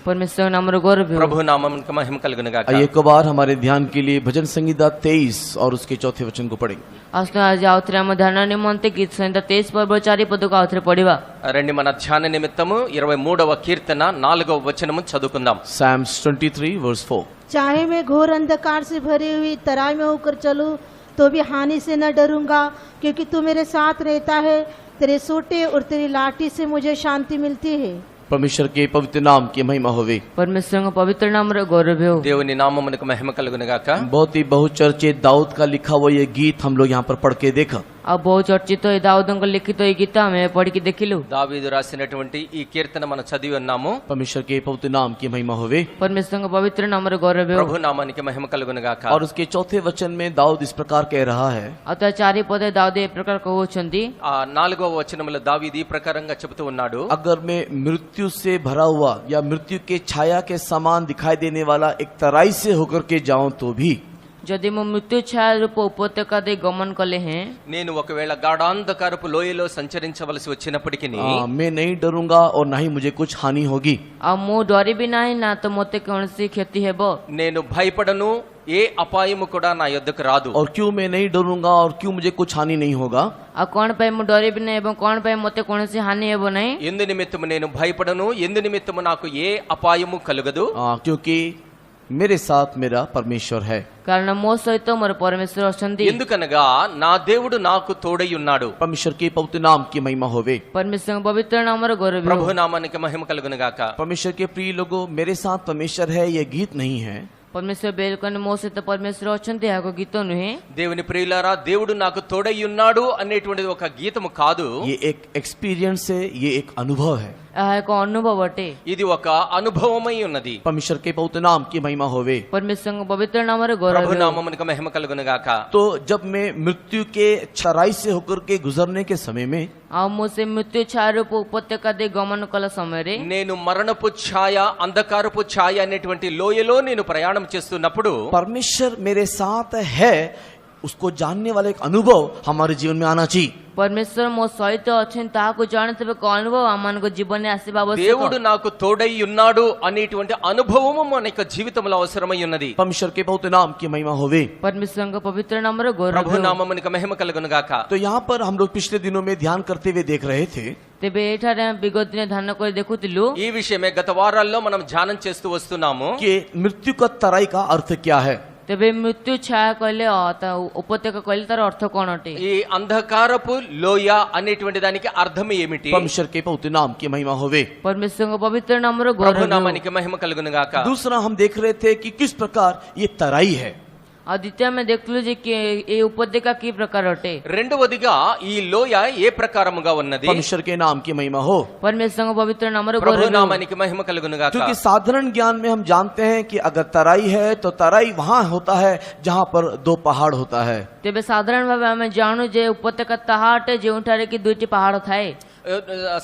परमेश्वर नामर गौरव हो। ప్రభు నామమునకు మహిమ కలుగును గాక। आइए एक बार हमारे ध्यान के लिए भजन संहिता 23 और उसके चौथे वचन को पढ़ेंगे। आज आउथरे आम ध्यान निमंते गीत संहिता 23 पर्व 4 पद को आउथरे पढ़िबा। రండి మన ధ్యాన నిమిత్తము 23వ కీర్తన 4వ వచనము చదువుకుందాం। Psalms 23 verse 4। चाहे मैं घोर अंधकार से भरी हुई तराई में होकर चलूं तो भी हानि से न डरूंगा, क्योंकि तू मेरे साथ रहता है। तेरे सोटे और तेरी लाठी से मुझे शांति मिलती है। परमेश्वर के पवित्र नाम की महिमा होवे। परमेश्वर का पवित्र नाम रे गौरव हो। దేవుని నామమునకు మహిమ కలుగును గాక। बहुत ही बहुचर्चित दाऊद का लिखा हुआ ये गीत हम लोग यहाँ पर पढ़ के देखा। अब बहुत चर्चित दाऊद लिखित ये गीत हमें पढ़ के देखिलु। దావీదు రాసినటువంటి ఈ కీర్తన మనం చదివి ఉన్నాము। परमेश्वर के पवित्र नाम की महिमा होवे। परमेश्वर का पवित्र नाम रे गौरव हो। ప్రభు నామానికి మహిమ కలుగును గాక। और उसके चौथे वचन में दाऊद इस प्रकार कह रहा है। अतः 4 पद दाऊद ए प्रकार कहउछंती। ఆ 4వ వచనములో దావీదు ఈ ప్రకారంగా చెబుతూ ఉన్నాడు। अगर मैं मृत्यु से भरा हुआ या मृत्यु के छाया के समान दिखाई देने वाला एक तराई से होकर के जाऊं तो भी, यदि मैं मृत्यु छाया रूप उपत्यका दे गमन कले हैं, నేను ఒకవేళ గాఢాంధకారపు లోయలో సంచరించవలసి వచ్చినప్పటికీ मैं नहीं डरूंगा और ना ही मुझे कुछ हानि होगी। अब मु डरी भी नहीं ना तो मोते कौनसी क्षति हेबो। నేను భయపడను, ఏ అపాయము కూడా నా యొద్దకు రాదు। और क्यों मैं नहीं डरूंगा और क्यों मुझे कुछ हानि नहीं होगा? आ कौन पे मु डरी भी नहीं एवं कौन पे मोते कौनसी हानि हेबो नहीं। ఎందు నిమిత్తము నేను భయపడను, ఎందు నిమిత్తము నాకు ఏ అపాయము కలుగదు। क्योंकि मेरे साथ मेरा परमेश्वर है। कारण मो सहित मोर परमेश्वर अछंती। ఎందుకనగా నా దేవుడు నాకు తోడై ఉన్నాడు। परमेश्वर के पवित्र नाम की महिमा होवे। परमेश्वर का पवित्र नाम रे गौरव हो। ప్రభు నామానికి మహిమ కలుగును గాక। परमेश्वर के प्रिय लोगों, मेरे साथ परमेश्वर है ये गीत नहीं है। परमेश्वर बेलकन मो सहित परमेश्वर अछंती हाको गीतो नुहे। దేవుని ప్రియులారా, దేవుడు నాకు తోడై ఉన్నాడు అనేటువంటిది ఒక గీతము కాదు। ये एक एक्सपीरियंस है, ये एक अनुभव है। एक अनुभव अटे। ఇది ఒక అనుభవమై ఉన్నది। परमेश्वर के पवित्र नाम की महिमा होवे। परमेश्वर का पवित्र नाम रे गौरव ప్రభు हो। నామమునకు మహిమ కలుగును గాక। तो जब मैं मृत्यु के चराई से होकर के गुजरने के समय में, आ मुझे मृत्यु छाया रूप उपत्यका दे गमन कल समय रे, నేను మరణపు ఛాయ, అంధకారపు ఛాయ అనేటువంటి లోయలో నేను ప్రయాణం చేస్తున్నప్పుడు परमेश्वर मेरे साथ है उसको जानने वाला एक अनुभव हमारे जीवन में आना चाहिए। परमेश्वर मो सहित अछन ताको जानते को अनुभव आमान को जीवन में आसीबा आवश्यक। దేవుడు నాకు తోడై ఉన్నాడు అనేటువంటి అనుభవము మన యొక్క జీవితంలో అవసరమై ఉన్నది। परमेश्वर के पवित्र नाम की महिमा होवे। परमेश्वर का पवित्र नाम रे गौरव ప్రభు हो। నామమునకు మహిమ కలుగును గాక। तो यहाँ पर हम लोग पिछले दिनों में ध्यान करते हुए देख रहे थे तेबे एठारे विगत दिन ध्यान कर देखुतिलु। ఈ విషయమే గత వారాల్లో మనం ధ్యానం చేస్తూ వస్తున్నాము। कि मृत्यु का तराई का अर्थ क्या है। तेबे मृत्यु छाया कहले उपत्यका कहले तार अर्थ कोन अटे। ఈ అంధకారపు లోయ అనేటువంటి దానికి అర్థం ఏమిటి? परमेश्वर के पवित्र नाम की महिमा होवे। परमेश्वर का पवित्र नाम रे ప్రభు गौरव हो। నామానికి మహిమ కలుగును గాక। दूसरा हम देख रहे थे कि किस प्रकार ये तराई है। और द्वितीय में देखलु जे कि ये उपत्यका की प्रकार अटे। రెండవదిగా ఈ లోయ ఏ ప్రకారముగా ఉన్నది? परमेश्वर के नाम की महिमा हो। परमेश्वर का पवित्र नाम रे ప్రభు गौरव हो। నామానికి మహిమ కలుగును గాక। क्योंकि साधारण ज्ञान में हम जानते हैं कि अगर तराई है तो तराई वहां होता है जहां पर दो पहाड़ होता है। तेबे साधारण भाव आम जानू जे उपत्यका ताहाटे जेउठारे की दुईटी पहाड़ थाए।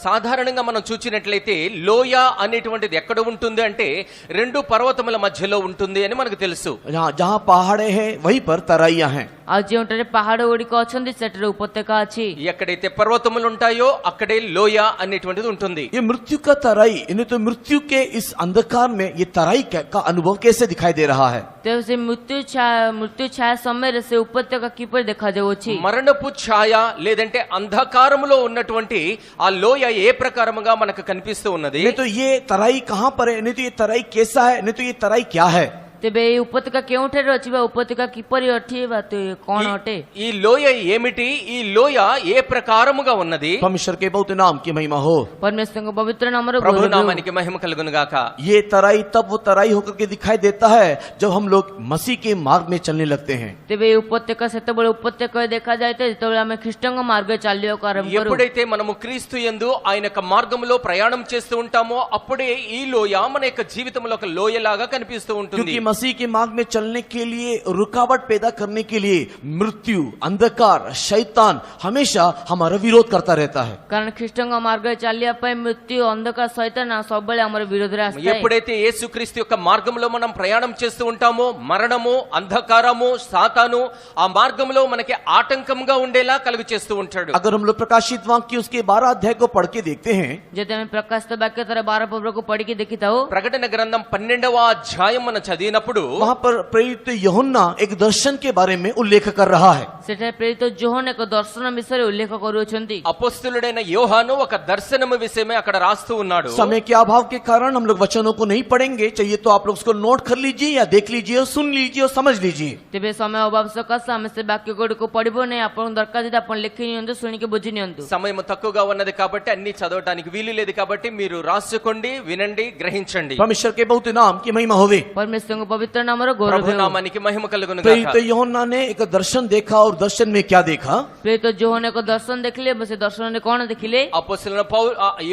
సాధారణంగా మనం చూచినట్లయితే లోయ అనేటువంటిది ఎక్కడ ఉంటుంది అంటే రెండు పర్వతముల మధ్యలో ఉంటుంది అని మనకు తెలుసు। जहां पहाड़े हैं वहीं पर तराइयां हैं। आ जेउठारे पहाड़ गुड़िक अछंती सेठरे उपत्यका अछि। ఎక్కడైతే పర్వతములు ఉంటాయో అక్కడే లోయ అనేటువంటిది ఉంటుంది। ये मृत्यु का तराई, इन्हें तो मृत्यु के इस अंधकार में ये तराई का अनुभव कैसे दिखाई दे रहा है। तेबे से मृत्यु छाया समय से उपत्यका किपर देखा जाउछि। మరణపు ఛాయ లేదంటే అంధకారములో ఉన్నటువంటి ఆ లోయ ఏ ప్రకారముగా మనకు కనిపిస్తూ ఉన్నది? नहीं तो ये तराई कहां पर है, नहीं तो ये तराई कैसा है, नहीं तो ये तराई क्या है। तेबे ये उपत्यका केउठारे अछि बा उपत्यका किपरि अठी बा तो कोन अटे। ఈ లోయ ఏమిటి? ఈ లోయ ఏ ప్రకారముగా ఉన్నది? परमेश्वर के पवित्र नाम की महिमा हो। परमेश्वर का पवित्र नाम रे ప్రభు गौरव हो। నామానికి మహిమ కలుగును గాక। ये तराई तब वो तराई होकर के दिखाई देता है जब हम लोग मसीह के मार्ग में चलने लगते हैं। तेबे उपत्यका सेतबेले उपत्यका देखा जाय तो जेतबेले आमे ख्रिस्टन मार्ग चालियो आरंभ करू। ఎప్పుడైతే మనము క్రీస్తు యందు ఆయన యొక్క మార్గములో ప్రయాణం చేస్తూ ఉంటామో అప్పుడే ఈ లోయ మన యొక్క జీవితంలో ఒక లోయలాగా కనిపిస్తూ ఉంటుంది। क्योंकि मसीह के मार्ग में चलने के लिए रुकावट पैदा करने के लिए मृत्यु, अंधकार, शैतान हमेशा हमारा विरोध करता रहता है। କାରଣ ଖ୍ରୀଷ୍ଟଙ୍କ ମାର୍ଗରେ ଚାଲିବା ପାଇଁ ମୃତ୍ୟୁ ଅନ୍ଧକାର ସୈତାନ ସବୁବେଳେ ଆମର ବିରୋଧରେ ଆସିଥାଏ। ఎప్పుడైతే యేసుక్రీస్తు యొక్క మార్గంలో మనం ప్రయాణం చేస్తూ ఉంటామో మరణము, అంధకారము, సాతాను ఆ మార్గంలో మనకి ఆటంకంగా ఉండేలా కలుగు చేస్తూ ఉంటాడు। अगर हम लोग प्रकाशित वाक्य उसके 12 अध्याय को पढ़ के देखते हैं, ଯଦି ଆମେ ପ୍ରକାଶିତ ବାକ୍ୟ ତାର 12 ପର୍ବକୁ ପଢିକି ଦେଖିଥାଉ, ప్రకటన గ్రంథం 12వ అధ్యాయం మనం చదివినప్పుడు वहां पर प्रेरित यूहन्ना एक दर्शन के बारे में उल्लेख कर रहा है। ସେଠାରେ ପ୍ରେରିତ ଯୋହନ ଏକ ଦର୍ଶନ ବିଷୟରେ ఉଲ୍ଲେଖ କରୁଅଛନ୍ତି। అపోస్తలుడైన యోహాను ఒక దర్శనము విషయమే అక్కడ రాస్తూ ఉన్నాడు। समय के अभाव के कारण हम लोग वचनों को नहीं पढ़ेंगे, चाहिए तो आप लोग उसको नोट कर लीजिए या देख लीजिए और सुन लीजिए और समझ लीजिए। ତେବେ ସମୟ ଅଭାବ ସକାଶେ ଆମେ ସେ ବାକ୍ୟ ଗୁଡ଼ିକୁ ପଢିବୁ ନାହିଁ। ଆପଣଙ୍କୁ ଦରକାର ଯଦି ଆପଣ ଲେଖି ନିଅନ୍ତୁ, ଶୁଣିକି ବୁଝି ନିଅନ୍ତୁ। సమయం తక్కువగా ఉన్నది కాబట్టి అన్ని చదవడానికి వీలు లేదు కాబట్టి మీరు రాసుకోండి, వినండి, గ్రహించండి। परमेश्वर के बहुत नाम की महिमा होवे। ପରମେଶ୍ୱରଙ୍କ ପବିତ୍ର ନାମର ଗୌରବ ప్రభు ହେଉ। నామానికి మహిమ కలుగును గాక। प्रेरित यूहन्ना ने एक दर्शन देखा और दर्शन में क्या देखा? ପ୍ରେରିତ ଯୋହନ ଏକ ଦର୍ଶନ ଦେଖିଲେ, ସେ ଦର୍ଶନରେ କଣ ଦେଖିଲେ? అపోస్తలుడైన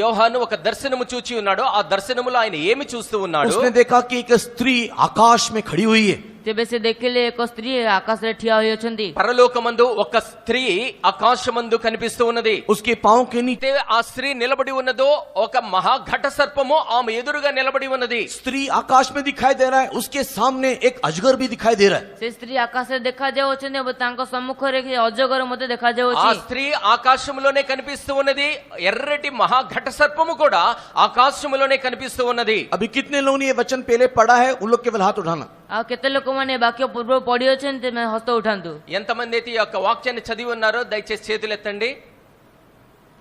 యోహాను ఒక దర్శనము చూచి ఉన్నాడు। ఆ దర్శనములో ఆయన ఏమి చూస్తూ ఉన్నాడు? उसने देखा कि एक स्त्री आकाश में खड़ी हुई है। ତେବେ ସେ ଦେଖିଲେ ଏକ ସ୍ତ୍ରୀ ଆକାଶରେ ଠିଆ ହୋଇଅଛନ୍ତି। పరలోకమందు ఒక స్త్రీ ఆకాశమందు కనిపిస్తూ ఉన్నది। उसके पांव के नीचे అయితే ఆ స్త్రీ నిలబడి ఉన్నదో ఒక మహా ఘట సర్పము ఆమె ఎదురుగా నిలబడి ఉన్నది। स्त्री आकाश में दिखाई दे रहा है, उसके सामने एक अजगर भी दिखाई दे रहा है। ସେ ସ୍ତ୍ରୀ ଆକାଶରେ ଦେଖାଯାଉଅଛନ୍ତି ଏବଂ ତାଙ୍କ ସମ୍ମୁଖରେ ଅଜଗର ମଧ୍ୟ ఆ ଦେଖାଯାଉଛି। స్త్రీ ఆకాశంలోనే కనిపిస్తూ ఉన్నది। ఎర్రటి మహా ఘట సర్పము కూడా ఆకాశంలోనే కనిపిస్తూ ఉన్నది। अभी कितने लोगों ने ये वचन पहले पढ़ा है? उन लोग केवल हाथ उठाना। ଆଉ କେତେ ଲୋକମାନେ ବାକ୍ୟ ପୂର୍ବରୁ ପଢିଅଛନ୍ତି, ତେବେ ହସ୍ତ ଉଠାନ୍ତୁ। ఎంతమంది అయితే ఈ యొక్క వాక్యాన్ని చదివి ఉన్నారో దయచేసి చేతులు ఎత్తండి।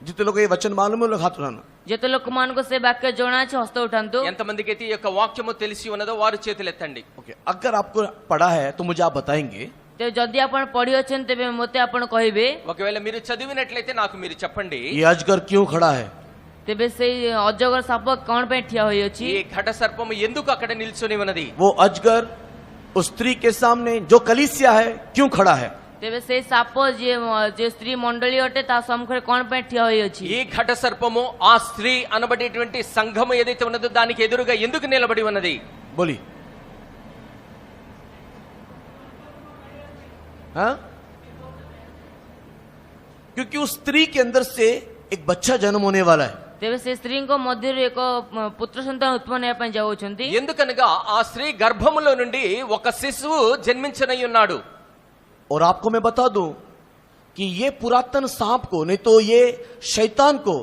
जितने लोग ये वचन मालूम है, उन लोग हाथ उठाना। ଯେତେ ଲୋକମାନଙ୍କୁ ସେ ବାକ୍ୟ ଜଣାଅଛି ହସ୍ତ ଉଠାନ୍ତୁ। ఎంతమందికి అయితే ఈ యొక్క వాక్యము తెలిసి ఉన్నదో వారు చేతులు ఎత్తండి। ओके, अगर आपको पढ़ा है तो मुझे आप बताएंगे। ତେବେ ଯଦି ଆପଣ పଢିଅଛନ୍ତି ତେବେ ମୋତେ ଆପଣ କହିବେ। ఒకవేళ మీరు చదివినట్లయితే నాకు మీరు చెప్పండి। ये अजगर क्यों खड़ा है? ତେବେ ସେଇ ଅଜଗର ସାପ କଣ ପାଇଁ ଠିଆ ହୋଇଅଛି? ఈ ఘట సర్పము ఎందుకు అక్కడ నిల్చొని ఉన్నది? वो अजगर उस स्त्री के सामने जो कलीसिया है क्यों खड़ा है? ତେବେ ସେଇ ସାପ ଯେ ସ୍ତ୍ରୀ ମଣ୍ଡଳୀ ଅଟେ ତା ସମ୍ମୁଖରେ କଣ ପାଇଁ ଠିଆ ହୋଇଅଛି? ఈ ఘట సర్పము ఆ స్త్రీ అనబడేటువంటి సంఘము ఏదైతే ఉన్నదో దానికి ఎదురుగా ఎందుకు నిలబడి ఉన్నది? बोली हाँ? क्योंकि उस स्त्री के अंदर से एक बच्चा जन्म होने वाला है। ତେବେ ସେ ସ୍ତ୍ରୀଙ୍କ ମଧ୍ୟରୁ ଏକ ପୁତ୍ର ସନ୍ତାନ ଉତ୍ପନ୍ନ ହେବା ପାଇଁ ଯାଉଅଛନ୍ତି। ఎందుకనగా ఆ స్త్రీ గర్భములో నుండి ఒక శిశువు జన్మించనై ఉన్నాడు। और आपको मैं बता दूं कि ये पुरातन सांप को, नहीं तो ये शैतान को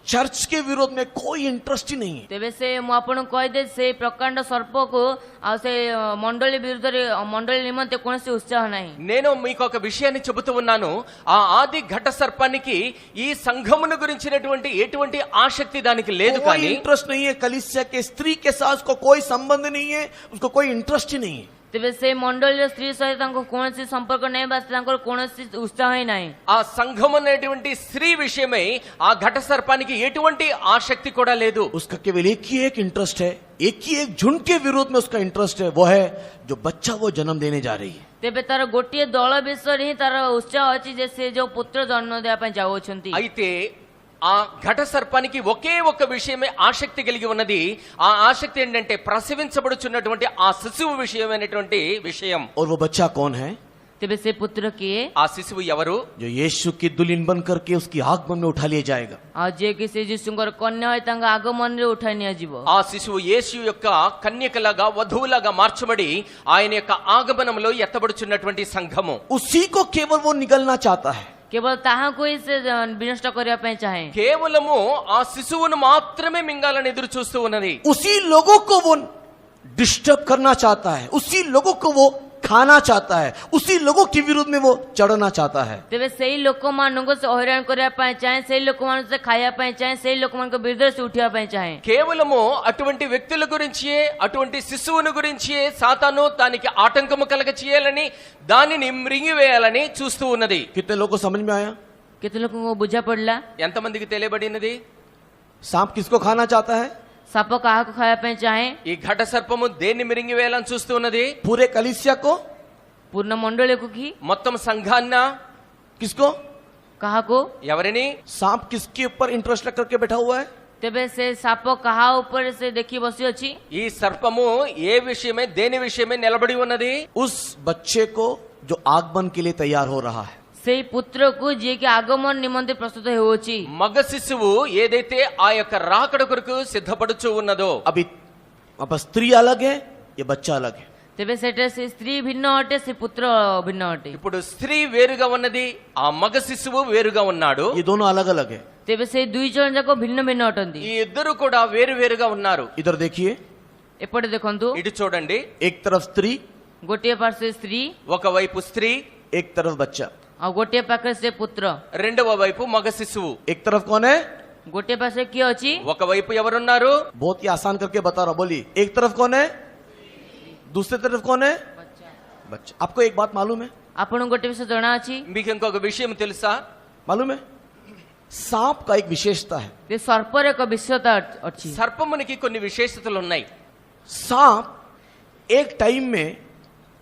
चर्च के विरोध में कोई इंटरेस्ट ही नहीं है। ତେବେ ସେ ମୁଁ ଆପଣଙ୍କୁ କହିଦେ ସେ ପ୍ରକାଣ୍ଡ ସର୍ପକୁ ଆଉ ସେ ମଣ୍ଡଳୀ ବିରୁଦ୍ଧରେ ମଣ୍ଡଳୀ ନିମନ୍ତେ କୌଣସି ଉତ୍ସାହ ନାହିଁ। నేను మీకు ఒక విషయాన్ని చెబుతూ ఉన్నాను। ఆ ఆది ఘట సర్పానికి ఈ సంఘమును గురించినటువంటి ఎటువంటి ఆసక్తి దానికి లేదు। कोई కానీ इंटरेस्ट नहीं है। कलीसिया के स्त्री के साथ उसको कोई संबंध नहीं है, उसको कोई इंटरेस्ट ही नहीं है। ତେବେ ସେ ମଣ୍ଡଳୀର ସ୍ତ୍ରୀ ସହିତ ତାଙ୍କୁ କୌଣସି ସମ୍ପର୍କ ନାହିଁ ବା ତାଙ୍କର କୌଣସି ଉତ୍ସାହ ହିଁ ନାହିଁ। ఆ సంఘం అనేటువంటి స్త్రీ విషయమై ఆ ఘట సర్పానికి ఎటువంటి ఆసక్తి కూడా లేదు। उसका केवल एक ही एक इंटरेस्ट है, एक ही एक झुंड के विरोध में उसका इंटरेस्ट है, वो है जो बच्चा वो जन्म देने जा रही है। ତେବେ ତାର ଗୋଟିଏ ଦଳ ବିଷୟରେ ହିଁ ତାର ଉତ୍ସାହ ଅଛି ଯେ ସେ ଯୋଉ ପୁତ୍ର ଜନ୍ମ ଦେବା ପାଇଁ ଯାଉଅଛନ୍ତି। అయితే ఆ ఘట సర్పానికి ఒకే ఒక విషయమే ఆసక్తి కలిగి ఉన్నది। ఆ ఆసక్తి ఏంటంటే ప్రసవించబడుచున్నటువంటి ఆ శిశువు విషయమైనటువంటి విషయం। और वो बच्चा कौन है? ତେବେ ସେ ପୁତ୍ର କିଏ? ఆ శిశువు ఎవరు? जो यीशु की दुल्हन बन करके उसकी आगमन में उठा लिया जाएगा। ଆଉ ଯିଏକି ସେ ଯୀଶୁଙ୍କର କନ୍ୟା ହୋଇ ତାଙ୍କ ଆଗମନରେ ଉଠାଇ ନିଆଯିବ। ఆ శిశువు యేసు యొక్క కన్యకలాగా వధువులాగా మార్చబడి ఆయన యొక్క ఆగమనంలో ఎత్తబడుచున్నటువంటి సంఘము। उसी को केवल वो निगलना चाहता है। କେବଳ ତାହାକୁ ହିଁ ସେ ବିନଷ୍ଟ କରିବା ପାଇଁ ଚାହେଁ। కేవలము ఆ శిశువును మాత్రమే మింగాలని ఎదురు చూస్తూ ఉన్నది। उसी लोगों को वो डिस्टर्ब करना चाहता है, उसी लोगों को वो खाना चाहता है, उसी लोगों के विरोध में वो चढ़ना चाहता है। ତେବେ ସେଇ ଲୋକମାନଙ୍କୁ ସେ ହଇରାଣ କରିବା ପାଇଁ ଚାହେଁ, ସେଇ ଲୋକମାନଙ୍କୁ ସେ ଖାଇବା ପାଇଁ ଚାହେଁ, ସେଇ ଲୋକମାନଙ୍କ ବିରୁଦ୍ଧରେ ସେ ଉଠିବା ପାଇଁ ଚାହେଁ। కేవలము అటువంటి వ్యక్తుల గురించి అటువంటి శిశువుని గురించి సాతాను దానికి ఆటంకము కలగ చేయాలని దానిని మృంగివేయాలని చూస్తూ ఉన్నది। कितने लोगों को समझ में आया? କେତେ ଲୋକଙ୍କୁ ବୁଝା ପଡିଲା? ఎంతమందికి తెలియబడినది? सांप किसको खाना चाहता है? ସାପ କାହାକୁ ଖାଇବା ପାଇଁ ଚାହେଁ? ఈ ఘట సర్పము దేన్ని మిరింగివేయాలని చూస్తూ ఉన్నది? पूरे कलीसिया को। ପୂର୍ଣ୍ଣ ମଣ୍ଡଳୀକୁ କି? మొత్తం సంఘాన్న? किसको? କାହାକୁ? ఎవరిని? सांप किसके ऊपर इंटरेस्ट रख करके बैठा हुआ है? ତେବେ ସେ ସାପ କାହା ଉପରେ ସେ ଦେଖି ବସିଅଛି? ఈ సర్పము ఏ విషయమే దేని విషయమే నిలబడి ఉన్నది? उस बच्चे को जो आगमन के लिए तैयार हो रहा है। ସେଇ ପୁତ୍ରକୁ ଯିଏକି ଆଗମନ ନିମନ୍ତେ ପ୍ରସ୍ତୁତ ହେଉଅଛି। మగ శిశువు ఏదైతే ఆ యొక్క రాకడ కొరకు సిద్ధపడుచు ఉన్నదో, अभी वहां पर स्त्री अलग है, ये बच्चा अलग है। ତେବେ ସେଟା ସେ ସ୍ତ୍ରୀ ଭିନ୍ନ ଅଟେ, ସେ పుତ୍ର ଭିନ୍ନ ଅଟେ। ఇప్పుడు స్త్రీ వేరుగా ఉన్నది, ఆ మగ శిశువు వేరుగా ఉన్నాడు। ये दोनों अलग अलग है। ତେବେ ସେଇ ଦୁଇ ଜଣ ଯାକ ଭିନ୍ନ ଭିନ୍ନ ଅଟନ୍ତି। ఈ ఇద్దరు కూడా వేరు వేరుగా ఉన్నారు। इधर देखिए, ଏପଟେ ଦେଖନ୍ତୁ, ఇటు చూడండి, एक तरफ स्त्री, ଗୋଟିଏ ପାର୍ଶ୍ୱରେ ସ୍ତ୍ରୀ, ఒకవైపు స్త్రీ, एक तरफ बच्चा। ଆଉ ଗୋଟିଏ ପାଖରେ ସେ పుତ୍ର। రెండవ వైపు మగ శిశువు। एक तरफ कौन है? ଗୋଟିଏ ପାର୍ଶ୍ୱରେ କିଏ ଅଛି? ఒకవైపు ఎవరున్నారు? बहुत ही आसान करके बता रहा हूं, बोलिए। एक तरफ कौन है, दूसरी तरफ कौन है? बच्चा। आपको एक बात मालूम है? ଆପଣଙ୍କୁ ଗୋଟେ ବିଷୟ ଜଣାଅଛି? మీకు ఇంకొక విషయం తెలుసా? मालूम है? सांप का एक विशेषता है। ଯେ ସର୍ପର ଏକ ବିଷୟତା ଅଛି। సర్పమునికి కొన్ని విశేషతలు ఉన్నాయి। सांप एक टाइम में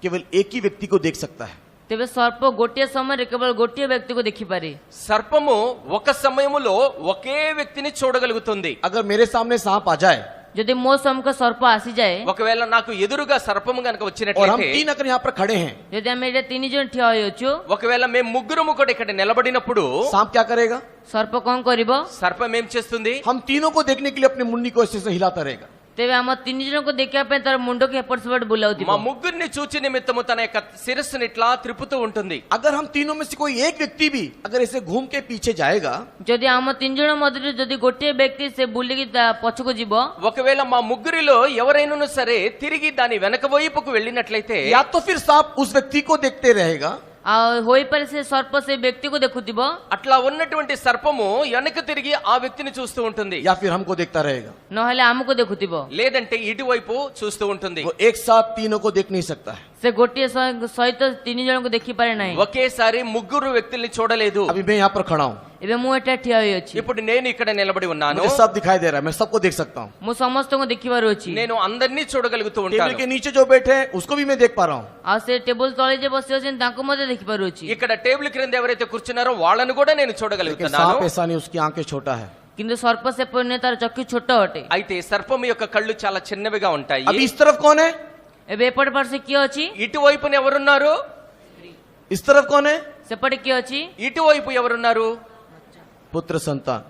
केवल एक ही व्यक्ति को देख सकता है। ତେବେ ସର୍ପ ଗୋଟିଏ ସମୟରେ କେବଳ ଗୋଟିଏ ବ୍ୟକ୍ତିକୁ ଦେଖିପାରେ। సర్పము ఒక సమయములో ఒకే వ్యక్తిని చూడగలుగుతుంది। अगर मेरे सामने सांप आ जाए ଯଦି ମୋ ସମ୍ମୁଖ ସର୍ପ ଆସିଯାଏ, ఒకవేళ నాకు ఎదురుగా సర్పము గనక और हम వచ్చినట్లయితే, तीन अगर यहाँ पर खड़े हैं, ଯଦି ଆମେ ଏଇଟା ତିନି ଜଣ ଠିଆ ହୋଇଅଛୁ, ఒకవేళ మేము ముగ్గురము కూడా ఇక్కడ నిలబడినప్పుడు सांप क्या करेगा? ସର୍ପ କଣ କରିବ? సర్పం ఏం చేస్తుంది? हम तीनों को देखने के लिए अपनी मुंडी को ऐसे हिलाता रहेगा। ତେବେ ଆମ ତିନି ଜଣଙ୍କୁ ଦେଖିବା ପାଇଁ ତାର ମୁଣ୍ଡକୁ ଏପଟ ସେପଟ ବୁଲାଉଥିବ। మా ముగ్గురిని చూచి నిమిత్తము తన యొక్క శిరస్సుని ఇట్లా త్రిప్పుతూ ఉంటుంది। अगर हम तीनों में से कोई एक व्यक्ति भी अगर ऐसे घूम के पीछे जाएगा, ଯଦି ଆମ ତିନି ଜଣ ମଧ୍ୟରୁ ଯଦି ଗୋଟିଏ ବ୍ୟକ୍ତି ସେ ବୁଲିକି ତା ପଛକୁ ଯିବ, ఒకవేళ మా ముగ్గురిలో ఎవరైనాను సరే తిరిగి దాని వెనక వైపుకు వెళ్ళినట్లయితే, या तो फिर सांप उस व्यक्ति को देखते रहेगा, ଆଉ ହୋଇପାରେ ସେ ସର୍ପ ସେ ବ୍ୟକ୍ତିକୁ ଦେଖୁଥିବ, అట్లా ఉన్నటువంటి సర్పము వెనక తిరిగి ఆ వ్యక్తిని చూస్తూ ఉంటుంది, या फिर हमको देखता रहेगा। ନହେଲେ ଆମକୁ ଦେଖୁଥିବ। లేదంటే ఇటువైపు చూస్తూ ఉంటుంది। वो एक साथ तीनों को देख नहीं सकता है। ସେ ଗୋଟିଏ ସହିତ ତିନି ଜଣଙ୍କୁ ଦେଖିପାରେ ନାହିଁ। ఒకేసారి ముగ్గురు వ్యక్తుల్ని చూడలేదు। अभी मैं यहाँ पर खड़ा हूँ, ଏବେ ମୁଁ ଏଟା ଠିଆ ହୋଇଅଛି, ఇప్పుడు నేను ఇక్కడ నిలబడి ఉన్నాను, मुझे सब दिखाई दे रहा है, मैं सबको देख सकता हूँ। ମୁଁ ସମସ୍ତଙ୍କୁ ଦେଖିପାରୁଅଛି। నేను అందరినీ చూడగలుగుతూ टेबल ఉంటాను। के नीचे जो बैठे हैं उसको भी मैं देख पा रहा हूँ। ଆଉ ସେ ଟେବୁଲ ତଳେ ଯେ ବସି ଅଛନ୍ତି ତାଙ୍କୁ ମଧ୍ୟ ଦେଖିପାରୁଅଛି। ఇక్కడ టేబుల్ క్రింద ఎవరైతే కూర్చున్నారో వాళ్ళను కూడా నేను लेकिन చూడగలుగుతున్నాను। सांप ऐसा नहीं, उसकी आंखें छोटा है। କିନ୍ତୁ ସର୍ପ ସେପରି ତାର ଚକ୍ଷୁ ଛୋଟ ଅଟେ। అయితే సర్పం యొక్క కళ్ళు చాలా చిన్నవిగా ఉంటాయి। अभी इस तरफ कौन है? ଏବେ ଏପଟ ପାର୍ଶ୍ୱରେ କିଏ ଅଛି? ఇటువైపున ఎవరున్నారు? इस तरफ कौन है? ସେପଟେ କିଏ ଅଛି? ఇటువైపు ఎవరున్నారు? पुत्र संतान,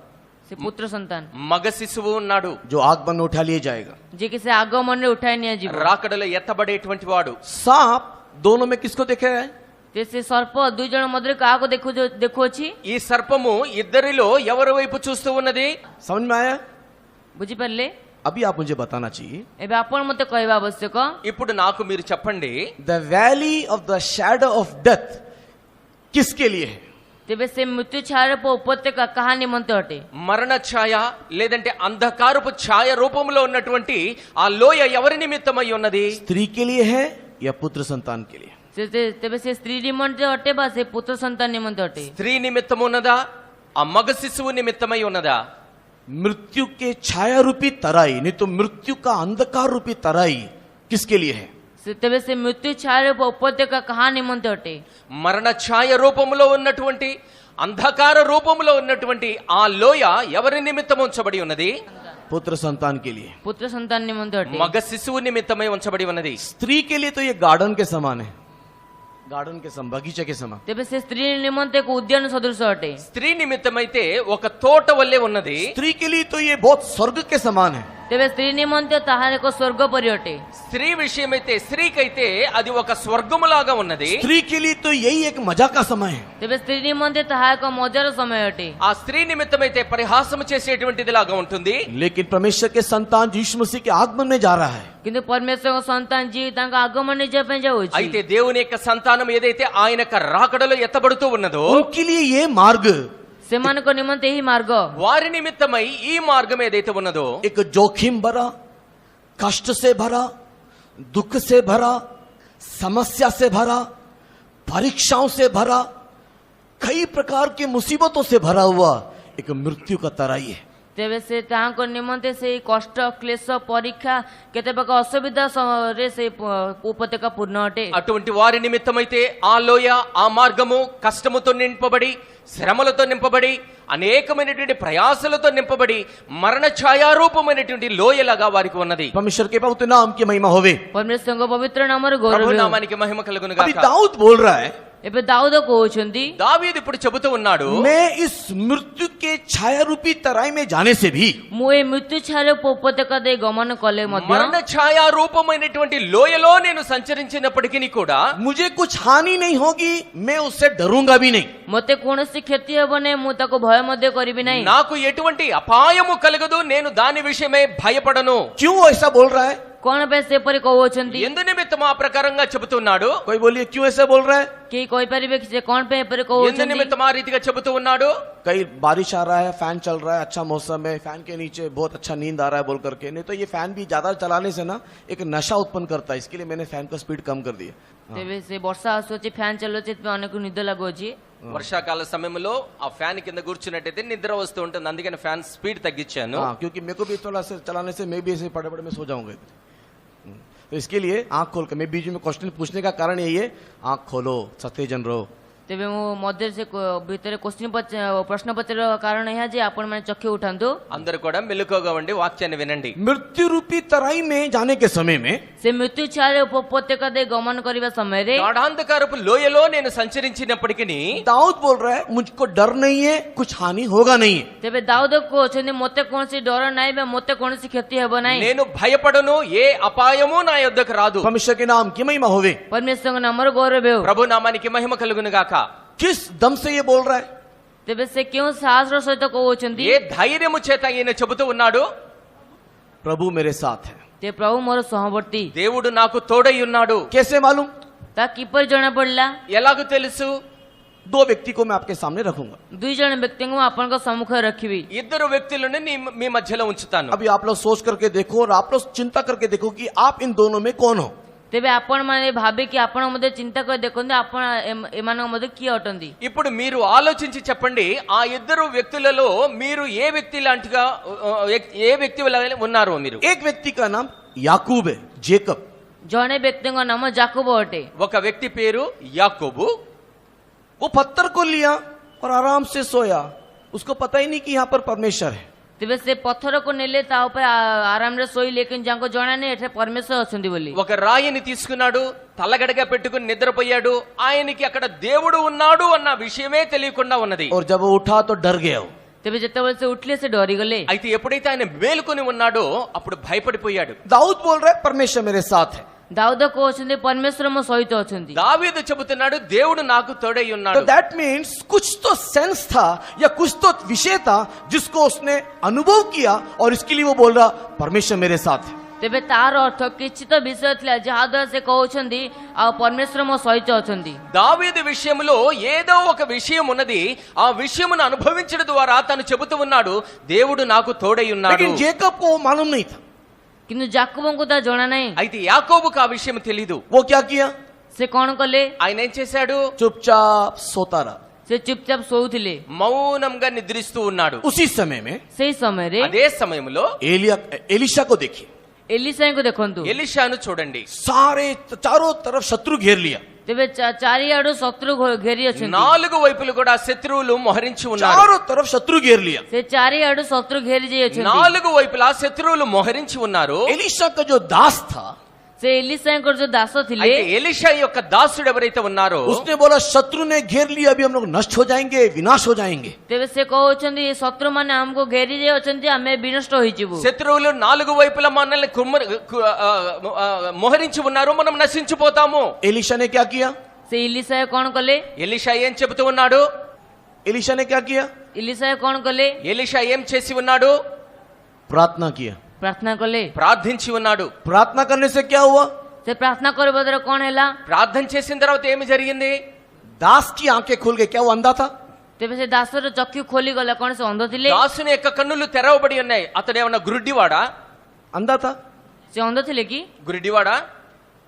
ସେ ପୁତ୍ର ସନ୍ତାନ, మగ శిశువు ఉన్నాడు, जो आगमन में उठा लिए जाएगा। ଯିଏକି ସେ ଆଗମନରେ ଉଠାଇ ନିଆଯିବ। రాకడలో ఎత్తబడేటువంటి వాడు। सांप दोनों में किसको देखा है? ଯେ ସେ ସର୍ପ ଦୁଇ ଜଣ ମଧ୍ୟରେ କାହାକୁ ଦେଖୁଅଛି? ఈ సర్పము ఇద్దరిలో ఎవరి వైపు చూస్తూ ఉన్నది? समझ में आया? ବୁଝିପାରିଲେ? अभी आप मुझे बताना चाहिए। ଏବେ ଆପଣ ମତେ କହିବା ଆବଶ୍ୟକ। ఇప్పుడు నాకు మీరు చెప్పండి, the valley of the shadow of death किसके लिए है? ତେବେ ସେ ମୃତ୍ୟୁ ଛାୟାର ଉପତ୍ୟକା କାହା ନିମନ୍ତେ ଅଟେ? మరణ ఛాయ లేదంటే అంధకారపు ఛాయ రూపంలో ఉన్నటువంటి ఆ లోయ ఎవరి నిమిత్తమై ఉన్నది? स्त्री के लिए है या पुत्र संतान के लिए? ତେବେ ସେ ସ୍ତ୍ରୀ ନିମନ୍ତେ ଅଟେ ବା ସେ ପୁତ୍ର ସନ୍ତାନ ନିମନ୍ତେ ଅଟେ? స్త్రీ నిమిత్తం ఉన్నదా? ఆ మగ శిశువు నిమిత్తమై ఉన్నదా? मृत्यु के छाया रूपी तराई, नहीं तो मृत्यु का अंधकार रूपी तराई किसके लिए है? ତେବେ ସେ ମୃତ୍ୟୁ ଛାୟାର ଉପତ୍ୟକା କାହା ନିମନ୍ତେ ଅଟେ? మరణ ఛాయ రూపంలో ఉన్నటువంటి అంధకార రూపంలో ఉన్నటువంటి ఆ లోయ ఎవరి నిమిత్తం ఉంచబడి ఉన్నది? पुत्र संतान के लिए। పుత్ర సନ୍ତାନ నిମନ୍ତେ ଅଟେ। మగ శిశువు నిమిత్తమై ఉంచబడి ఉన్నది। स्त्री के लिए तो ये गार्डन के समान है, गार्डन के समान, बगीचे के समान। ତେବେ ସେ ସ୍ତ୍ରୀ ନିମନ୍ତେ ଏକ ଉଦ୍ୟାନ ସଦୃଶ ଅଟେ। స్త్రీ నిమిత్తమైతే ఒక తోట వల్లే ఉన్నది। स्त्री के लिए तो ये बहुत स्वर्ग के समान है। ତେବେ ସ୍ତ୍ରୀ ନିମନ୍ତେ ତାହାର ଏକ ସ୍ୱର୍ଗ ପରି ଅଟେ। స్త్రీ విషయమైతే స్త్రీకైతే అది ఒక స్వర్గములాగా ఉన్నది। स्त्री के लिए तो यही एक मजा का समय है। ତେବେ ସ୍ତ୍ରୀ ନିମନ୍ତେ ତାହା ଏକ ମଜାର ସମୟ ଅଟେ। ఆ స్త్రీ నిమిత్తమైతే పరిహాసం చేసేటువంటిది లాగా ఉంటుంది। लेकिन परमेश्वर के संतान यीशु मसीह के आगमन में जा रहा है। କିନ୍ତୁ ପରମେଶ୍ୱରଙ୍କ ସନ୍ତାନ ଯିଏ ତାଙ୍କ ଆଗମନରେ ଯିବା ପାଇଁ ଯାଉଛି, అయితే దేవుని యొక్క సంతానం ఏదైతే ఆయన యొక్క రాకడలో ఎత్తబడుతూ ఉన్నదో उनके लिए ये मार्ग ସେମାନଙ୍କ ନିମନ୍ତେ ଏହି ମାର୍ଗ, వారి నిమిత్తమై ఈ మార్గం ఏదైతే ఉన్నదో एक जोखिम भरा, कष्ट से भरा, दुख से भरा, समस्या से भरा, परीक्षाओं से भरा, कई प्रकार की मुसीबतों से भरा हुआ एक मृत्यु का तराई है। ତେବେ ସେ ତାହାଙ୍କ ନିମନ୍ତେ ସେଇ କଷ୍ଟ କ୍ଲେଶ ପରୀକ୍ଷା କେତେକ ଅସୁବିଧା ରେ ସେ ଉପତ୍ୟକା ପୂର୍ଣ୍ଣ ଅଟେ। అటువంటి వారి నిమిత్తమైతే ఆ లోయ ఆ మార్గము కష్టముతో నింపబడి శ్రమలతో నింపబడి అనేకమైనటువంటి ప్రయాసలతో నింపబడి మరణ ఛాయారూపమైనటువంటి లోయలాగా వారికి ఉన్నది. परमेश्वर के पवित्र नाम की महिमा होवे। ପରମେଶ୍ୱରଙ୍କ ପବିତ୍ର ନାମର ଗୌରବ ప్రభు ହେଉ। నామానికి మహిమ కలుగును अभी గాక. दाऊद बोल रहा है, ଏବେ ଦାଉଦ କହୁଛନ୍ତି దావీదు ఇప్పుడు చెబుతూ ఉన్నాడు, मैं इस मृत्यु के छाया रूपी तराई में जाने से भी ମୁଁ ଏ ମୃତ୍ୟୁ ଛାୟା ଉପତ୍ୟକା ଦେଇ ଗମନ କଲେ ମଧ୍ୟ మరణ ఛాయారూపమైనటువంటి లోయలో నేను సంచరించినప్పటికీ కూడా मुझे कुछ हानि नहीं होगी, मैं उससे डरूंगा भी नहीं। ମୋତେ କୌଣସି କ୍ଷତି ହେବ ନାହିଁ, ମୁଁ ତାକୁ ଭୟ ମଧ୍ୟ କରିବି ନାହିଁ। నాకు ఎటువంటి అపాయము కలగదు, నేను దాని విషయమై భయపడను. क्यों ऐसा बोल रहा है? କଣ ପାଇଁ ସେପରି କହୁଛନ୍ତି? ఎందు నిమిత్తం ఆ ప్రకారంగా చెబుతున్నాడు? कोई बोलिए क्यों ऐसा बोल रहा है? କେହି କହିପାରିବେ କି ସେ କଣ ପାଇଁ ଏପରି ఎందు କହୁଛନ୍ତି? నిమిత్తం ఆ రీతిగా చెబుతూ ఉన్నాడు? कहीं बारिश आ रहा है, फैन चल रहा है, अच्छा मौसम है, फैन के नीचे बहुत अच्छा नींद आ रहा है बोल करके। नहीं तो ये फैन भी ज्यादा चलाने से ना एक नशा उत्पन्न करता है, इसके लिए मैंने फैन का स्पीड कम कर दिया। ତେବେ ସେ ବର୍ଷା ଆସୁଛି, ଫ୍ୟାନ୍ ଚଲାଉଛି, ସେଥିପାଇଁ ଅନେକ ନିଦ ଲାଗୁଛି। వర్షాకాల సమయంలో ఆ ఫ్యాన్ కింద కూర్చున్నట్టయితే నిద్ర వస్తూ ఉంటుంది, అందుకని ఫ్యాన్ స్పీడ్ తగ్గించాను. हाँ, क्योंकि मेरे को भी थोड़ा से चलाने से मैं भी ऐसे पड़े पड़े में सो जाऊंगा इधर। तो इसके लिए आंख खोल कर, मैं बीच में क्वेश्चन पूछने का कारण यही है, आंख खोलो, सचेतन रहो। ତେବେ ମୁଁ ମଧ୍ୟରେ ସେ ଭିତରେ ପ୍ରଶ୍ନ ପଚାରିବା କାରଣ ଏହା ଯେ ଆପଣ ମାନେ ଚକ୍ଷୁ ଉଠାନ୍ତୁ, అందరూ కూడా మెలకువగా ఉండి వాక్యాన్ని వినండి. मृत्यु रूपी तराई में जाने के समय में ସେ ମୃତ୍ୟୁ ଛାୟା ଉପତ୍ୟକା ଦେଇ ଗମନ କରିବା ସମୟରେ గాఢాంధకారపు లోయలో నేను సంచరించినప్పటికీ दाऊद बोल रहा है, मुझको डर नहीं है, कुछ हानि होगा नहीं है। ତେବେ ଦାଉଦ କହୁଛନ୍ତି ମୋତେ କୌଣସି ଡର ନାହିଁ ବା ମୋତେ କୌଣସି କ୍ଷତି ହେବ ନାହିଁ। నేను భయపడను, ఏ అపాయము నా యొద్దకు రాదు. परमेश्वर के नाम की महिमा होवे। ପରମେଶ୍ୱରଙ୍କ ନାମର ଗୌରବ ହେଉ। ప్రభు నామానికి మహిమ కలుగును గాక. किस दम से ये बोल रहा है? ତେବେ ସେ କେଉଁ ସାହସର ସହିତ କହୁଛନ୍ତି? ఏ ధైర్యము చేత ఈయన చెబుతూ ఉన్నాడు? प्रभु मेरे साथ है। તે ପ୍ରଭୁ ମୋର ସହବର୍ତ୍ତୀ। దేవుడు నాకు తోడై ఉన్నాడు. कैसे मालूम? ତା କିପରି ଜଣା ପଡିଲା? ఎలాగ తెలుసు? दो व्यक्ति को मैं आपके सामने रखूंगा। ଦୁଇ ଜଣ ବ୍ୟକ୍ତିଙ୍କୁ ମୁଁ ଆପଣଙ୍କ ସମ୍ମୁଖରେ ରଖିବି। ఇద్దరు వ్యక్తులను మీ మధ్యలో ఉంచుతాను. अभी आप लोग सोच करके देखो और आप लोग चिंता करके देखो कि आप इन दोनों में कौन हो। ତେବେ ଆପଣ ମାନେ ଭାବିକି ଆପଣ ମଧ୍ୟ ଚିନ୍ତା କରି ଦେଖନ୍ତୁ ଆପଣ ଏମାନଙ୍କ ମଧ୍ୟ କିଏ ଅଟନ୍ତି। ఇప్పుడు మీరు ఆలోచించి చెప్పండి, ఆ ఇద్దరు వ్యక్తులలో మీరు ఏ వ్యక్తి లాంటిగా ఏ వ్యక్తి ఉన్నారు? మీరు एक व्यक्ति का नाम याकूब है, जेकब। ଜଣେ ବ୍ୟକ୍ତିଙ୍କ ନାମ ଜାକୁବ ଅଟେ। ఒక వ్యక్తి పేరు యాకోబు. वो पत्थर को लिया और आराम से सोया, उसको पता ही नहीं कि यहाँ पर परमेश्वर है। ତେବେ ସେ ପଥରକୁ ନେଲେ ତା ଉପରେ ଆରାମରେ ଶୋଇଲେ, କିନ୍ତୁ ଯାଙ୍କୁ ଜଣା ନାହିଁ ଏଠାରେ ପରମେଶ୍ୱର ଅଛନ୍ତି ବୋଲି। ఒక రాయిని తీసుకున్నాడు, తలగడగా పెట్టుకుని నిద్రపోయాడు. ఆయనకి అక్కడ దేవుడు ఉన్నాడు అన్న విషయమే తెలియకుండా ఉన్నది. और जब वो उठा तो डर गया वो। ତେବେ ଯେତେବେଳେ ସେ ଉଠିଲେ ସେ ଡରିଗଲେ। అయితే ఎప్పుడైతే ఆయన మేలుకొని ఉన్నాడో అప్పుడు భయపడిపోయాడు. दाऊद बोल रहा है, परमेश्वर मेरे साथ है। ଦାଉଦ କହୁଛନ୍ତି ପରମେଶ୍ୱର ମୋ ସହିତ ଅଛନ୍ତି। దావీదు చెబుతున్నాడు, దేవుడు నాకు తోడై तो ఉన్నాడు. दैट मीन्स कुछ तो सेंस था या कुछ तो विषय था जिसको उसने अनुभव किया और इसके लिए वो बोल रहा परमेश्वर मेरे साथ है। ତେବେ ତାର ଅର୍ଥ କିଛି ତ ବିଷୟ ଥିଲା ଯାହା ଦ୍ୱାରା ସେ କହୁଛନ୍ତି ଆଉ ପରମେଶ୍ୱର ମୋ ସହିତ ଅଛନ୍ତି। దావీదు విషయంలో ఏదో ఒక విషయం ఉన్నది, ఆ విషయమును అనుభవించడం ద్వారా తను చెబుతూ ఉన్నాడు, దేవుడు నాకు తోడై ఉన్నాడు. लेकिन जेकब को वो मालूम नहीं था। କିନ୍ତୁ ଜାକୁବଙ୍କୁ ତା ଜଣା ନାହିଁ। అయితే యాకోబుకు ఆ విషయం తెలీదు. वो क्या किया? ସେ କଣ କଲେ? ఆయన ఏం చేశాడు? चुपचाप सोता रहा। ସେ ଚୁପଚାପ ଶୋଉଥିଲେ। మౌనంగా నిద్రిస్తూ ఉన్నాడు. उसी समय में ସେଇ ସମୟରେ అదే సమయంలో एलिशा को देखिए, ଏଲିସାଙ୍କୁ ଦେଖନ୍ତୁ। ఎలీషాను చూడండి. सारे चारों तरफ शत्रु घेर लिया। ତେବେ ଚାରିଆଡୁ ଶତ୍ରୁ ଘେରି ଅଛନ୍ତି। 4 వైపులు కూడా శత్రువులు మోహరించి ఉన్నారు. चारों तरफ शत्रु घेर लिया। ସେ ଚାରିଆଡୁ ଶତ୍ରୁ ଘେରି ଯାଇଅଛନ୍ତି। 4 వైపులా శత్రువులు మోహరించి ఉన్నారు. एलिशा का जो दास था, ସେ ଏଲିସାଙ୍କର ଯୋଉ ଦାସ ଥିଲେ అయితే ఎలీషా యొక్క దాసుడు ఎవరైతే ఉన్నారో उसने बोला शत्रु ने घेर लिया, अभी हम लोग नष्ट हो जाएंगे, विनाश हो जाएंगे। ତେବେ ସେ କହୁଛନ୍ତି ଶତ୍ରୁ ମାନେ ଆମକୁ ଘେରି ଯାଇଅଛନ୍ତି, ଆମେ ବିନଷ୍ଟ ହୋଇଯିବୁ। శత్రువులు 4 వైపుల మనల్ని మోహరించి ఉన్నారు, మనం నశించిపోతాము. एलिशा ने क्या किया? ସେ ଇଲିଶା କଣ କଲେ? ఎలీషా ఏం చెబుతూ ఉన్నాడు? एलिशा ने क्या किया? ଇଲିଶା କଣ କଲେ? ఎలీషా ఏం చేసి ఉన్నాడు? प्रार्थना किया। ପ୍ରାର୍ଥନା କଲେ। ప్రార్థించి ఉన్నాడు. प्रार्थना करने से क्या हुआ? ସେ ପ୍ରାର୍ଥନା କରିବା ଦ୍ୱାରା କଣ ହେଲା? ప్రార్థన చేసిన తర్వాత ఏమి జరిగింది? दास की आंखें खुल गई। क्या वो अंधा था? ତେବେ ସେ ଦାସର ଚକ୍ଷୁ ଖୋଲିଗଲା। କଣ ସେ ଅନ୍ଧ ଥିଲେ? దాసుని యొక్క కన్నులు తెరవబడి ఉన్నాయి. అతడు ఏమన్నా గురుడివాడా? अंधा था, ସେ ଅନ୍ଧ ଥିଲେ କି? గురుడివాడా?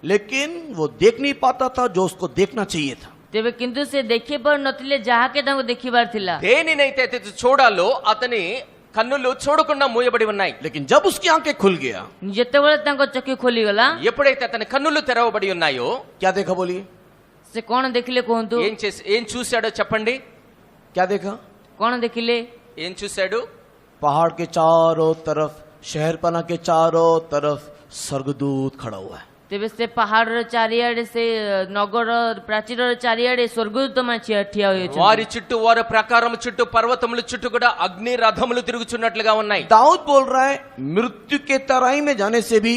लेकिन वो देख नहीं पाता था जो उसको देखना चाहिए था। ତେବେ କିନ୍ତୁ ସେ ଦେଖି ପାରୁନଥିଲେ ଯାହାକି ତାଙ୍କୁ ଦେଖିବାର ଥିଲା। దేనినైతే అతడు చూడాలో అతని కన్నులు చూడకుండా మూయబడి ఉన్నాయి. लेकिन जब उसकी आंखें खुल गया, ଯେତେବେଳେ ତାଙ୍କ ଚକ୍ଷୁ ଖୋଲିଗଲା, ఎప్పుడైతే అతని కన్నులు తెరవబడి ఉన్నాయో क्या देखा बोलिए? ସେ କଣ ଦେଖିଲେ କୁହନ୍ତୁ? ఏం చూశాడో చెప్పండి. क्या देखा? କଣ ଦେଖିଲେ? ఏం చూశాడు? पहाड़ के चारों तरफ, शहरपना के चारों तरफ स्वर्गदूत खड़ा हुआ है. ତେବେ ସେ ପାହାଡର ଚାରିଆଡେ, ସେ ନଗର ପ୍ରାଚୀରର ଚାରିଆଡେ ସ୍ୱର୍ଗଦୂତ ମାନେ ଠିଆ ହୋଇଛନ୍ତି. వారి చుట్టూ, వారి ప్రకారం చుట్టూ, పర్వతముల చుట్టూ కూడా అగ్ని రథములు తిరుగుచున్నట్లుగా ఉన్నాయి. दाऊद बोल रहा है, मृत्यु के तराई में जाने से भी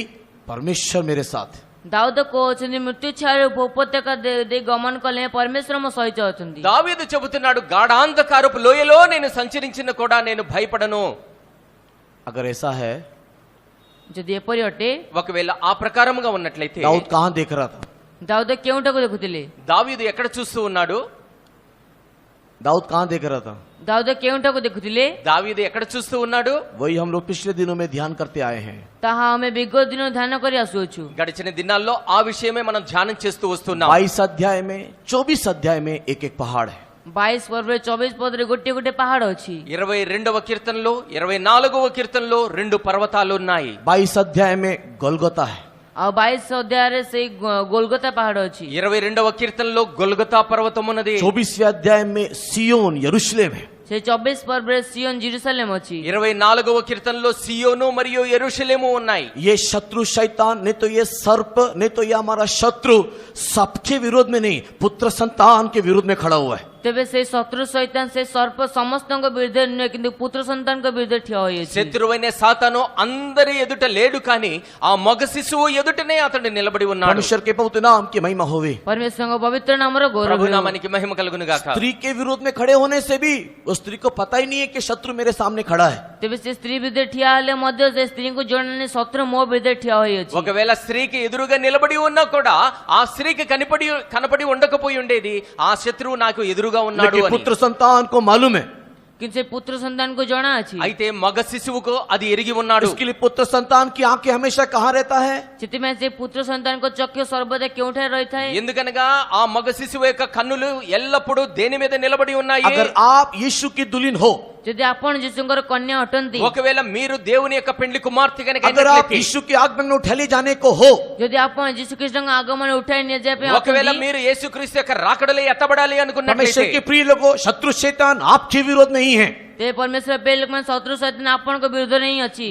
परमेश्वर मेरे साथ है. ଦାଉଦ କହୁଛନ୍ତି, ମୃତ୍ୟୁ ଛାୟା ଉପତ୍ୟକା ଦେଇ ଗମନ କଲେ ପରମେଶ୍ୱର ମୋ ସହିତ ଅଛନ୍ତି. దావీదు చెబుతున్నాడు, గాఢాంధకారపు లోయలో నేను సంచరించిన కూడా నేను భయపడను. अगर ऐसा है, ଯଦି ଏପରି ଅଟେ, ఒకవేళ ఆ ప్రకారముగా ఉన్నట్లయితే दाऊद कहां देख रहा था? ଦାଉଦ କେଉଁଟାକୁ ଦେଖୁଥିଲେ? దావీదు ఎక్కడ చూస్తూ ఉన్నాడు? दाऊद कहां देख रहा था? ଦାଉଦ କେଉଁଟାକୁ ଦେଖୁଥିଲେ? దావీదు ఎక్కడ చూస్తూ ఉన్నాడు? वही हम लोग पिछले दिनों में ध्यान करते आए हैं. ତାହା ଆମେ ବିଗତ ଦିନ ଧ୍ୟାନ କରି ଆସୁଅଛୁ. గడిచిన దినాల్లో ఆ విషయమే మనం ధ్యానం చేస్తూ వస్తున్నాం. 22 अध्याय में, 24 अध्याय में एक एक पहाड़ है. 22 ପର୍ବରେ 24 ପଦରେ ଗୋଟିଏ ଗୋଟିଏ ପାହାଡ ଅଛି. 22వ కీర్తనలో, 24వ కీర్తనలో 2 పర్వతాలు ఉన్నాయి. 22 अध्याय में गोलगोता है. ଆଉ 22 ଅଧ୍ୟାୟରେ ସେଇ ଗୋଲଗତା ପାହାଡ ଅଛି. 22వ కీర్తనలో గొల్గొతా పర్వతం ఉన్నది. 24वें अध्याय में सियोन यरूशलेम है. ସେ 24 ପର୍ବରେ ସିయోନ ଜେରୁସାଲେମ ଅଛି. 24వ కీర్తనలో సియోను మరియు యెరూషలేము ఉన్నాయి. ये शत्रु शैतान, नहीं तो ये सर्प, नहीं तो ये हमारा शत्रु सबके विरोध में नहीं, पुत्र संतान के विरोध में खड़ा हुआ है. ତେବେ ସେ ଶତ୍ରୁ ସୈତାନ, ସେ ସର୍ପ ସମସ୍ତଙ୍କ ବିରୁଦ୍ଧରେ ନୁହେଁ, କିନ୍ତୁ ପୁତ୍ର ସନ୍ତାନଙ୍କ ବିରୁଦ୍ଧରେ ଠିଆ ହୋଇଅଛି. శత్రువైన సాతాను అందరి ఎదుట లేడు, కానీ ఆ మగ శిశువు ఎదుటనే అతడు నిలబడి ఉన్నాడు. परमेश्वर के पवित्र नाम की महिमा होवे. ପରମେଶ୍ୱରଙ୍କ ପବିତ୍ର ନାମର ଗୌରବ ప్రభు ହେଉ. నామానికి మహిమ కలుగును గాక. स्त्री के विरोध में खड़े होने से भी उस स्त्री को पता ही नहीं है कि शत्रु मेरे सामने खड़ा है. ତେବେ ସେ ସ୍ତ୍ରୀ ବିରୁଦ୍ଧରେ ଠିଆ ହେଲେ ମଧ୍ୟ ସେ ସ୍ତ୍ରୀଙ୍କୁ ଜଣାନି ଶତ୍ରୁ ମୋ ବିରୁଦ୍ଧରେ ଠିଆ ହୋଇଅଛି. ఒకవేళ స్త్రీకి ఎదురుగా నిలబడి ఉన్నా కూడా ఆ స్త్రీకి కనపడి ఉండకపోయి ఉండేది, ఆ శత్రువు నాకు ఎదురుగా ఉన్నాడు लेकिन అని. पुत्र संतान को मालूम है. କିନ୍ତୁ ସେ ପୁତ୍ର ସନ୍ତାନକୁ ଜଣା ଅଛି. అయితే మగ శిశువుకు అది ఎరిగి ఉన్నాడు. इसके लिए पुत्र संतान की आंखें हमेशा कहाँ रहता है? ସେଥିପାଇଁ ସେ ପୁତ୍ର ସନ୍ତାନଙ୍କ ଚକ୍ଷୁ ସର୍ବଦା କେଉଁଠାରେ ରହିଥାଏ? ఎందుకనగా ఆ మగ శిశువు యొక్క కన్నులు ఎల్లప్పుడూ దేని మీద నిలబడి ఉన్నాయి? अगर आप यीशु की दुल्हन हो, ଯଦି ଆପଣ ଯୀଶୁଙ୍କର କନ୍ୟା ଅଟନ୍ତି, ఒకవేళ మీరు దేవుని యొక్క పెండ్లి కుమార్తె కనుక अगर आप అయినట్లయితే, यीशु के आगमन में उठा ले जाने को हो, ଯଦି ଆପଣ ଯୀଶୁଖ୍ରୀଷ୍ଟଙ୍କ ଆଗମନ ଉଠାଇ ନିଆଯିବା ପାଇଁ ఒకవేళ ଅଛନ୍ତି, మీరు యేసుక్రీస్తు యొక్క రాకడలో ఎత్తబడాలి परमेश्वर అనుకున్నట్లయితే, के प्रिय लोगों, शत्रु शैतान आपके विरोध में ही है. ତେବେ ପରମେଶ୍ୱର ପ୍ରିୟ ଲୋକମାନେ ଶତ୍ରୁ ସୈତାନ ଆପଣଙ୍କ ବିରୁଦ୍ଧରେ ହିଁ ଅଛି.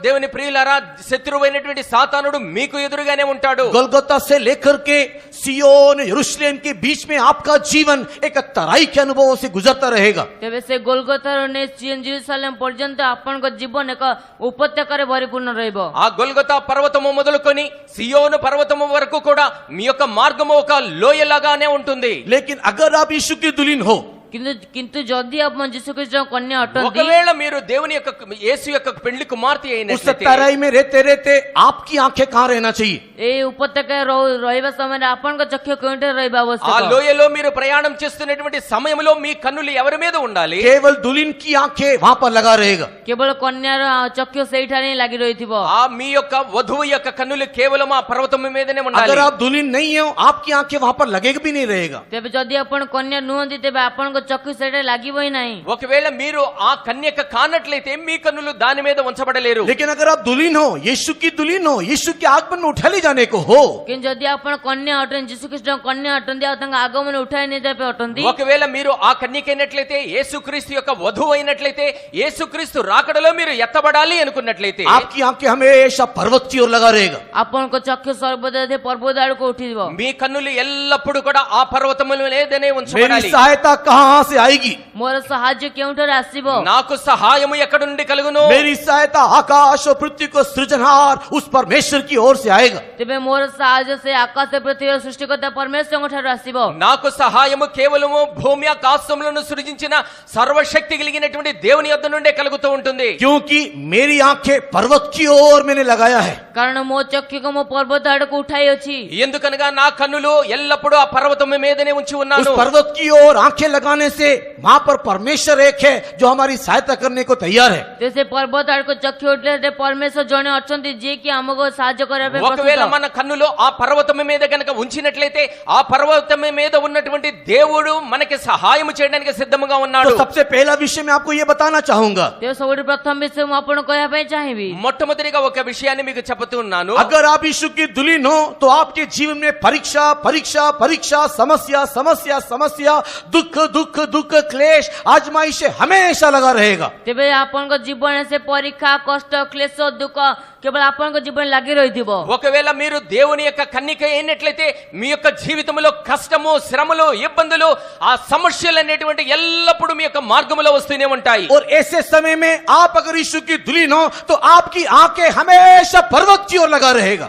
దేవుని ప్రియులారా, శత్రువైనటువంటి సాతానుడు మీకు ఎదురుగానే ఉంటాడు. गोलगोता से लेकर के सियोन यरूशलेम के बीच में आपका जीवन एक तराई के अनुभवों से गुजरता रहेगा. ତେବେ ସେ ଗୋଲଗଥାରୁ ନେଇ ସିୟୋନ ଜେରୁସାଲେମ ପର୍ଯ୍ୟନ୍ତ ଆପଣଙ୍କ ଜୀବନ ଏକ ଉପତ୍ୟକାରେ ପରିପୂର୍ଣ୍ଣ ରହିବ. ఆ గొల్గొతా పర్వతము మొదలుకొని సియోను పర్వతము వరకు కూడా మీ యొక్క మార్గము ఒక లోయలాగానే ఉంటుంది. लेकिन अगर आप यीशु की दुल्हन हो, କିନ୍ତୁ ଯଦି ଆପଣ ଯୀଶୁଖ୍ରୀଷ୍ଟଙ୍କ କନ୍ୟା ଅଟନ୍ତି, ఒకవేళ మీరు దేవుని యొక్క యేసు యొక్క పెండ్లి కుమార్తె उस అయినట్లయితే, तराई में रहते रहते आपकी आंखें कहाँ रहना चाहिए? এই ଉପତ୍ୟକାରେ ରହିବା ସମୟରେ ଆପଣଙ୍କ ଚକ୍ଷୁ କେଉଁଠାରେ ରହିବା ఆ ଆବଶ୍ୟକ? లోయలో మీరు ప్రయాణం చేస్తున్నటువంటి సమయంలో మీ కన్నులు ఎవరి మీద ఉండాలి? केवल दुल्हन की आंखें वहां पर लगा रहेगा. କେବଳ କନ୍ୟାର ଚକ୍ଷୁ ସେଇଠାରେ ହିଁ ଲାଗି ରହିଥିବ. ఆ మీ యొక్క వధువు యొక్క కన్నులు కేవలం ఆ పర్వతం మీదనే ఉండాలి. अगर आप दुल्हन नहीं हो, आपकी आंखें वहां पर लगेगा भी नहीं रहेगा. ତେବେ ଯଦି ଆପଣ କନ୍ୟା ନୁହନ୍ତି, ତେବେ ଆପଣଙ୍କ ଚକ୍ଷୁ ସେଇଠାରେ ଲାଗିବ ହିଁ ନାହିଁ. ఒకవేళ మీరు ఆ కన్యక కానట్లయితే మీ కన్నులు దాని మీద ఉంచబడలేరు. लेकिन अगर आप दुल्हन हो, यीशु की दुल्हन हो, यीशु के आगमन में उठा ले जाने को हो, କିନ୍ତୁ ଯଦି ଆପଣ କନ୍ୟା ଅଟନ୍ତି, ଯୀଶୁଖ୍ରୀଷ୍ଟଙ୍କ କନ୍ୟା ଅଟନ୍ତି, ଆଉ ତାଙ୍କ ଆଗମନ ଉଠାଇ ନେଇଯିବା ପାଇଁ ଅଟନ୍ତି, ఒకవేళ మీరు ఆ కన్యకైనట్లయితే, యేసుక్రీస్తు యొక్క వధువు అయినట్లయితే, యేసుక్రీస్తు రాకడలో మీరు ఎత్తబడాలి అనుకున్నట్లయితే, आपकी आंखें हमेशा पर्वत की ओर लगा रहेगा. ଆପଣଙ୍କ ଚକ୍ଷୁ ସର୍ବଦା ସେ ପର୍ବତ ଆଡକୁ ଉଠିଯିବ. మీ కన్నులు ఎల్లప్పుడూ కూడా ఆ పర్వతముల మీదనే मेरी ఉంచబడాలి. सहायता कहाँ से आएगी? ମୋର ସାହାଯ୍ୟ କେଉଁଠାରୁ ଆସିବ? నాకు సహాయము ఎక్కడ నుండి కలుగును? मेरी सहायता आकाश और पृथ्वी को सृजनहार उस परमेश्वर की ओर से आएगा. ତେବେ ମୋର ସାହାଯ୍ୟ ସେ ଆକାଶ ପୃଥିବୀର ସୃଷ୍ଟିକର୍ତ୍ତା పరమేశ్వరుଙ୍କ ଠାରୁ ଆସିବ. నాకు సహాయము కేవలము భూమి ఆకాశములను సృజించిన సర్వశక్తి కలిగినటువంటి దేవుని యొద్ద నుండే కలుగుతూ ఉంటుంది. क्योंकि मेरी आंखें पर्वत की ओर मैंने लगाया है. କାରଣ ମୋ ଚକ୍ଷୁକୁ ମୋ ପର୍ବତ ଆଡକୁ ଉଠାଇ ଅଛି. ఎందుకనగా నా కన్నులు ఎల్లప్పుడూ ఆ పర్వతం మీదనే ఉంచి उस ఉన్నాను. पर्वत की ओर आंखें लगाने बोलने से वहां पर परमेश्वर एक है जो हमारी सहायता करने को तैयार है। त्यसै पर्वत आडको चक्की उठ्ले परमेश्वर जने अछन्ति जे कि आमको साहाय्य କରିବା ପାଇଁ ఒకవేళ ପ୍ରସ୍ତୁତ। మన కన్నులో ఆ పర్వతం మీద గనక ఉంచినట్లయితే ఆ పర్వతం మీద ఉన్నటువంటి దేవుడు మనకి సహాయం చేయడానికి సిద్ధంగా ఉన్నాడు। तो सबसे पहला विषय मैं आपको ये बताना चाहूंगा, त्यो सबैठु प्रथम विषय म आपणको କହିବା ପାଇଁ चाहेबी। మొట్టమొదటిగా ఒక విషయాన్ని మీకు చెబుతున్నాను। अगर आप यीशु की दुल्हन हो तो आपके जीवन में परीक्षा परीक्षा परीक्षा, समस्या समस्या समस्या, दुख दुख दुख, क्लेश आजमाइश हमेशा लगा रहेगा। तेबे आपणको जीवन से परीक्षा कष्ट क्लेश दुःख केवल आपणको जीवन लागि रहिथिबो। ఒకవేళ మీరు దేవుని యొక్క కన్నిక అయినట్లయితే మీ యొక్క జీవితంలో కష్టము శ్రమలు ఇబ్బందులు ఆ సమస్యలు అనేటువంటి ఎల్లప్పుడూ మీ యొక్క మార్గంలో వస్తూనే ఉంటాయి। और ऐसे समय में आप अगर यीशु की दुल्हन हो तो आपकी आंखें हमेशा पर्वत की ओर लगा रहेगा।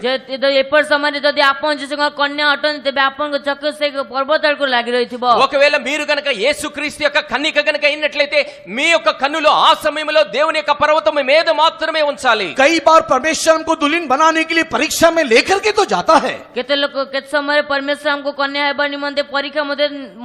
एपर समय जदि आपण जीशुको कन्या अटन तेबे आपणको चक्र से पर्वत आडको लागि रहिथिबो। ఒకవేళ మీరు గనక యేసుక్రీస్తు యొక్క కన్నిక గనక అయినట్లయితే మీ యొక్క కన్నులు ఆ సమయంలో దేవుని యొక్క పర్వతం మీద మాత్రమే ఉంచాలి। कई बार परमेश्वर हमको दुल्हन बनाने के लिए परीक्षा में लेकर के तो जाता है, केते लोक केते समय परमेश्वर हमको कन्या हेबा निमंते परीक्षा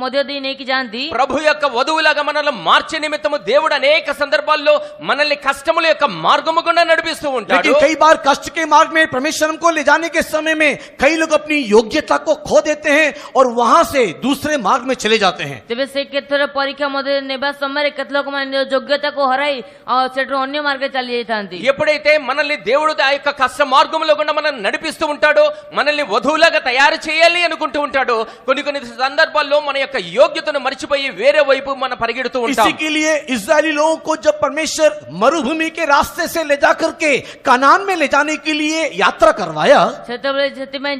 मध्य दी नेकी जानती। ప్రభు యొక్క వధువులాగా మనల్ని మార్చే నిమిత్తము దేవుడు అనేక సందర్భాల్లో మనల్ని కష్టముల యొక్క మార్గము గుండా నడిపిస్తూ ఉంటాడు। लेकिन कई बार कष्ट के मार्ग में परमेश्वर हमको ले जाने के समय में कई लोग अपनी योग्यता को खो देते हैं और वहां से दूसरे मार्ग में चले जाते हैं। तेबे से केतरे परीक्षा मध्य नेबा समय केते लोक मन योग्यता को हराई सेटु अन्य मार्गे चली जातांती। ఎప్పుడైతే మనల్ని దేవుడు ఆ యొక్క కష్ట మార్గంలో గుండా మనల్ని నడిపిస్తూ ఉంటాడో మనల్ని వధువులాగా తయారు చేయాలి అనుకుంటూ ఉంటాడో కొన్ని కొన్ని సందర్భాల్లో మన యొక్క యోగ్యతను మర్చిపోయి వేరే వైపు మనం పరిగెడుతూ ఉంటాం। इसी के लिए इस्राएली लोगों को जब परमेश्वर मरुभूमि के रास्ते से ले जाकर के कनान में ले जाने के लिए यात्रा करवाया, सेतबे सेतिमै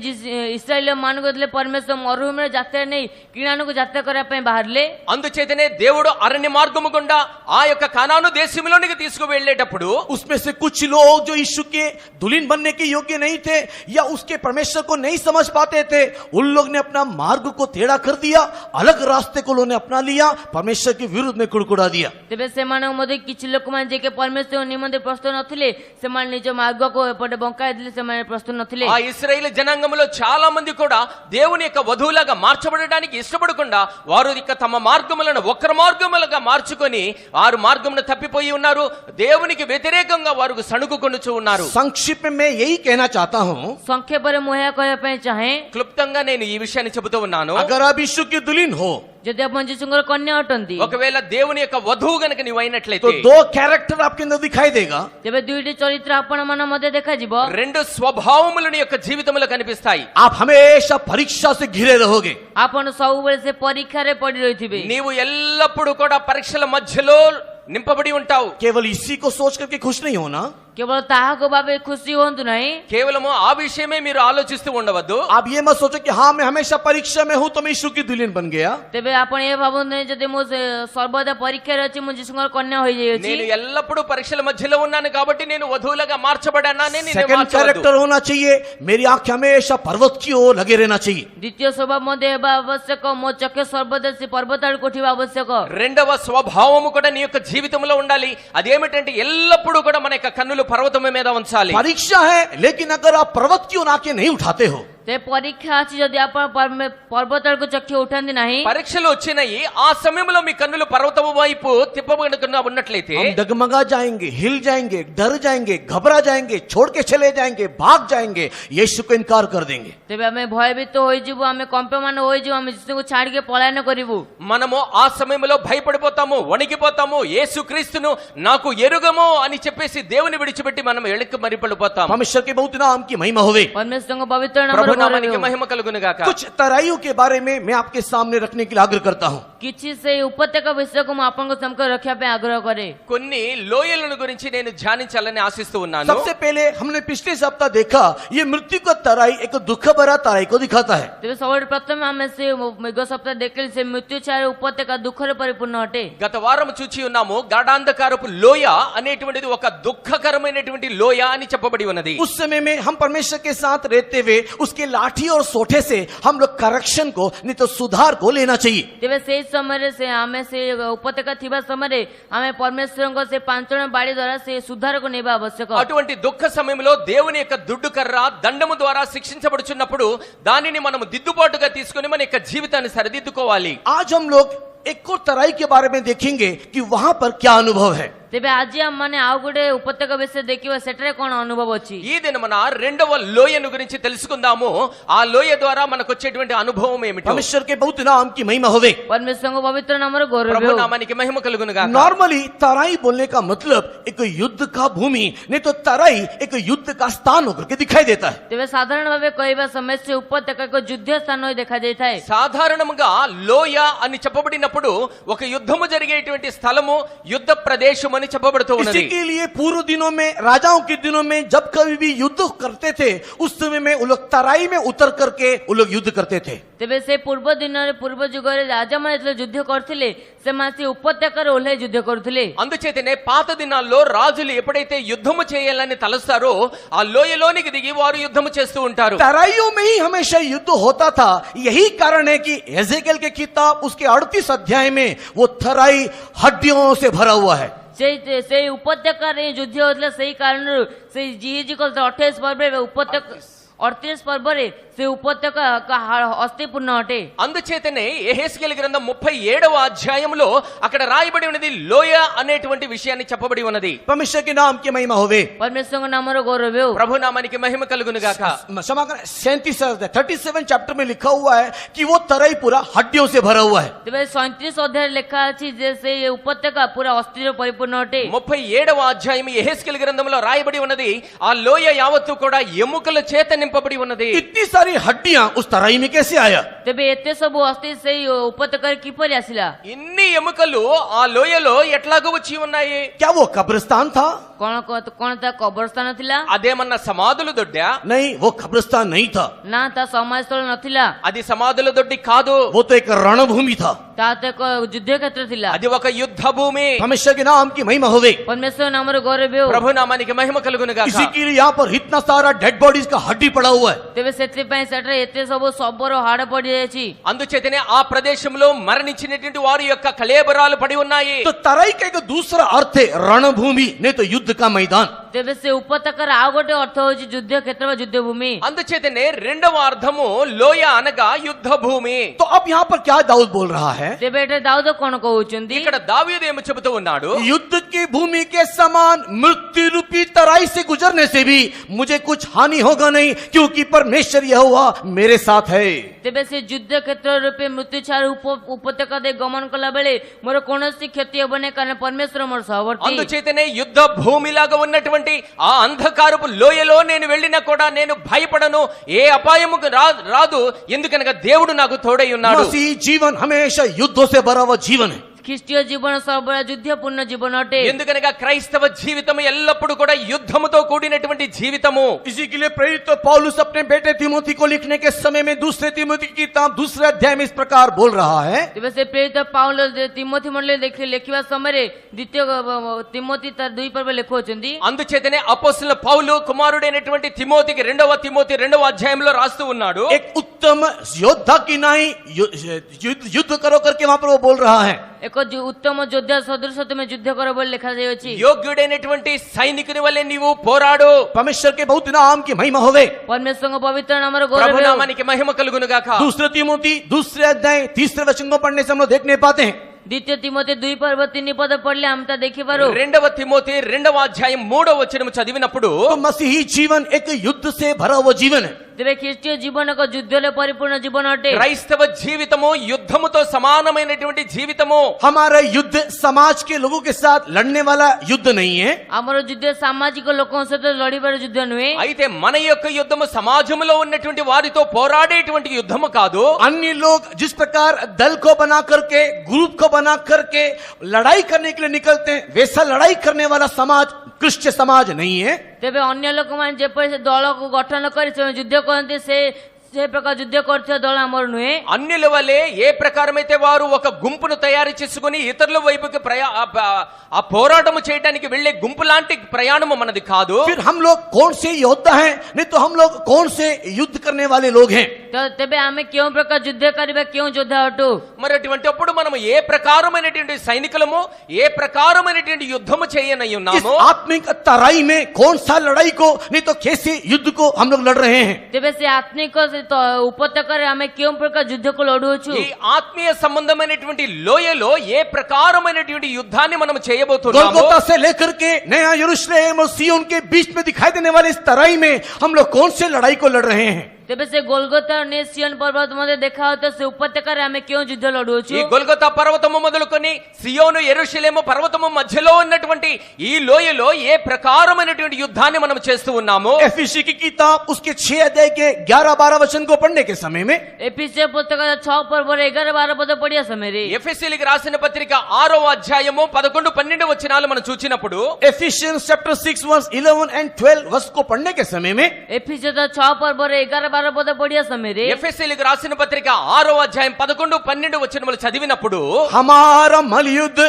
इस्राएल मानगदले परमेश्वर मरुभूमि यात्रा नहीं किणानुको यात्रा କରିବା ପାଇଁ बाहरले। అందుచేతనే దేవుడు అరణ్య మార్గము గుండా ఆ యొక్క కనాను దేశంలోనికి తీసుకువెళ్ళేటప్పుడు उसमें से कुछ लोग जो यीशु के दुल्हन बनने के योग्य नहीं थे या उसके परमेश्वर को नहीं समझ पाते थे, उन लोग ने अपना मार्ग को टेढ़ा कर दिया, अलग रास्ते को उन्होंने अपना लिया, परमेश्वर के विरुद्ध में कुड़कुड़ा दिया। तेबे सेमानक मध्ये किछि लोकमान जे के परमेश्वर निमंते प्रस्तुत नथिले सेमान निज मार्ग को एपटे बंकाय दिले सेमान प्रस्तुत नथिले। ఆ ఇశ్రాయేలు జనాంగంలో చాలా మంది కూడా దేవుని యొక్క వధువులాగా మార్చబడడానికి ఇష్టపడకుండా వారు ఇక తమ మార్గములను వక్ర మార్గములుగా మార్చుకొని వారు మార్గమును తప్పిపోయి ఉన్నారు। దేవునికి వ్యతిరేకంగా వారు సణుగుకొనుచు ఉన్నారు। संक्षिप्त में मैं यही कहना चाहता हूँ, संक्षेप रे मोया कहया ପାଇଁ चाहे క్లుప్తంగా నేను ఈ విషయాన్ని చెబుతూ ఉన్నాను। अगर आप यीशु की दुल्हन हो जदि आपण जीशुଙ୍କର कन्या अटंती ఒకవేళ దేవుని యొక్క వధువు గనుక నీవు तो అయినట్లయితే दो कैरेक्टर आपके अंदर दिखाई देगा। तेबे दुईटी चरित्र आपण मन मध्ये देखा जिवो। రెండు స్వభావములు నీ యొక్క జీవితంలో కనిపిస్తాయి। आप हमेशा परीक्षा से घिरे रहोगे। आपण सबुबेले से परीक्षा रे पड़ी रहिथिबे। నీవు ఎల్లప్పుడూ కూడా పరీక్షల మధ్యలో నింపబడి ఉంటావు। केवल इसी को सोच करके खुश नहीं होना, केवल ताहाको बाबे खुशी होंतु नहीं। కేవలము ఆ విషయమే మీరు ఆలోచిస్తూ ఉండవద్దు। आप ये मत सोचो कि हाँ मैं हमेशा परीक्षा में हूं तो मैं यीशु की दुल्हन बन गया। तेबे आपण ए भाबंत नहीं जदि मो सर्वदा परीक्षा रे अछि मो जीशुଙ୍କର कन्या होई जायछि। నేను ఎల్లప్పుడూ పరీక్షల మధ్యలో ఉన్నాను కాబట్టి నేను వధువులుగా మార్చబడానని నేను सेकंड మార్చవద్దు। कैरेक्टर होना चाहिए, मेरी आंखें हमेशा पर्वत की ओर लगे रहना चाहिए। द्वितीय स्वभाव मध्ये हेबा आवश्यक मो चक्के सर्वदा से पर्वत आड़ कोठिबा आवश्यक। రెండవ స్వభావము కూడా నీ యొక్క జీవితంలో ఉండాలి। అదేమిటంటే ఎల్లప్పుడూ కూడా మన యొక్క కన్నులు పర్వతం మీద ఉంచాలి। परीक्षा है, लेकिन अगर आप पर्वत की ओर आंखें नहीं उठाते हो, ते परीक्षा अछि जदि आपण पर्वत आड़ को चक्की उठांदी नाही। పరీక్షలు వచ్చినాయి ఆ సమయంలో మీ కన్నులు పర్వతము వైపు తిప్పబడకుండా ఉన్నట్లయితే हम डगमगा जाएंगे, हिल जाएंगे, डर जाएंगे, घबरा जाएंगे, छोड़ के चले जाएंगे, भाग जाएंगे, यीशु को इनकार कर देंगे। तेबे हमें भयभीत होई जिवु, हमें कंपमान होई जिवु, हम जीशुको छाड़ी के पलायन करिवु। మనము ఆ సమయంలో భయపడిపోతాము, వణికిపోతాము, యేసుక్రీస్తును నాకు ఎరుగము అని చెప్పేసి దేవుని విడిచిపెట్టి మనం ఎళ్ళకి మరిపడిపోతాం। परमेश्वर के बहुत नाम की महिमा होवे। परमेश्वर को पवित्र नाम ప్రభు रे నామానికి बोलबे। మహిమ కలుగును గాక। कुछ तराइयों के बारे में मैं आपके सामने रखने के लिए आग्रह करता हूँ। किछि से उपत्यका विषय को आपनको समक रखिया पे आग्रह करे। కొన్ని లోయలను గురించి నేను ధ్యానించాలని ఆశిస్తూ ఉన్నాను। सबसे पहले हमने पिछले सप्ताह देखा, ये मृत्यु का तराई एक दुख भरा तराई को दिखाता है। तेबे सबसे प्रथम हमें से मेघ सप्ताह देखल से मृत्यु छाया उपत्यका दुख रे परिपूर्ण हटे। గత వారం చూచి ఉన్నాము గాఢాంధకారపు లోయ అనేటువంటిది ఒక దుఃఖకరమైనటువంటి లోయ అని చెప్పబడి ఉన్నది। उस समय में हम परमेश्वर के साथ रहते हुए उसके लाठी और सोठे से हम लोग करेक्शन को नहीं तो सुधार को लेना चाहिए। तेबे से समय से हमें से उपत्यका थिबा समय हमें परमेश्वर को से पांचण बाड़ी द्वारा से सुधार को नेबा आवश्यक। అటువంటి దుఃఖ సమయంలో దేవుని యొక్క దుడ్డు కర్ర దండము ద్వారా శిక్షించబడుచున్నప్పుడు దానిని మనము దిద్దుబాటుగా తీసుకొని మన యొక్క జీవితాన్ని సరిదిద్దుకోవాలి। आज हम लोग एक और तराई के बारे में देखेंगे कि वहां पर क्या अनुभव है। ତେବେ ଆଜି ଆମମାନେ ଆଉ ଗୋଟେ ଉପତ୍ୟକା ବିଷୟ ଦେଖିବା, ସେଠାରେ କଣ ଅନୁଭବ ଅଛି। ఈ దినమున రెండవ లోయను గురించి తెలుసుకుందాము. ఆ లోయ ద్వారా మనకు వచ్చేటువంటి అనుభవం ఏమిటి? परमेश्वर के बहुत नाम की महिमा होवे। परमेश्वरଙ୍କ ପବିତ୍ର ନାମର ଗୌରବ ప్రభు ହେଉ। నామానికి మహిమ కలుగును గాక. नॉर्मली तराई बोलने का मतलब एक युद्ध का भूमि, नहीं तो तराई एक युद्ध का स्थान होकर के दिखाई देता है। ତେବେ ସାଧାରଣ ଭାବେ କହିବା ସମୟ ସେ ଉପତ୍ୟକା ଏକ ଯୁଦ୍ଧ ସ୍ଥାନ ହୋଇ ଦେଖାଯାଇଥାଏ। సాధారణంగా లోయ అని చెప్పబడినప్పుడు ఒక యుద్ధము జరిగేటువంటి స్థలము యుద్ధ ప్రదేశం అని చెప్పబడుతూ ఉన్నది. इसी के लिए पूर्व दिनों में, राजाओं के दिनों में जब कभी भी युद्ध करते थे, उस समय में वो लोग तराई में उतर करके वो लोग युद्ध करते थे। ତେବେ ସେ ପୂର୍ବ ଦିନରେ ପୂର୍ବ ଯୁଗରେ ରାଜାମାନେ ଯେତେବେଳେ ଯୁଦ୍ଧ କରୁଥିଲେ, ସେମାନେ ସେ ଉପତ୍ୟକାରେ ଓହ୍ଲାଇ ଯୁଦ୍ଧ କରୁଥିଲେ। అందుచేతనే పాత దినాల్లో రాజులు ఎప్పుడైతే యుద్ధము చేయాలని తలస్తారో ఆ లోయలోనికి దిగి వారు యుద్ధము చేస్తూ ఉంటారు. तराइयों में ही हमेशा युद्ध होता था। यही कारण है कि एजेकेल के किताब उसके 38 अध्याय में वो तराई हड्डियों से भरा हुआ है। ସେଇ ଉପତ୍ୟକାରେ ଯୁଦ୍ଧ ହେଉଥିଲା। ସେଇ କାରଣରୁ ସେଇ ଜିହିଜିକଲ 28 ପର୍ବରେ ଉପତ୍ୟକା 38 ପର୍ବରେ ସେ ଉପତ୍ୟକା ଅସ୍ଥିପୂର୍ଣ୍ଣ ଅଟେ। అందుచేతనే యెహెజ్కేలు గ్రంథం 37వ అధ్యాయంలో అక్కడ రాయబడి ఉన్నది లోయ అనేటువంటి విషయాన్ని చెప్పబడి ఉన్నది. परमेश्वर के नाम की महिमा होवे। परमेश्वरଙ୍କ नामର ଗୌରବ ହେଉ। ప్రభు నామానికి మహిమ కలుగును గాక. क्षमा करें, 37 चैप्टर में लिखा हुआ है कि वो तराई पूरा हड्डियों से भरा हुआ है। ତେବେ 37 ଅଧ୍ୟାୟରେ ଲେଖା ଅଛି ଯେ ସେଇ ଉପତ୍ୟକା ପୁରା ଅସ୍ଥିରେ ପରିପୂର୍ଣ୍ଣ ଅଟେ। 37వ అధ్యాయం యెహెజ్కేలు గ్రంథంలో రాయబడి ఉన్నది ఆ లోయ యావత్తు కూడా ఎముకల చేత నింపబడి ఉన్నది. इतनी सारी हड्डियां उस तराई में कैसे आया? ତେବେ ଏତେ ସବୁ ଅସ୍ଥି ସେଇ ଉପତ୍ୟକାରେ କିପରି ଆସିଲା? ఇన్ని ఎముకలు ఆ లోయలో ఎట్లాగో వచ్చి ఉన్నాయి? क्या वो कब्रिस्तान था? କଣ ତା କବରସ୍ଥାନ ଥିଲା? అదేమన్నా సమాధుల దొడ్డా? नहीं, वो कब्रिस्तान नहीं था। ନା ତା ସମାଜସ୍ଥଳ ନଥିଲା। అది సమాధుల దొడ్డి కాదు. वो तो एक रणभूमि था। ତା ତ ଏକ ଯୁଦ୍ଧ କ୍ଷେତ୍ର ଥିଲା। అది ఒక యుద్ధ భూమి. परमेश्वर के नाम की महिमा होवे। परमेश्वर नामର ଗୌରବ ହେଉ। ప్రభు నామానికి మహిమ కలుగును గాక. इसी के लिए यहाँ पर इतना सारा डेड बॉडीज का हड्डी पड़ा हुआ है। ତେବେ ସେଥିପାଇଁ ସେଠାରେ ଏତେ ସବୁ ଶବର ହାଡ଼ ପଡିଯାଇଛି। అందుచేతనే ఆ ప్రదేశంలో మరణించినటువంటి వారి యొక్క కళేబరాలు పడి ఉన్నాయి. तो तराई का एक दूसरा अर्थ है रणभूमि, नहीं तो युद्ध का मैदान। ତେବେ ସେ ଉପତ୍ୟକାର ଆଉ ଗୋଟେ ଅର୍ଥ ହେଉଛି ଯୁଦ୍ଧ କ୍ଷେତ୍ର ବା ଯୁଦ୍ଧ ଭୂମି। అందుచేతనే రెండవ అర్థము లోయ అనగా యుద్ధ భూమి. तो अब यहाँ पर क्या दाऊद बोल रहा है? ତେବେ ଏଠାରେ ଦାଉଦ କଣ କହୁଛନ୍ତି? ఇక్కడ దావీదు ఏమి చెబుతూ ఉన్నాడు? युद्ध की भूमि के समान मृत्यु रूपी तराई से गुजरने से भी मुझे कुछ हानि होगा नहीं, क्योंकि परमेश्वर यहोवा मेरे साथ है। ତେବେ ସେ ଯୁଦ୍ଧ କ୍ଷେତ୍ର ରୂପେ ମୃତ୍ୟୁଛାର ଉପତ୍ୟକା ଦେଇ ଗମନ କଲା ବେଳେ ମୋର କୌଣସି କ୍ଷତି ହେବ ନାହିଁ, କାରଣ ପରମେଶ୍ୱର ମୋର ସହବର୍ତ୍ତୀ। అందుచేతనే యుద్ధ భూమిలాగా ఉన్నటువంటి ఆ అంధకారపు లోయలో నేను వెళ్ళినా కూడా నేను భయపడను, ఏ అపాయము రాదు, ఎందుకనగా దేవుడు నాకు తోడై ఉన్నాడు. मसीह जीवन हमेशा युद्धों से भरा हुआ जीवन है। ଖ୍ରୀଷ୍ଟୀୟ ଜୀବନ ସର୍ବଦା ଯୁଦ୍ଧପୂର୍ଣ୍ଣ ଜୀବନ ଅଟେ। ఎందుకనగా క్రైస్తవ జీవితం ఎల్లప్పుడూ కూడా యుద్ధముతో కూడినటువంటి జీవితము. इसी के लिए प्रेरित पौलुस अपने बेटे तिमोथी को लिखने के समय में दूसरे तिमोथी की किताब 2 अध्याय में इस प्रकार बोल रहा है। ତେବେ ସେ ପ୍ରେରିତ ପାଉଲ ତିମୋଥୀ ମଣ୍ଡଳୀ ଲେଖିବା ସମୟରେ ଦ୍ୱିତୀୟ ତିମୋଥୀ ତାର 2 ପର୍ବ ଲେଖୁଛନ୍ତି। అందుచేతనే అపోస్తలుల పౌలు కుమారుడైనటువంటి తిమోతికి 2వ తిమోతి 2వ అధ్యాయంలో రాస్తూ ఉన్నాడు. एक उत्तम योद्धा की नाई युद्ध करो करके वहां पर वो बोल रहा है। ଏକ ଉତ୍ତମ ଯୋଦ୍ଧା ସଦୃଶ ତୁମେ ଯୁଦ୍ଧ କର ବୋଲି ଲେଖାଯାଇଅଛି। యోగ్యుడైనటువంటి సైనికుని వలె నీవు పోరాడు. परमेश्वर के बहुत नाम की महिमा होवे। ପରମେଶ୍ୱରଙ୍କ ପବିତ୍ର ନାମର ଗୌରବ ప్రభు ହେଉ। నామానికి మహిమ కలుగును గాక. 2 तिमोथी 2 अध्याय 3 वचन को पढ़ने से हम लोग देख नहीं पाते हैं। ଦ୍ୱିତୀୟ ତିମୋଥୀ 2 ପର୍ବ 3 ପଦ ପଢିଲେ ଆମେ ତା ଦେଖିପାରୁ। 2వ తిమోతి 2వ అధ్యాయం 3వ వచనం చదివినప్పుడు तो मसीही जीवन एक युद्ध से भरा हुआ जीवन है। ତେବେ ଖ୍ରୀଷ୍ଟୀୟ ଜୀବନ ଏକ ଯୁଦ୍ଧରେ ପରିପୂର୍ଣ୍ଣ ଜୀବନ ଅଟେ। క్రైస్తవ జీవితము యుద్ధముతో సమానమైనటువంటి జీవితము. हमारा युद्ध समाज के लोगों के साथ लड़ने वाला युद्ध नहीं है। ଆମର ଯୁଦ୍ଧ ସାମାଜିକ ଲୋକଙ୍କ ସହିତ ଲଢିବାର ଯୁଦ୍ଧ ନୁହେଁ। అయితే మన యొక్క యుద్ధము సమాజంలో ఉన్నటువంటి వారితో పోరాడేటువంటి యుద్ధము కాదు. अन्य लोग जिस प्रकार दल को बना करके, ग्रुप को बना करके लड़ाई करने के लिए निकलते हैं, वैसा लड़ाई करने वाला समाज क्रिश्चियन समाज नहीं है। ତେବେ ଅନ୍ୟ ଲୋକମାନେ ଯେପରି ସେ ଦଳକୁ ଗଠନ କରି ସେମାନେ ଯୁଦ୍ଧ କରନ୍ତି, ସେ ప్రకార ଯୁଦ୍ଧ କରୁଥିବା ଦଳ ଆମର ନୁହେଁ। అన్యుల వలె ఏ ప్రకారమైతే వారు ఒక గుంపును తయారు చేసుకుని ఇతరుల వైపుకి ఆ పోరాటము చేయడానికి వెళ్లే గుంపు లాంటి ప్రయాణము మనది కాదు. फिर हम लोग कौन से योद्धा हैं? नहीं तो हम लोग कौन से युद्ध करने वाले लोग हैं? ତେବେ ଆମେ କେଉଁ ପ୍ରକାର ଯୁଦ୍ଧ କରିବା କେଉଁ ଯୋଦ୍ଧା ଅଟୁ మరి అటువంటిప్పుడు మనం ఏ ప్రకారమైనటువంటి సైనికులము ఏ ప్రకారమైనటువంటి యుద్ధము చేయనై इस ఉన్నాము आत्मिक तराई में कौन सा लड़ाई को नहीं तो कैसे युद्ध को हम लोग लड़ रहे हैं। ତେବେ ସେ ଆତ୍ମିକ ସେ ଉପତ୍ୟକାରେ ଆମେ କେଉଁ ପ୍ରକାର ଯୁଦ୍ଧକୁ ଲଢୁଅଛୁ ఈ ఆత్మీయ సంబంధమైనటువంటి లోయలో ఏ ప్రకారమైనటువంటి యుద్ధాన్ని మనం చేయబోతున్నాము गोलगोता से लेकर के नया यरूशलेम और सिय्योन के बीच में दिखाई देने वाले इस तराई में हम लोग कौन से लड़ाई को लड़ रहे हैं। ତେବେ ସେ ଗୋଲଗୋତା ସିୟନ ପର୍ବତ ମଧ୍ୟ ଦେଖାଯାଉଥିବା ସେ ଉପତ୍ୟକାରେ ଆମେ କେଉଁ ଯୁଦ୍ଧ ଲଢୁଅଛୁ ఈ గొల్గొతా పర్వతము మొదలుకొని సియోను యెరూషలేము పర్వతము మధ్యలో ఉన్నటువంటి ఈ లోయలో ఏ ప్రకారమైనటువంటి యుద్ధాన్ని మనం చేస్తూ ఉన్నాము एफिसी की किताब उसके 6 अध्याय के 11-12 वचन को पढ़ने के समय में ଏଫିସିୟ ପୁସ୍ତକ 6 ପର୍ବର 11-12 ପଦ ପଢିବା ସମୟରେ ఎఫెసీయులకు రాసిన పత్రిక 6వ అధ్యాయము 11-12 వచనాలు మనం చూచినప్పుడు एफिशियंस चैप्टर 6 वर्स 11 and 12 वर्ष को पढ़ने के समय में ଏଫିସିୟ 6 ପର୍ବର 11-12 పద పଢିବା ସମୟରେ ఎఫెసీయులకు రాసిన పత్రిక 6వ అధ్యాయం 11-12 వచనములు చదివినప్పుడు हमारा मलयुद्ध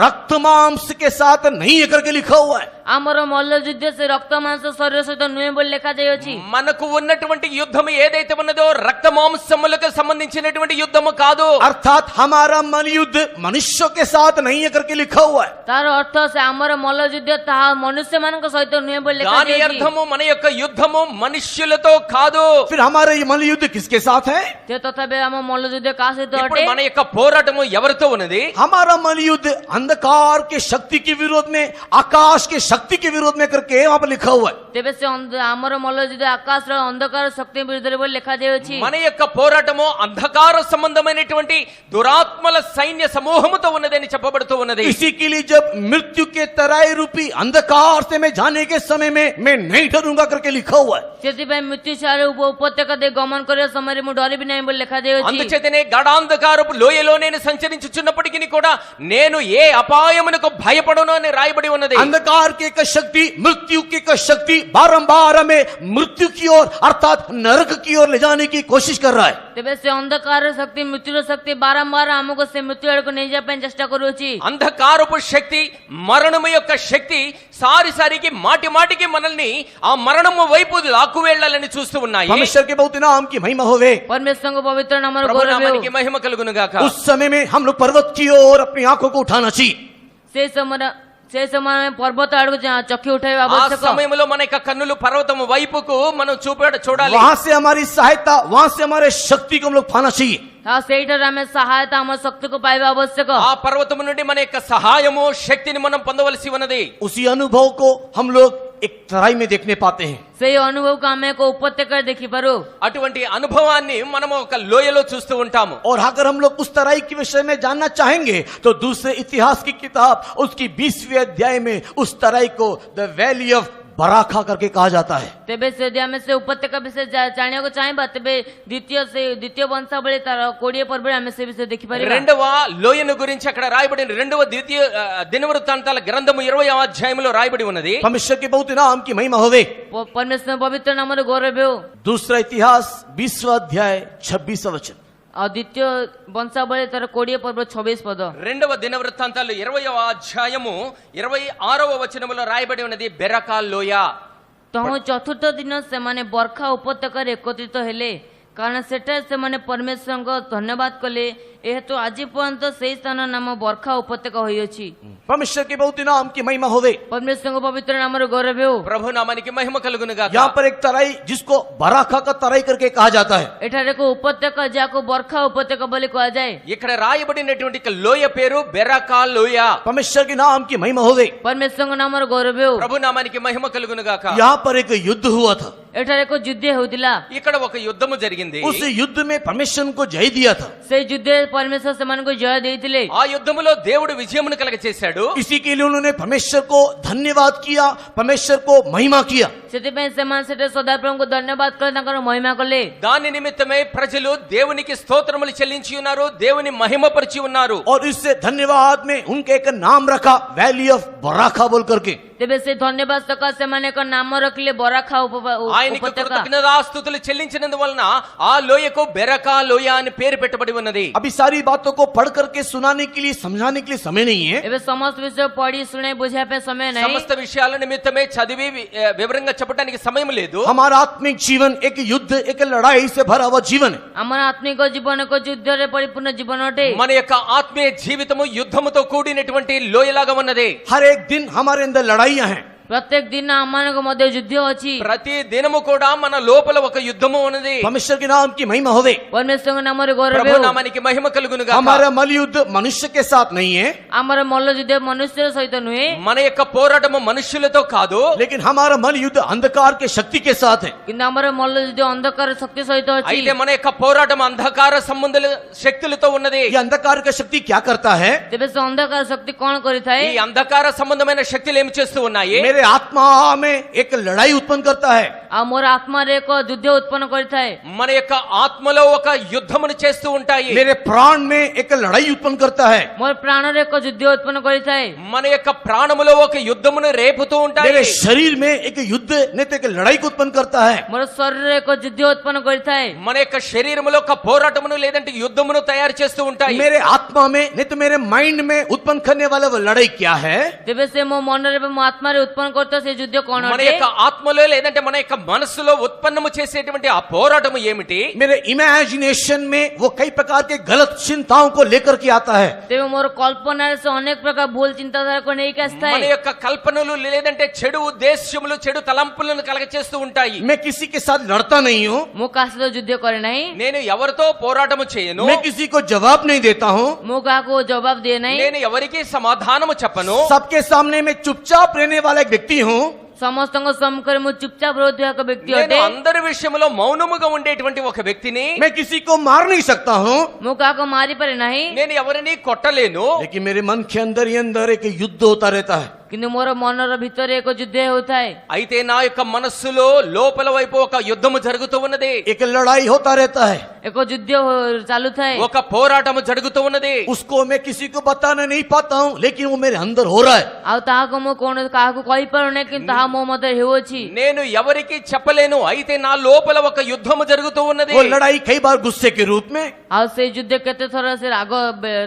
रक्त मांस के साथ नहीं है करके लिखा हुआ है। ଆମର ମଲ୍ଲଯୁଦ୍ଧ ସେ ରକ୍ତ ମାଂସ ଶରୀର ସହିତ ନୁହେଁ ବୋଲି ଲେଖାଯାଇଅଛି మనకు ఉన్నటువంటి యుద్ధం ఏదైతే ఉన్నదో రక్త మాంసములకు సంబంధించినటువంటి యుద్ధము కాదు अर्थात हमारा मलयुद्ध मनुष्यों के साथ नहीं है करके लिखा हुआ है। ତାର ଅର୍ଥ ସେ ଆମର ମଲ୍ଲଯୁଦ୍ଧ ତାହା ମନୁଷ୍ୟମାନଙ୍କ ସହିତ ନୁହେଁ ବୋଲି దాని ଲେଖାଯାଇଛି అర్థము మన యొక్క యుద్ధము మనుష్యులతో కాదు फिर हमारा ये मलयुद्ध किसके साथ है। ସେ ତଥାପି ଆମ ମଲ୍ଲଯୁଦ୍ଧ କାହା ସହିତ ఇప్పుడు ଅଟେ మన యొక్క పోరాటము ఎవరితో ఉన్నది हमारा मलयुद्ध अंधकार के शक्ति के विरोध में आकाश के शक्ति के विरोध में करके वहां पर लिखा हुआ है। ତେବେ ସେ ଆମର ମଲ୍ଲଯୁଦ୍ଧ ଆକାଶର ଅନ୍ଧକାର ଶକ୍ତି ବିରୁଦ୍ଧରେ ବୋଲି ଲେଖାଯାଇଅଛି మన యొక్క పోరాటము అంధకార సంబంధమైనటువంటి దురాత్మల సైన్య సమూహముతో ఉన్నదని చెప్పబడుతూ ఉన్నది इसी के लिए जब मृत्यु के तराई रूपी अंधकार से मैं जाने के समय में मैं नहीं डरूंगा करके लिखा हुआ है। ସେଥିପାଇଁ ମୃତ୍ୟୁଶାଳ ଉପତ୍ୟକା ଦେଇ ଗମନ କରିବା ସମୟରେ ମୁଁ ଡରିବି ନାହିଁ ବୋଲି ଲେଖାଯାଇଅଛି అందుచేతనే గడాంధకారపు లోయలో నేను సంచరించుచున్నప్పటికీ కూడా నేను ఏ అపాయమునకు భయపడను అని రాయబడి ఉన్నది अंधकार की एक शक्ति मृत्यु की एक शक्ति बारंबार हमें मृत्यु की ओर अर्थात नरक की ओर ले जाने की कोशिश कर रहा है। ତେବେ ସେ ଅନ୍ଧକାର ଶକ୍ତି ମୃତ୍ୟୁର ଶକ୍ତି ବାରମ୍ବାର ଆମକୁ ସେ ମୃତ୍ୟୁ ଆଡକୁ ନେଇଯିବା ପାଇଁ ଚେଷ୍ଟା କରୁଅଛି అంధకారపు శక్తి మరణము యొక్క శక్తి సారికి మాటి మాటికి మనల్ని ఆ మరణము వైపు లాక్కు వెళ్ళాలని చూస్తూ ఉన్నాయి परमेश्वर के बहुत नाम की महिमा होवे। परमेश्वरको पवित्र नामର ప్రభు ଗୌରବ నామానికి మహిమ కలుగును గాక उस समय में हम लोग पर्वत की ओर अपनी आंखों को उठाना चाहिए। ସେ ସମୟ ପର୍ବତ ଆଡକୁ ଚକ୍ଷୁ ଉଠାଇବା ఆ ଆବଶ୍ୟକ సమయంలో మన యొక్క కన్నులు పర్వతం వైపుకు మనం చూడాలి वहां से हमारी सहायता वहां से हमारे शक्ति को हम लोग पाना चाहिए। ସେଇଠାରେ ଆମେ ସହାୟତା ଆମ ଶକ୍ତିକୁ ପାଇବା ଆବଶ୍ୟକ ఆ పర్వతం నుండి మన యొక్క సహాయము శక్తిని మనం పొందవలసి ఉన్నది उसी अनुभव को हम लोग एक तराई में देखने पाते हैं। ସେଇ ଅନୁଭବକୁ ଆମେ ଏକ ଉପତ୍ୟକାରେ ଦେଖିପାରୁ అటువంటి అనుభవాన్ని మనం ఒక లోయలో చూస్తూ ఉంటాము और अगर हम लोग उस तराई के विषय में जानना चाहेंगे तो दूसरे इतिहास की किताब उसकी 20वें अध्याय में उस तराई को द वैली ऑफ बराखा करके कहा जाता है। ତେବେ ଯଦି ଆମେ ସେ ଉପତ୍ୟକା ବିଷୟରେ ଜାଣିବାକୁ ଚାହିଁବା ତେବେ ଦ୍ୱିତୀୟ ବଂଶାବଳୀ ତାର 20 ପର୍ବରେ ଆମେ ସେ ବିଷୟରେ ଦେଖିପାରିବା రెండవ లోయను గురించి అక్కడ రాయబడిన రెండవ ద్వితీయ దినవృత్తాంతాల గ్రంథము 20వ అధ్యాయంలో రాయబడి ఉన్నది परमेश्वर के बहुत नाम की महिमा होवे। परमेश्वर पवित्र नामର गौरव हो दूसरा इतिहास 20वां अध्याय 26वां वचन। ଆଉ ଦ୍ୱିତୀୟ ବଂଶାବଳୀ ତାର 20 ପର୍ବ 26 పଦ రెండవ దినవృత్తాంతాలు 20వ అధ్యాయము 26వ వచనములో రాయబడి ఉన్నది బెరకా లోయ ତହୁଁ ଚତୁର୍ଥ ଦିନ ସେମାନେ ବର୍ଖା ଉପତ୍ୟକାରେ ଏକତ୍ରିତ ହେଲେ କାରଣ ସେଠାରେ ସେମାନେ ପରମେଶ୍ୱରଙ୍କ ଧନ୍ୟବାଦ କଲେ ଏହେତୁ ଆଜି ପର୍ଯ୍ୟନ୍ତ ସେହି ସ୍ଥାନ ନାମ ବର୍ଖା ଉପତ୍ୟକା ହୋଇଅଛି परमेश्वर के बहुत नाम की महिमा होवे। परमेश्वरଙ୍କ पवित्र नामର गौरव हो ప్రభు నామానికి మహిమ కలుగును గాక यहाँ पर एक तराई जिसको बराखा का तराई करके कहा जाता है। ଏଠାରେ ଏକ ଉପତ୍ୟକା ଯାହାକୁ ବର୍ଖା ଉପତ୍ୟକା ବୋଲି କୁହାଯାଏ ఇక్కడ రాయబడినటువంటి లోయ పేరు బెరకా లోయ परमेश्वर के नाम की महिमा होवे। परमेश्वरଙ୍କ नामର गौरव हो ప్రభు నామానికి మహిమ కలుగును గాక यहाँ पर एक युद्ध हुआ था। ଏଠାରେ ଏକ ଯୁଦ୍ଧ ହେଉଥିଲା ఇక్కడ ఒక యుద్ధము జరిగింది उस युद्ध में परमेश्वर को जय दिया था। ସେଇ ଯୁଦ୍ଧରେ ପରମେଶ୍ୱର ସେମାନଙ୍କୁ ଜୟ ଦେଇଥିଲେ ఆ యుద్ధములో దేవుడు విజయమును కలగచేశాడు इसी के लिए उन्होंने परमेश्वर को धन्यवाद किया, परमेश्वर को महिमा किया। ସେଥିପାଇଁ ସେମାନେ ସେଠାରେ ସଦାପ୍ରଭୁଙ୍କୁ ଧନ୍ୟବାଦ କଲେ ତାଙ୍କର ମହିମା କଲେ దాని నిమిత్తమే ప్రజలు దేవునికి స్తోత్రములు చెల్లించి ఉన్నారు దేవుని మహిమపరిచి ఉన్నారు और इससे धन्यवाद में उनके एक नाम रखा वैली ऑफ बराखा बोल करके। ତେବେ ସେ ଧନ୍ୟବାଦ ସକାଶେ ସେମାନେ ଏକ ନାମ ରଖିଲେ ବରାଖା ఆయనకి ଉପତ୍ୟକା। కృతజ్ఞతాస్తుతులు చెల్లించినందువలన ఆ లోయకు బెరకా లోయ అని పేరు పెట్టబడి ఉన్నది. अभी सारी बातों को पढ़ करके सुनाने के लिए समझाने के लिए समय नहीं है। ଏବେ ସମସ୍ତ ବିଷୟ ପଢି ଶୁଣେ ବୁଝିବା ପାଇଁ ସମୟ ନାହିଁ। సమస్త విషయాల నిమిత్తమే చదివి వివరంగా చెప్పడానికి సమయం లేదు. हमारा आत्मिक जीवन एक युद्ध एक लड़ाई से भरा हुआ जीवन है। ଆମର ଆତ୍ମିକ ଜୀବନ ଏକ ଯୁଦ୍ଧରେ ପରିପୂର୍ଣ୍ଣ ଜୀବନ ଅଟେ। మన యొక్క ఆత్మీయ జీవితము యుద్ధముతో కూడినటువంటి లోయలాగా ఉన్నది. हर एक दिन हमारे अंदर लड़ाइयां हैं। ପ୍ରତ୍ୟେକ ଦିନ ଆମମାନଙ୍କ ମଧ୍ୟ ଯୁଦ୍ଧ ଅଛି। ప్రతి దినము కూడా మన లోపల ఒక యుద్ధము ఉన్నది. परमेश्वर के नाम की महिमा होवे। ପରମେଶ୍ୱରଙ୍କ ନାମରେ ଗୌରବ ప్రభు ହେଉ। నామానికి మహిమ కలుగును గాక. हमारा मल युद्ध मनुष्य के साथ नहीं है, ଆମର ମଲ୍ଲ ଯୁଦ୍ଧ ମନୁଷ୍ୟର ସହିତ ନୁହେଁ, మన యొక్క పోరాటము మనుష్యులతో కాదు, लेकिन हमारा मल युद्ध अंधकार के शक्ति के साथ है। କିନ୍ତୁ ଆମର ମଲ୍ଲ ଯୁଦ୍ଧ ଅନ୍ଧକାର ଶକ୍ତି ସହିତ ଅଛି। అయితే మన యొక్క పోరాటం అంధకార సంబంధుల శక్తులతో ఉన్నది. ये अंधकार का शक्ति क्या करता है? ତେବେ ସେ ଅନ୍ଧକାର శక్తి କଣ କରିଥାଏ? ఈ అంధకార సంబంధమైన శక్తులు ఏమి చేస్తూ ఉన్నాయి? मेरे आत्मा में एक लड़ाई उत्पन्न करता है। ଆଉ ମୋର ଆତ୍ମାରେ ଏକ ଯୁଦ୍ଧ ଉତ୍ପନ୍ନ କରିଥାଏ। మన యొక్క ఆత్మలో ఒక యుద్ధమును చేస్తూ ఉంటాయి. मेरे प्राण में एक लड़ाई उत्पन्न करता है। ମୋର ପ୍ରାଣରେ ଏକ ଯୁଦ୍ଧ ଉତ୍ପନ୍ନ କରିଥାଏ। మన యొక్క ప్రాణములో ఒక యుద్ధమును రేపుతూ ఉంటాయి. मेरे शरीर में एक युद्ध नहीं तो एक लड़ाई को उत्पन्न करता है। ମୋର ଶରୀରରେ ଏକ ଯୁଦ୍ଧ ଉତ୍ପନ୍ନ କରିଥାଏ। మన యొక్క శరీరములో ఒక పోరాటమును లేదంటే యుద్ధమును తయారు చేస్తూ ఉంటాయి. मेरे आत्मा में नहीं तो मेरे माइंड में उत्पन्न करने वाला वो लड़ाई क्या है? ତେବେ ସେ ମୋ ମନରେ ମୋ ଆତ୍ମାରେ ଉତ୍ପନ୍ନ କରୁଥିବା ସେ ଯୁଦ୍ଧ କଣ మన ଅଟେ? యొక్క ఆత్మలో లేదంటే మన యొక్క మనసులో ఉత్పన్నము చేసేటువంటి ఆ పోరాటము ఏమిటి? मेरे इमेजिनेशन में वो कई प्रकार के गलत चिंताओं को लेकर के आता है। ତେବେ ମୋର କଳ୍ପନାରେ ସେ ଅନେକ ପ୍ରକାର ଭୁଲ ଚିନ୍ତାଧାରାକୁ ନେଇକି మన ଆସିଥାଏ। యొక్క కల్పనలు లేదంటే చెడు ఉద్దేశ్యములు చెడు తలంపులను కలగచేస్తూ ఉంటాయి. मैं किसी के साथ लड़ता नहीं हूँ, ମୁଁ କାହା ସହିତ ଯୁଦ୍ଧ କରେ ନାହିଁ। నేను ఎవరితో పోరాటము చేయను. मैं किसी को जवाब नहीं देता हूँ, ମୁଁ କାହାକୁ ଜବାବ ଦିଏ ନାହିଁ। నేను ఎవరికి సమాధానము చెప్పను. सबके सामने मैं चुपचाप रहने वाला एक व्यक्ति हूँ। ସମସ୍ତଙ୍କ ସମ୍ମୁଖରେ ମୁଁ ଚୁପଚାପ ରହୁଥିବା ଏକ ବ୍ୟକ୍ତି నేను ଅଟେ। అందరి విషయంలో మౌనముగా ఉండేటువంటి ఒక వ్యక్తిని. मैं किसी को मार नहीं सकता हूँ, ମୁଁ କାହାକୁ ମାରିପାରେ ନାହିଁ। నేను ఎవరిని కొట్టలేను. लेकिन मेरे मन के अंदर ही अंदर एक युद्ध होता रहता है। କିନ୍ତୁ ମୋର ମନର ଭିତରେ ଏକ ଯୁଦ୍ଧ ହେଉଥାଏ। అయితే నా యొక్క మనస్సులో లోపల వైపు ఒక యుద్ధము జరుగుతూ ఉన్నది. एक लड़ाई होता रहता है। ଏକ ଯୁଦ୍ଧ ଚାଲୁଥାଏ। ఒక పోరాటము జరుగుతూ ఉన్నది. उसको मैं किसी को बताना नहीं पाता हूँ, लेकिन वो मेरे अंदर हो रहा है। ଆଉ ତାହାକୁ ମୁଁ କାହାକୁ କହିପାରୁନି, କିନ୍ତୁ ତାହା ମୋ ମଧ୍ୟରେ ହେଉଅଛି। నేను ఎవరికి చెప్పలేను. అయితే నా లోపల ఒక యుద్ధము జరుగుతూ ఉన్నది. वो लड़ाई कई बार गुस्से के रूप में, ଆଉ ସେଇ ଯୁଦ୍ଧ କେତେ ଥର ସେ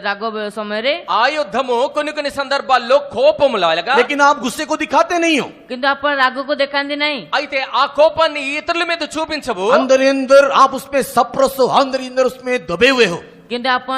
ରାଗ ସମୟରେ, ఆ యుద్ధము కొన్ని కొన్ని సందర్భాల్లో కోపములాగా, लेकिन आप गुस्से को दिखाते नहीं हो। କିନ୍ତୁ ଆପଣ ରାଗକୁ ଦେଖାନ୍ତି ନାହିଁ। అయితే ఆ కోపాన్ని ఇతరుల మీద చూపించవు. अंदर ही अंदर आप उसमें सप्रेस हो, अंदर ही अंदर उसमें दबे हुए हो। କିନ୍ତୁ ଆପଣ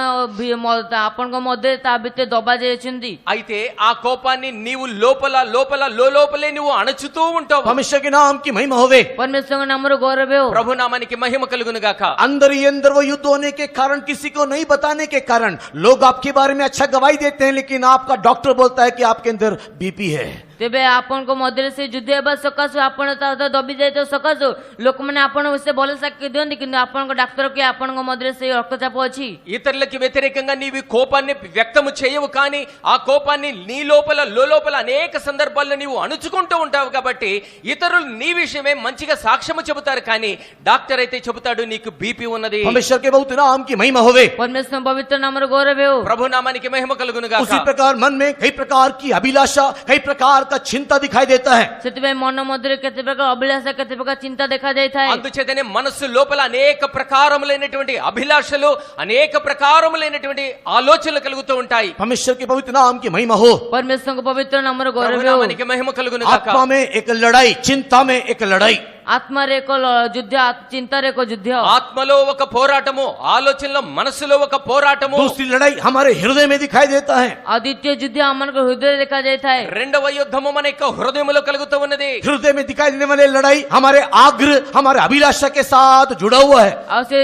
ଆପଣଙ୍କ ମଧ୍ୟରେ ତା ଭିତରେ ଦବା ଯାଇଛନ୍ତି। అయితే ఆ కోపాన్ని నీవు లోపల లోపల లోపలే నువ్వు అణచుతూ ఉంటావు. परमेश्वर के नाम की महिमा होवे। ପରମେଶ୍ୱରଙ୍କ ନାମରେ ଗୌରବ ହେଉ। ప్రభు నామానికి మహిమ కలుగును గాక. अंदर ही अंदर वो युद्ध होने के कारण, किसी को नहीं बताने के कारण लोग आपके बारे में अच्छा गवाही देते हैं, लेकिन आपका डॉक्टर बोलता है कि आपके अंदर बीपी है। ତେବେ ଆପଣଙ୍କ ମଧ୍ୟରେ ସେ ଯୁଦ୍ଧ ହେବା ସକାଶୁ ଆପଣ ତା ଦବି ଯାଇଥିବା ସକାଶୁ ଲୋକମାନେ ଆପଣଙ୍କ ବିଷୟରେ ଭଲ ସାକ୍ଷୀ ଦିଅନ୍ତି, କିନ୍ତୁ ଆପଣଙ୍କ ଡାକ୍ତର କି ଆପଣଙ୍କ ମଧ୍ୟରେ ସେଇ ରକ୍ତଚାପ ଅଛି। ఇతరులకి వ్యతిరేకంగా నీవు కోపాన్ని వ్యక్తము చేయవు, కానీ ఆ కోపాన్ని నీ లోపల లోపల అనేక సందర్భాల్లో నీవు అణుచుకుంటూ ఉంటావు. కాబట్టి ఇతరులు నీ విషయమే మంచిగా సాక్ష్యము చెబుతారు, కానీ డాక్టర్ అయితే చెబుతాడు నీకు బీపీ ఉన్నది. परमेश्वर के बहुत नाम की महिमा होवे। ପରମେଶ୍ୱର ପବିତ୍ର ନାମରେ ଗୌରବ ହେଉ। ప్రభు నామానికి మహిమ కలుగును గాక. उसी प्रकार मन में कई प्रकार की अभिलाषा, कई प्रकार का चिंता दिखाई देता है। ସେଥିପାଇଁ ମନ ମଧ୍ୟରେ କେତେ ପ୍ରକାର ଅଭିଳାଷା, କେତେ ପ୍ରକାର ଚିନ୍ତା ଦେଖାଯାଇଥାଏ। అందుచేతనే మనస్సు లోపల అనేక ప్రకారములైనటువంటి అభిలాషలు, అనేక ప్రకారములైనటువంటి ఆలోచనలు కలుగుతూ ఉంటాయి. परमेश्वर के पवित्र नाम की महिमा हो। ପରମେଶ୍ୱରଙ୍କ ପବିତ୍ର ନାମରେ ప్రభు ଗୌରବ ହେଉ। నామానికి మహిమ కలుగును గాక. आत्मा में एक लड़ाई, चिंता में एक लड़ाई। ఆత్మରେ ଏକ ଯୁଦ୍ଧ, ଚିନ୍ତାରେ ଏକ ଯୁଦ୍ଧ। ఆత్మలో ఒక పోరాటము, ఆలోచనలో మనసులో ఒక పోరాటము. दूसरी लड़ाई हमारे हृदय में दिखाई देता है। ଆଉ ଦ୍ୱିତୀୟ ଯୁଦ୍ଧ ଆମମାନଙ୍କ ହୃଦୟରେ ଦେଖାଯାଇଥାଏ। రెండవ యుద్ధము మన యొక్క హృదయములో కలుగుతూ ఉన్నది. हृदय में दिखाई देने वाली लड़ाई हमारे आग्रह, हमारे अभिलाषा के साथ जुड़ा हुआ है। ଆଉ ସେ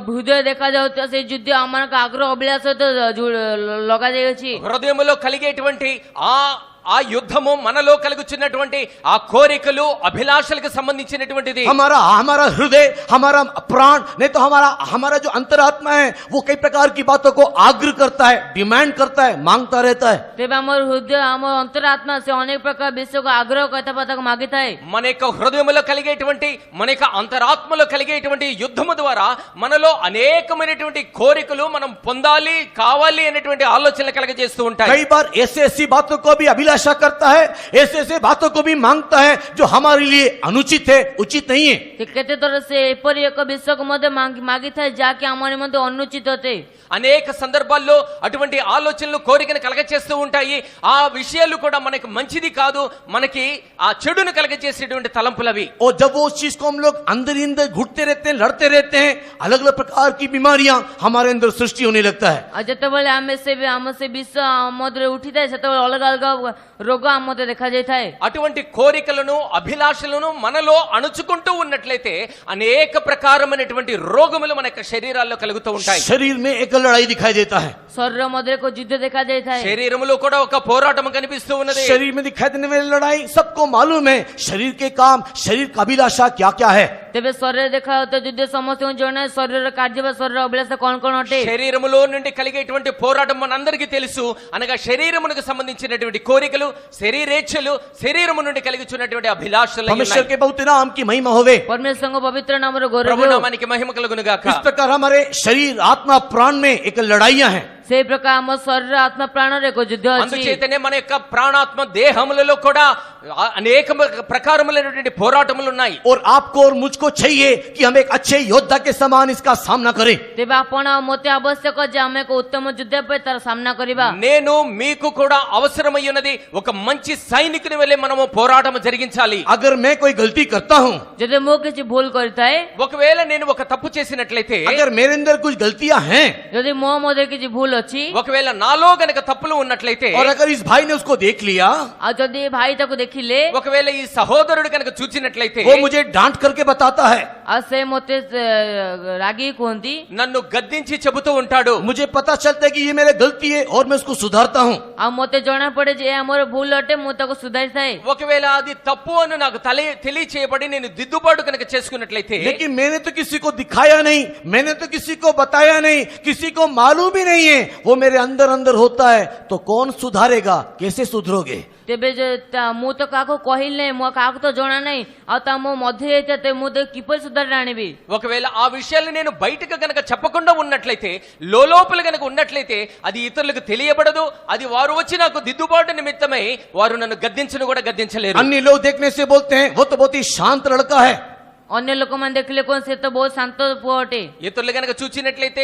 ହୃଦୟ ଦେଖାଯାଉଥିବା ସେଇ ଯୁଦ୍ଧ ଆମମାନଙ୍କ ଆଗ୍ରହ ଅଭିଳାଷ ସହିତ ଲଗାଯାଇଅଛି। హృదయములో కలిగేటువంటి ఆ యుద్ధము మనలో కలుగుచున్నటువంటి ఆ కోరికలు, అభిలాషలకు సంబంధించినటువంటిది. हमारा हृदय, हमारा प्राण नहीं तो हमारा जो अंतरात्मा है, वो कई प्रकार की बातों को आग्रह करता है, डिमांड करता है, मांगता रहता है। ତେବେ ଆମର ହୃଦୟ, ଆମ ଅନ୍ତରାତ୍ମା ସେ ଅନେକ ପ୍ରକାର ବିଷୟକୁ ଆଗ୍ରହ କଥାବାର୍ତ୍ତାକୁ ମାଗିଥାଏ। మన యొక్క హృదయములో కలిగేటువంటి, మన యొక్క అంతరాత్మలో కలిగేటువంటి యుద్ధము ద్వారా మనలో అనేకమైనటువంటి కోరికలు మనం పొందాలి, కావాలి అనేటువంటి ఆలోచనలు కలగజేస్తూ ఉంటాయి. कई बार ऐसी बातों को भी अभिलाषा करता है, ऐसे ऐसे बातों को भी मांगता है जो हमारे लिए अनुचित है, उचित नहीं है। ସେ କେତେ ଥର ସେ ଏପରି ଏକ ବିଷୟକୁ ମଧ୍ୟ ମାଗିଥାଏ ଯାହାକି ଆମ ନିମନ୍ତେ ଅନୁଚିତ ଅଟେ। అనేక సందర్భాల్లో అటువంటి ఆలోచనలు కోరికను కలగచేస్తూ ఉంటాయి. ఆ విషయాలు కూడా మనకి మంచిది కాదు, మనకి ఆ చెడును కలగచేసేటువంటి తలంపులవి. और जब वो उस चीज को हम लोग अंदर ही अंदर घुटते रहते हैं, लड़ते रहते हैं, अलग अलग प्रकार की बीमारियां हमारे अंदर सृष्टि होने लगता है। ଆଉ ଯେତେବେଳେ ଆମ ସେ ବିଷ ଆମ ମଧ୍ୟରେ ଉଠିଥାଏ ସେତେବେଳେ ଅଲଗା ଅଲଗା ରୋଗ ଆମ ମଧ୍ୟରେ ଦେଖାଯାଇଥାଏ। అటువంటి కోరికలను అభిలాషలను మనలో అణుచుకుంటూ ఉన్నట్లయితే అనేక ప్రకారమైనటువంటి రోగములు మన యొక్క శరీరాల్లో కలుగుతూ ఉంటాయి. शरीर में एक लड़ाई दिखाई देता है, ଶରୀର ମଧ୍ୟରେ ଏକ ଯୁଦ୍ଧ ଦେଖାଯାଇଥାଏ। శరీరములో కూడా ఒక పోరాటం కనిపిస్తూ ఉన్నది. शरीर में दिखाई देने वाली लड़ाई सबको मालूम है। शरीर के काम, शरीर का अभिलाषा क्या क्या है। ତେବେ ଶରୀରରେ ଦେଖାଯାଉଥିବା ଯୁଦ୍ଧ ସମସ୍ତଙ୍କୁ ଜଣା। ଶରୀରର କାର୍ଯ୍ୟ ବା ଶରୀର ଅଭିଳାଷ କଣ କଣ ଅଟେ? శరీరములో నుండి కలిగేటువంటి పోరాటం మనందరికీ తెలుసు. అనగా శరీరమునకు సంబంధించినటువంటి కోరికలు, శరీరేచ్ఛలు, శరీరము నుండి కలిగిచున్నటువంటి అభిలాషలు परमेश्वर के बहुत नाम की महिमा होवे। ପରମେଶ୍ୱରଙ୍କ ପବିତ୍ର ନାମର ଗୌରବ ప్రభు ହେଉ। నామానికి మహిమ కలుగును గాక. इस प्रकार हमारे शरीर, आत्मा, प्राण में एक लड़ाइयां हैं। ସେଇ ପ୍ରକାର ଆମ ଶରୀର ଆତ୍ମା ପ୍ରାଣରେ ଏକ ଯୁଦ୍ଧ ଅଛି। అందుచేతనే మన యొక్క ప్రాణాత్మ దేహములలో కూడా అనేక ప్రకారములైనటువంటి పోరాటములు ఉన్నాయి. और आपको और मुझको चाहिए कि हम एक अच्छे योद्धा के समान इसका सामना करें। ତେବେ ଆପଣ ଆଉ ମୋତେ ଆବଶ୍ୟକ ଯେ ଆମେ ଏକ ଉତ୍ତମ ଯୁଦ୍ଧ ପାଇଁ ତାର ସାମ୍ନା କରିବା। నేను మీకు కూడా అవసరమై ఉన్నది. ఒక మంచి సైనికుని వలె మనము పోరాటం జరిగించాలి. अगर मैं कोई गलती करता हूं, ଯଦି ମୁଁ କିଛି ଭୁଲ କରିଥାଏ, ఒకవేళ నేను ఒక తప్పు చేసినట్లయితే, अगर मेरे अंदर कुछ गलतियां हैं, ଯଦି ମୋ ମଧ୍ୟରେ କିଛି ଭୁଲ ଅଛି, ఒకవేళ నాలో గనక తప్పులు ఉన్నట్లయితే, और अगर इस भाई ने उसको देख लिया, ଆଉ ଯଦି ଭାଇ ତାକୁ ଦେଖିଲେ, ఒకవేళ ఈ సహోదరుడు కనుక చూచినట్లయితే, वो मुझे डांट करके बताता है, ଆଉ ସେ ମୋତେ ରାଗିକି କୁହନ୍ତି, నన్ను గద్దించి చెబుతూ ఉంటాడు. मुझे पता चलता है कि ये मेरे गलती है और मैं उसको सुधारता हूं। ଆଉ ମୋତେ ଜଣା ପଡେ ଯେ ଏହା ମୋର ଭୁଲ ଅଟେ, ମୁଁ ତାକୁ ସୁଧାରିଥାଏ। ఒకవేళ అది తప్పు అని నాకు తెలియచేయబడి నేను దిద్దుబాటు కనుక చేసుకున్నట్లయితే, लेकिन मैंने तो किसी को दिखाया नहीं, मैंने तो किसी को बताया नहीं, किसी को मालूम ही नहीं है, वो मेरे अंदर अंदर होता है, तो कौन सुधारेगा? कैसे सुधरोगे? ତେବେ ମୁଁ ତ କାହାକୁ କହିଲି ନାହିଁ, ମୁଁ କାହାକୁ ତ ଜଣା ନାହିଁ, ଆଉ ତା ମୋ ମଧ୍ୟରେ ହେଇଥାଏ, ମୁଁ ତ କିପରି ସୁଧାରି ଆଣିବି? ఒకవేళ ఆ విషయాలు నేను బయటకు గనక చెప్పకుండా ఉన్నట్లయితే, లోపల గనక ఉన్నట్లయితే, అది ఇతరులకు తెలియబడదు. అది వారు వచ్చి నాకు దిద్దుబాటు నిమిత్తమై వారు నన్ను గద్దించను కూడా గద్దించలేరు. अन्य लोग देखने से बोलते हैं वो तो बहुत ही शांत लड़का है, ଅନ୍ୟ ଲୋକମାନେ ଦେଖିଲେ କଣ ସେ ତ ବହୁତ ଶାନ୍ତ ପୁଅ ଅଟେ। ఇతరులు గనక చూచినట్లయితే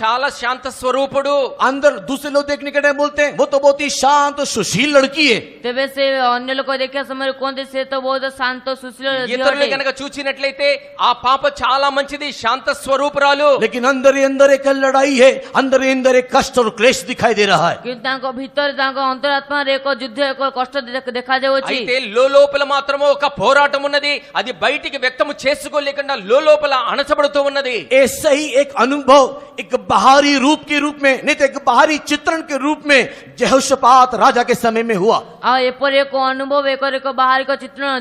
చాలా శాంత స్వరూపుడు. अंदर दूसरे लोग देखने के टाइम बोलते हैं वो तो बहुत ही शांत सुशील लड़की है। ତେବେ ସେ ଅନ୍ୟ ଲୋକ ଦେଖିବା ସମୟରେ କୁହନ୍ତି ସେ ତ ବହୁତ ଶାନ୍ତ ସୁଶୀଳ ଝିଅ ఇతరులు ଅଟେ। గనక చూచినట్లయితే ఆ పాప చాలా మంచిది, శాంత స్వరూపురాలు. लेकिन अंदर ही अंदर एक लड़ाई है, अंदर ही अंदर एक कष्ट और क्लेश दिखाई दे रहा है। କିନ୍ତୁ ତାଙ୍କ ଭିତରେ ତାଙ୍କ ଅନ୍ତରାତ୍ମାରେ ଏକ ଯୁଦ୍ଧ, ଏକ କଷ୍ଟ ଦେଖାଯାଉଛି। అయితే లోపల మాత్రమే ఒక పోరాటం ఉన్నది. అది బయటికి వ్యక్తము చేసుకోలేకుండా లోపల అణచబడుతూ ఉన్నది. ऐसा ही एक अनुभव एक बाहरी रूप के रूप में, नहीं तो एक बाहरी चित्रण के रूप में यहोशापात राजा के समय में हुआ। ଆଉ ଏପରି ଏକ ଅନୁଭବ, ଏକ ବାହାରିକ ଚିତ୍ରଣ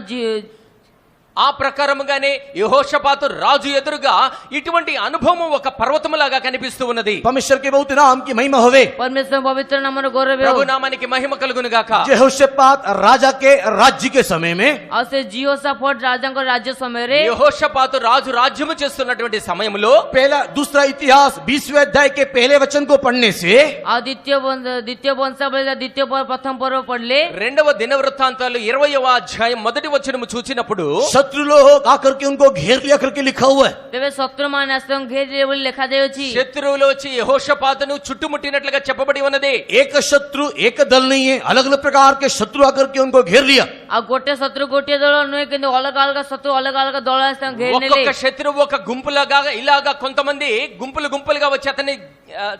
ఆ ప్రకారముగానే యెహోషాపాతు రాజు ఎదురుగా ఇటువంటి అనుభవం ఒక పర్వతములాగా కనిపిస్తూ ఉన్నది. परमेश्वर के बहुत नाम की महिमा होवे। ପରମେଶ୍ୱର ପବିତ୍ର ନାମର ଗୌରବ ହେଉ। ప్రభు నామానికి మహిమ కలుగును గాక. यहोशापात राजा के राज्य के समय में ଆଉ ସେ ଜିହୋଶାଫାଟ ରାଜାଙ୍କ ରାଜ୍ୟ ସମୟରେ యెహోషాపాతు రాజు రాజ్యము చేస్తున్నటువంటి సమయంలో पहला दूसरा इतिहास 20वें अध्याय के पहले वचन को पढ़ने से ଆଉ ଦ୍ୱିତୀୟ వంశావళి ପ୍ରଥମ ପର୍ବ ପଢିଲେ రెండవ దినవృత్తాంతాలు 20వ అధ్యాయం మొదటి వచనము చూచినప్పుడు शत्रु लोग आकर के उनको घेर लिया करके लिखा हुआ है। ତେବେ ଶତ୍ରୁମାନେ ଆସି ତାଙ୍କୁ ଘେରିଲେ ବୋଲି ଲେଖାଯାଇଅଛି। శత్రువులు వచ్చి యెహోషాపాతును చుట్టుముట్టినట్లుగా చెప్పబడి ఉన్నది. एक शत्रु एक दल नहीं है, अलग अलग प्रकार के शत्रु आकर के उनको घेर लिया। ଆଉ ଗୋଟେ ଶତ୍ରୁ ଗୋଟିଏ ଦଳ ନୁହେଁ, କିନ୍ତୁ ଅଲଗା ଅଲଗା శత్రు ଅଲଗା ଅଲଗା దళ ଆସି ତାଙ୍କୁ ଘେରି ନେଲେ। ఒక్కొక్క శత్రువు ఒక గుంపులాగా ఇలాగా కొంతమంది గుంపులుగా వచ్చి అతన్ని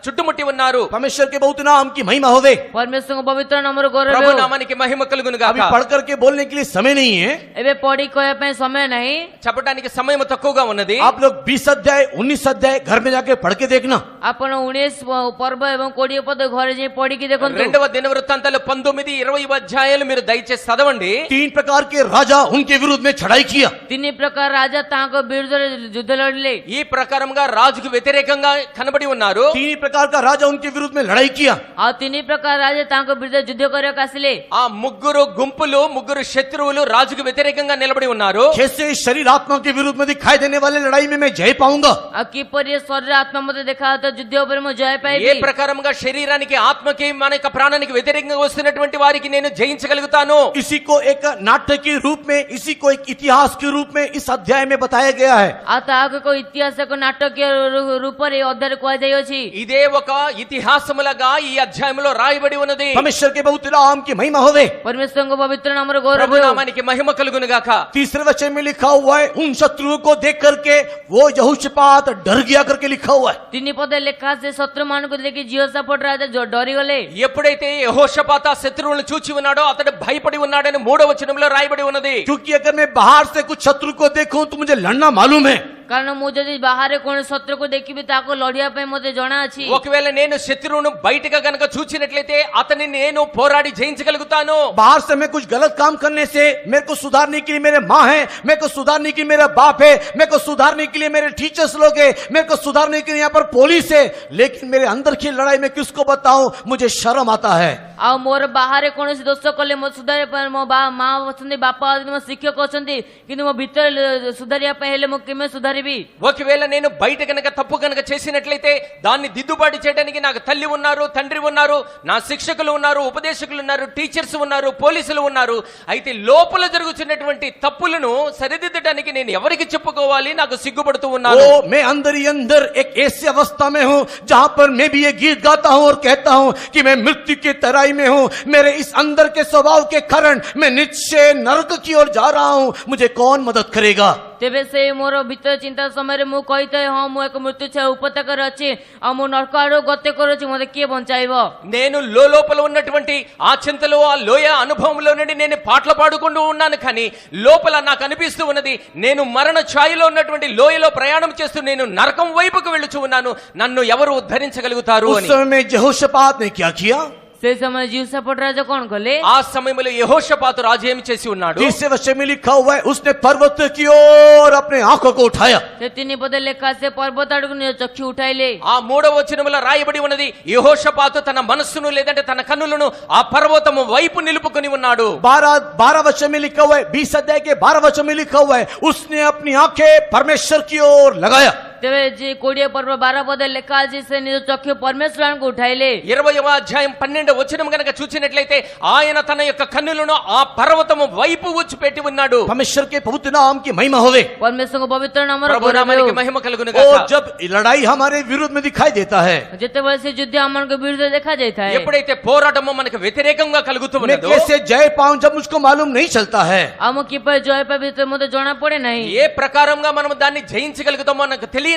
చుట్టుముట్టి ఉన్నారు. परमेश्वर के बहुत नाम की महिमा होवे। ପରମେଶ୍ୱରଙ୍କ ପବିତ୍ର ନାମର ଗୌରବ ప్రభు ହେଉ। నామానికి మహిమ కలుగును గాక. अभी पढ़ करके बोलने के लिए समय नहीं है, ଏବେ ପଢି କହିବା ପାଇଁ ସମୟ ନାହିଁ। చెప్పడానికి సమయం తక్కువగా ఉన్నది. आप लोग 20 अध्याय 19 अध्याय घर में जाके पढ़ के देखना। ଆପଣ 19 ପର୍ବ ଏବଂ 20 ପଦ ଘରେ ଯାଇ ପଢିକି ଦେଖନ୍ତୁ। రెండవ దినవృత్తాంతాలు 19, 20 అధ్యాయాలు మీరు దయచేసి చదవండి. 3 प्रकार के राजा उनके विरुद्ध में चढ़ाई किया। ତିନି ପ୍ରକାର ରାଜା ତାଙ୍କ ବିରୁଦ୍ଧରେ ଯୁଦ୍ଧ ଲଢିଲେ। ఈ ప్రకారంగా రాజుకు వ్యతిరేకంగా కనబడి ఉన్నారు. तीन ही प्रकार का राजा उनके विरुद्ध में लड़ाई किया। ଆଉ ତିନି ପ୍ରକାର ରାଜା ତାଙ୍କ ବିରୁଦ୍ଧ ଯୁଦ୍ଧ କରିବାକୁ ଆସିଲେ। ఆ ముగ్గురు గుంపులు ముగ్గురు శత్రువులు రాజుకు వ్యతిరేకంగా నిలబడి ఉన్నారు. कैसे शरीर आत्मा के विरुद्ध में दिखाई देने वाले लड़ाई में मैं जय पाऊंगा? ଆଉ କିପରି ଶରୀର ଆତ୍ମା ମତେ ଦେଖାଯାଉଥିବା ଯୁଦ୍ଧ ଉପରେ ମୁଁ ଜୟ ఏ ପାଇବି? ప్రకారంగా శరీరానికి ఆత్మకి మన యొక్క ప్రాణానికి వ్యతిరేకంగా వస్తున్నటువంటి వారికి నేను జయించగలుగుతాను. इसी को एक नाटक के रूप में, इसी को एक इतिहास के रूप में इस अध्याय में बताया गया है। ଆଉ ତାହାକୁ ଏକ ଇତିହାସକ ନାଟକୀୟ ରୂପରେ ଏ ଅଧ୍ୟାୟରେ କୁହାଯାଇଅଛି। ఇదే ఒక ఇతిహాసములుగా ఈ అధ్యాయంలో రాయబడి ఉన్నది. परमेश्वर के बहुत नाम की महिमा होवे। ପରମେଶ୍ୱରଙ୍କ ପବିତ୍ର ନାମର ଗୌରବ ప్రభు ହେଉ। నామానికి మహిమ కలుగును గాక. तीसरे वचन में लिखा हुआ है, उन शत्रुओं को देख करके वो यहोशापात डर गया करके लिखा हुआ है। ତିନି ପଦ ଲେଖା ସେ ଶତ୍ରୁ ମାନଙ୍କୁ ଦେଖି ଜିହୋଶାଫାଟ రాజా ଡରିଗଲେ। ఎప్పుడైతే యెహోషాపాతు ఆ శత్రువులను చూచి ఉన్నాడో అతడు భయపడి ఉన్నాడని 3వ వచనంలో రాయబడి ఉన్నది. क्योंकि अगर मैं बाहर से कुछ शत्रु को देखूं तो मुझे लड़ना मालूम है। କାରଣ ମୁଁ ଯଦି ବାହାରେ କୌଣସି ଶତ୍ରୁକୁ ଦେଖିବି ତାକୁ ଲଢିବା ପାଇଁ ମୋତେ ଜଣା ଅଛି। ఒకవేళ నేను శత్రువును బయటగా గనక చూచినట్లయితే అతన్ని నేను పోరాడి జయించగలుగుతాను. बाहर से मैं कुछ गलत काम करने से मेरे को सुधारने के लिए मेरे माँ है, मेरे को सुधारने के लिए मेरा बाप है, मेरे को सुधारने के लिए मेरे टीचर्स लोग है, मेरे को सुधारने के लिए यहाँ पर पुलिस है, लेकिन मेरे अंदर की लड़ाई में किसको बताऊं? मुझे शर्म आता है। ଆଉ ମୋର ବାହାରେ କୌଣସି ଦୋଷ କଲେ ମୋ ସୁଧାରିବା ପାଇଁ ମୋ ମା ଅଛନ୍ତି, ବାପା ଅଛନ୍ତି, ମୋ ଶିକ୍ଷକ ଅଛନ୍ତି, କିନ୍ତୁ ମୋ ଭିତରେ ସୁଧାରିବା ପାଇଁ ହେଲେ ମୁଁ କେମିତି ସୁଧାରିବି? ఒకవేళ నేను బయట గనక తప్పు గనక చేసినట్లయితే దాన్ని దిద్దుబాటు చేయడానికి నాకు తల్లి ఉన్నారు, తండ్రి ఉన్నారు, నా శిక్షకులు ఉన్నారు, ఉపదేశకులు ఉన్నారు, టీచర్స్ ఉన్నారు, పోలీసులు ఉన్నారు. అయితే లోపల జరుగుతున్నటువంటి తప్పులను సరిదిద్దడానికి నేను ఎవరికి చెప్పుకోవాలి? నాకు సిగ్గుపడుతూ ఉన్నాను. ओ मैं अंदर ही अंदर एक ऐसी अवस्था में हूँ जहाँ पर मैं भी ये गीत गाता हूँ और कहता हूँ कि मैं मृत्यु की तराई में हूँ। मेरे इस अंदर के स्वभाव के कारण मैं निश्चय नरक की ओर जा रहा हूँ। मुझे कौन मदद करेगा? ତେବେ ସେ ମୋର ଭିତରେ ଚିନ୍ତା ସମୟରେ ମୁଁ କହିଥାଏ, ହଁ ମୁଁ ଏକ ମୃତ୍ୟୁ ଛାୟା ଉପତ୍ୟକାରେ ଅଛି, ଆଉ ମୁଁ ନର୍କ ଆଡକୁ ଗତି କରୁଛି, ମୋତେ କିଏ ବଞ୍ଚାଇବ? నేను లోపల ఉన్నటువంటి ఆ చింతలో ఆ లోయ అనుభవంలో నుండి నేను పాటలు పాడుకుంటూ ఉన్నాను. కానీ లోపల నాకు అనిపిస్తూ ఉన్నది, నేను మరణ ఛాయలో ఉన్నటువంటి లోయలో ప్రయాణం చేస్తూ నేను నరకం వైపుకు వెళుచూ ఉన్నాను. నన్ను ఎవరు ఉద్ధరించగలుగుతారు उस అని. समय में यहोशापात ने क्या किया? ସେ ସମୟ ଜିହୋଶାଫାଟ ରାଜା କଣ କଲେ? ఆ సమయంలో యెహోషాపాతు రాజు ఏమి చేసి ఉన్నాడు? तीसरे वचन में लिखा हुआ है, उसने पर्वत की ओर अपने आंखों को उठाया। ସେ ତିନି ପଦ ଲେଖା ସେ ପର୍ବତ ଆଡକୁ ନିଜ చక్షు ఉఠాయిలే। ఆ 3వ వచనములో రాయబడి ఉన్నది, యెహోషాపాతు తన మనస్సును లేదంటే తన కన్నులను ఆ పర్వతము వైపు నిలుపుకొని ఉన్నాడు. 12 वचन में लिखा हुआ है, 20 अध्याय के 12 वचन में लिखा हुआ है, उसने अपनी आंखें परमेश्वर की ओर लगाया। ତେବେ ଯେ 20 ପର୍ବ 12 ପଦ ଲେଖା ଅଛି, ସେ ନିଜ ଚକ୍ଷୁ ପରମେଶ୍ୱରଙ୍କୁ ఉఠాయిలే। 20వ అధ్యాయం 12వ వచనం గనక చూసినట్లయితే ఆయన తన యొక్క కన్నులను ఆ పర్వతము వైపు ఉచ్చి పెట్టి ఉన్నాడు. परमेश्वर के पवित्र नाम की महिमा होवे। ପରମେଶ୍ୱରଙ୍କ ପବିତ୍ର ନାମର ప్రభు ଗୌରବ నామానికి ହେଉ। మహిమ కలుగును और గాక. जब लड़ाई हमारे विरुद्ध में दिखाई देता है, ଯେତେବେଳେ ସେ ଯୁଦ୍ଧ ଆମମାନଙ୍କ ବିରୁଦ୍ଧରେ ଦେଖାଯାଇଥାଏ, ఎప్పుడైతే పోరాటము మనకు వ్యతిరేకంగా కలుగుతూ मैं ఉన్నదో, कैसे जय पाऊं जब मुझको मालूम नहीं चलता है। ଆଉ ମୁଁ କିପରି ଜୟ ପାଇବି ମୋତେ ଜଣା ପଡେ ନାହିଁ। ఏ ప్రకారంగా మనం దాన్ని జయించగలుగుతామో నాకు తెలియనప్పుడు